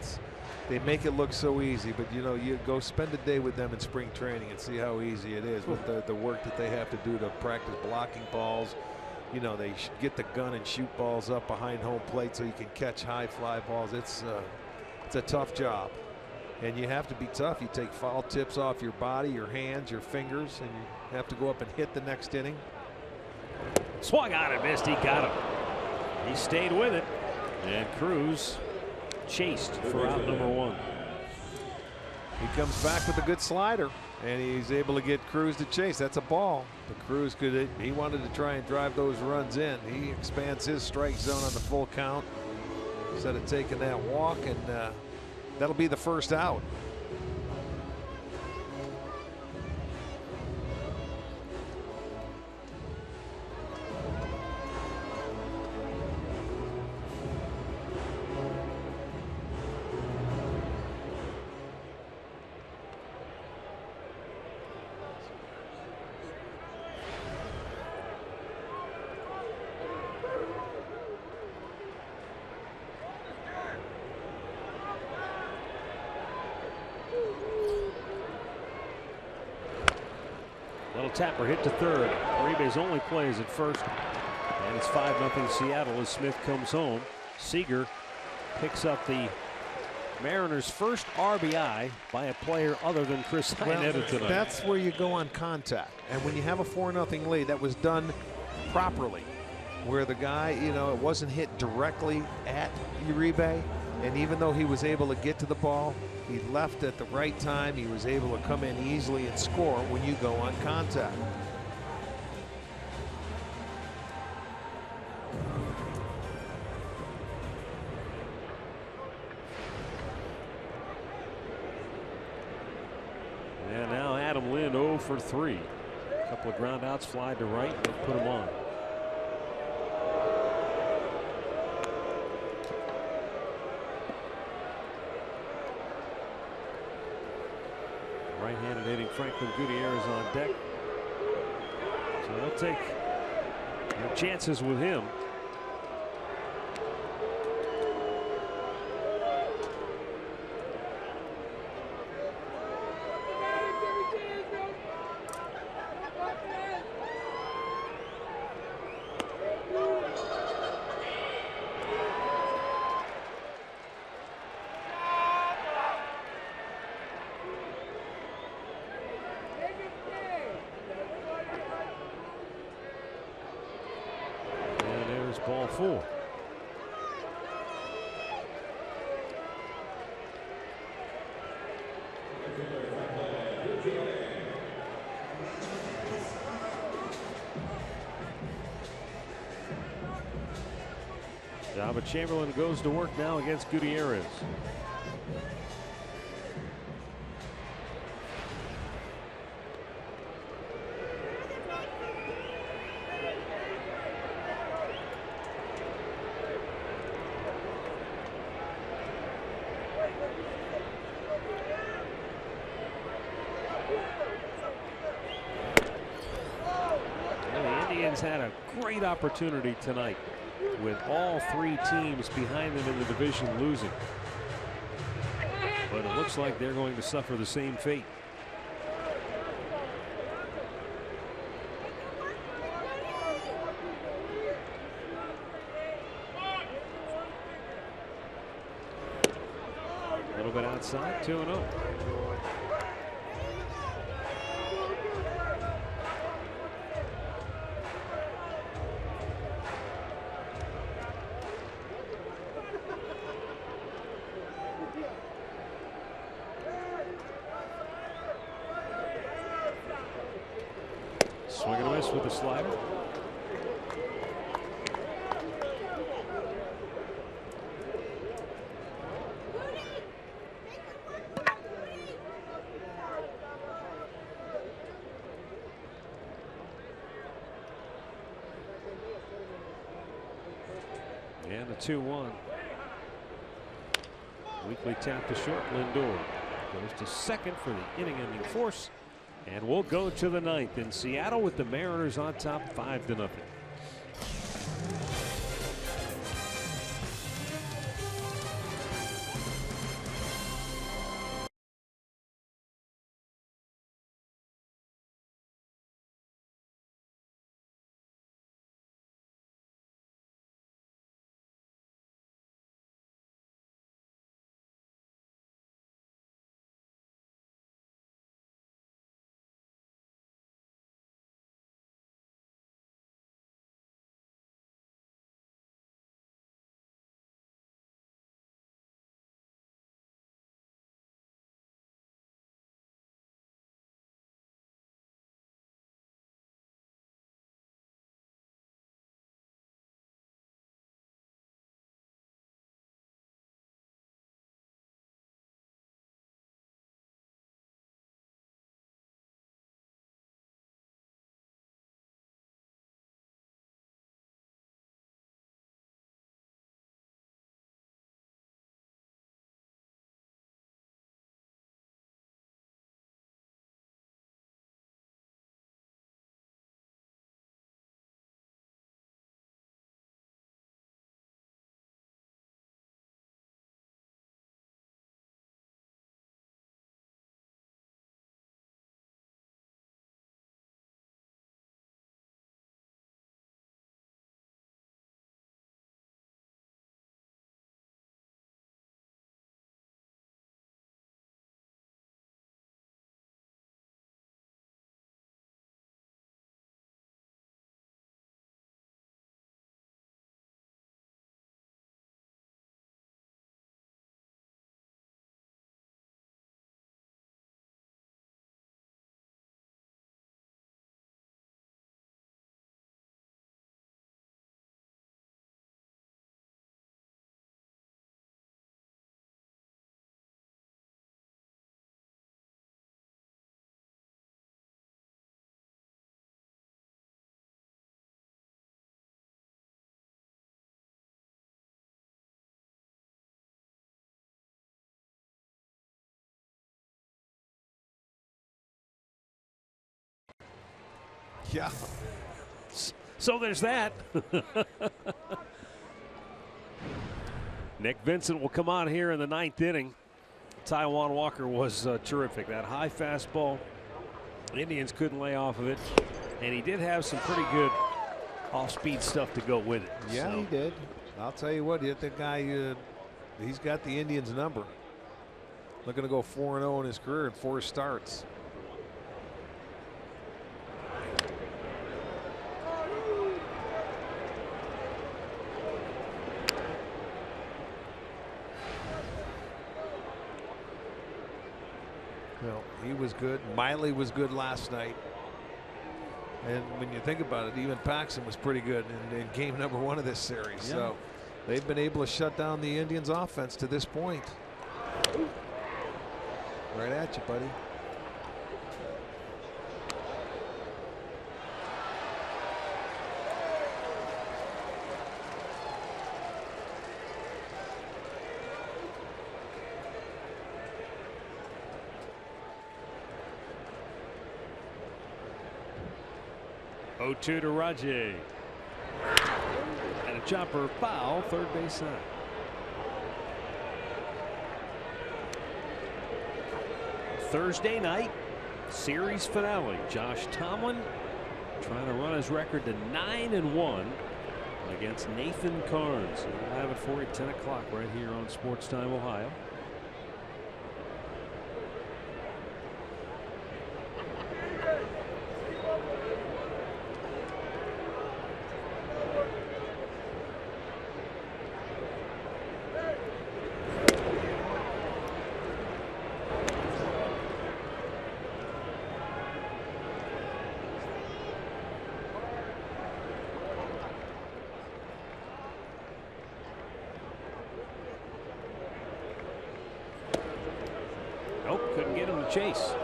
They make it look so easy, but you know, you go spend a day with them in spring training and see how easy it is with the work that they have to do to practice blocking balls. You know, they get the gun and shoot balls up behind home plate so you can catch high fly balls. It's a tough job, and you have to be tough. You take foul tips off your body, your hands, your fingers, and you have to go up and hit the next inning. Swung on and missed. He got him. He stayed with it, and Cruz chased for out number one. He comes back with a good slider, and he's able to get Cruz to chase. That's a ball. But Cruz he wanted to try and drive those runs in. He expands his strike zone on the full count instead of taking that walk, and that'll be the first out. Little tapper hit to third. Uribe's only plays at first. And it's 5-0 Seattle as Smith comes home. Seager picks up the Mariners' first RBI by a player other than Chris Iannetta tonight. That's where you go on contact. And when you have a 4-0 lead, that was done properly. Where the guy, you know, it wasn't hit directly at Uribe. And even though he was able to get to the ball, he left at the right time. He was able to come in easily and score when you go on contact. And now Adam Lind 0 for 3. A couple of ground outs, fly to right, and put him on. Right-handed hitting Franklin Gutierrez on deck. So they'll take their chances with him. Ball 4. But Chamberlain goes to work now against Gutierrez. Had a great opportunity tonight with all three teams behind them in the division losing. But it looks like they're going to suffer the same fate. A little bit outside, 2-0. Swing and a miss with the slider. And a 2-1. Weekly tap to short. Lindor goes to second for the inning-ending force. And we'll go to the ninth in Seattle with the Mariners on top 5-0. Yeah. So there's that. Nick Vincent will come on here in the ninth inning. Taijuan Walker was terrific. That high fastball, the Indians couldn't lay off of it. And he did have some pretty good off-speed stuff to go with it. Yeah, so. he did. I'll tell you what, the guy, he's got the Indians number. Looking to go 4-0 in his career in 4 starts. Well, he was good. Miley was good last night. And when you think about it, even Paxton was pretty good in game number 1 of this series. Yeah. So they've been able to shut down the Indians offense to this point. Right at you, buddy. To Rajay. And a chopper foul, third base side. Thursday night series finale. Josh Tomlin trying to run his record to 9-1 against Nathan Carnes. We'll have it for you at 10 o'clock right here on Sports Time Ohio. chase.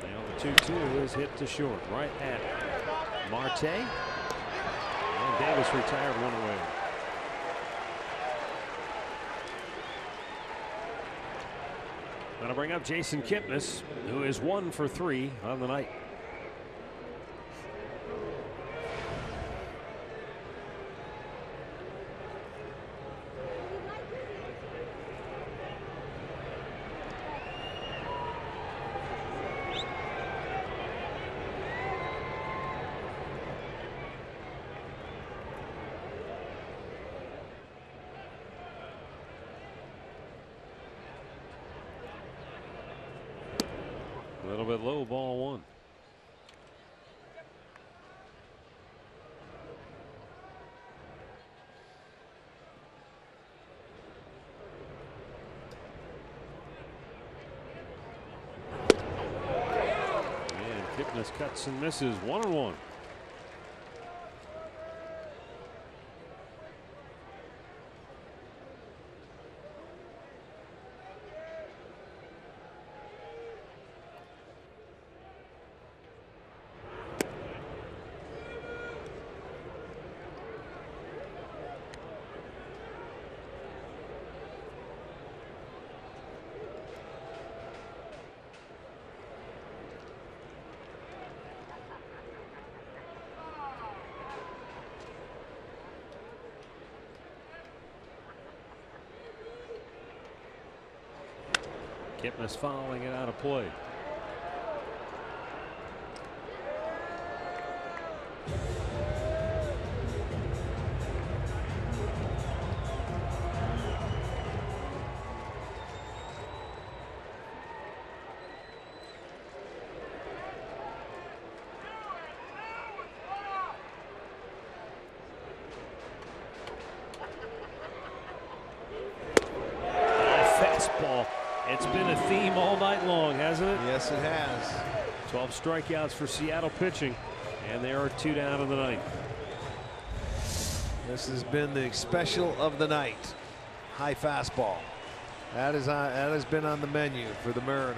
Now the 2-2 is hit to short, right at Marte. And Davis retired one away. Going to bring up Jason Kipnis, who is 1 for 3 on the night. A little bit low, ball 1. And Kipnis cuts and misses, 1-1. Kipnis fouling it out of play. Fastball. It's been a theme all night long, hasn't it? Yes, it has. 12 strikeouts for Seattle pitching, and there are 2 down in the ninth. This has been the special of the night. High fastball. That has been on the menu for the Mariners.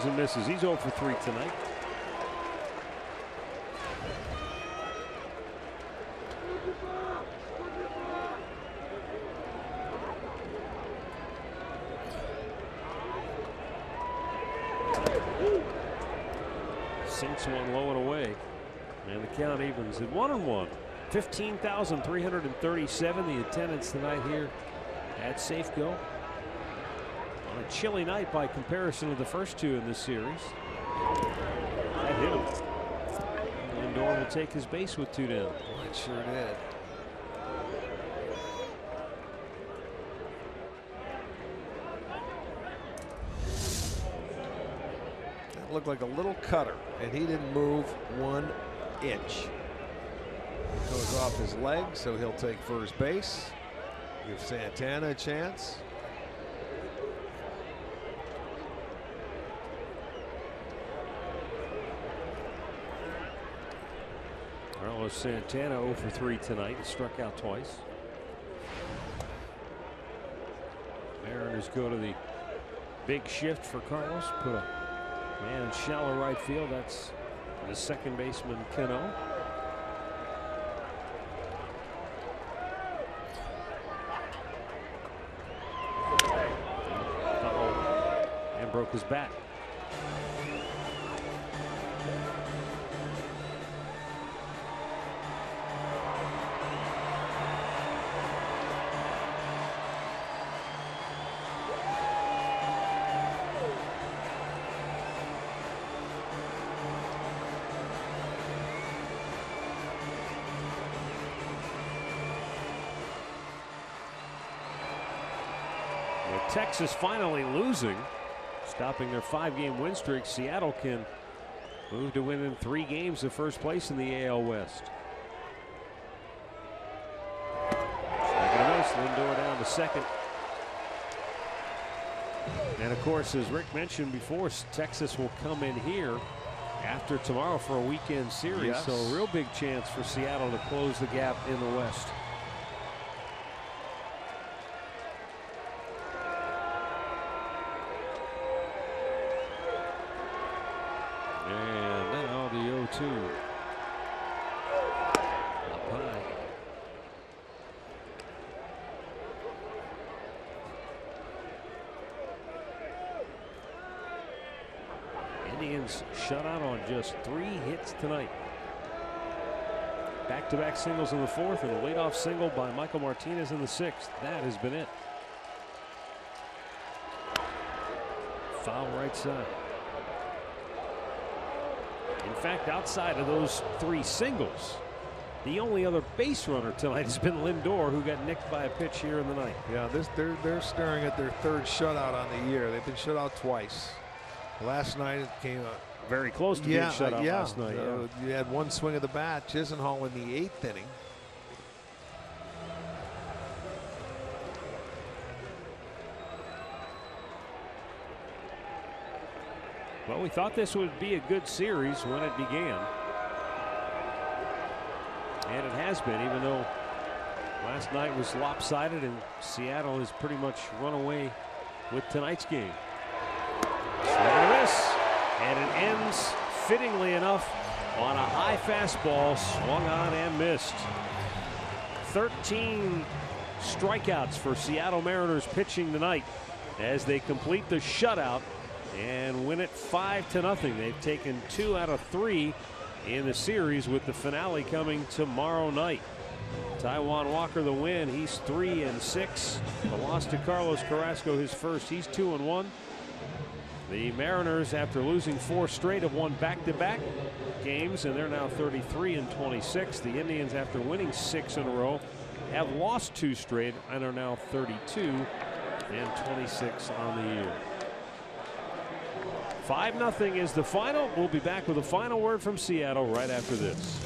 And misses. He's 0 for 3 tonight. Sinks one low and away, and the count evens at 1-1. 15,337 the attendance tonight here at Safeco. On a chilly night by comparison to the first 2 in this series. That hit him. Lindor will take his base with 2 down. It sure did. That looked like a little cutter, and he didn't move 1 inch. It goes off his leg, so he'll take first base. Give Santana a chance. Carlos Santana 0 for 3 tonight. He struck out twice. Mariners go to the big shift for Carlos. Put a man in shallow right field. That's the second baseman, Cano. And broke his bat. Texas finally losing, stopping their 5-game win streak, Seattle can move to win in 3 games of first place in the AL West. Second to miss, Lindor down to second. And of course, as Rick mentioned before, Texas will come in here after tomorrow for a weekend series. Yes. So a real big chance for Seattle to close the gap in the West. And now the 0-2. Up high. Indians shut out on just 3 hits tonight. Back-to-back singles in the 4th and a leadoff single by Michael Martinez in the 6th. That has been it. Foul right side. In fact, outside of those 3 singles, the only other base runner tonight has been Lindor, who got nicked by a pitch here in the ninth. Yeah, they're staring at their 3rd shutout on the year. They've been shut out twice. Last night it came very close to being shut out last night. You had 1 swing of the bat, Chisenhall in the 8th inning. Well, we thought this would be a good series when it began. And it has been, even though last night was lopsided and Seattle has pretty much run away with tonight's game. Swing and a miss, and it ends fittingly enough on a high fastball, swung on and missed. 13 strikeouts for Seattle Mariners pitching tonight as they complete the shutout and win it 5-0. They've taken 2 out of 3 in the series, with the finale coming tomorrow night. Taijuan Walker the win. He's 3-6. The loss to Carlos Carrasco, his first. He's 2-1. The Mariners, after losing 4 straight, have won back-to-back games, and they're now 33-26. The Indians, after winning 6 in a row, have lost 2 straight and are now 32-26 on the year. 5-0 is the final. We'll be back with a final word from Seattle right after this.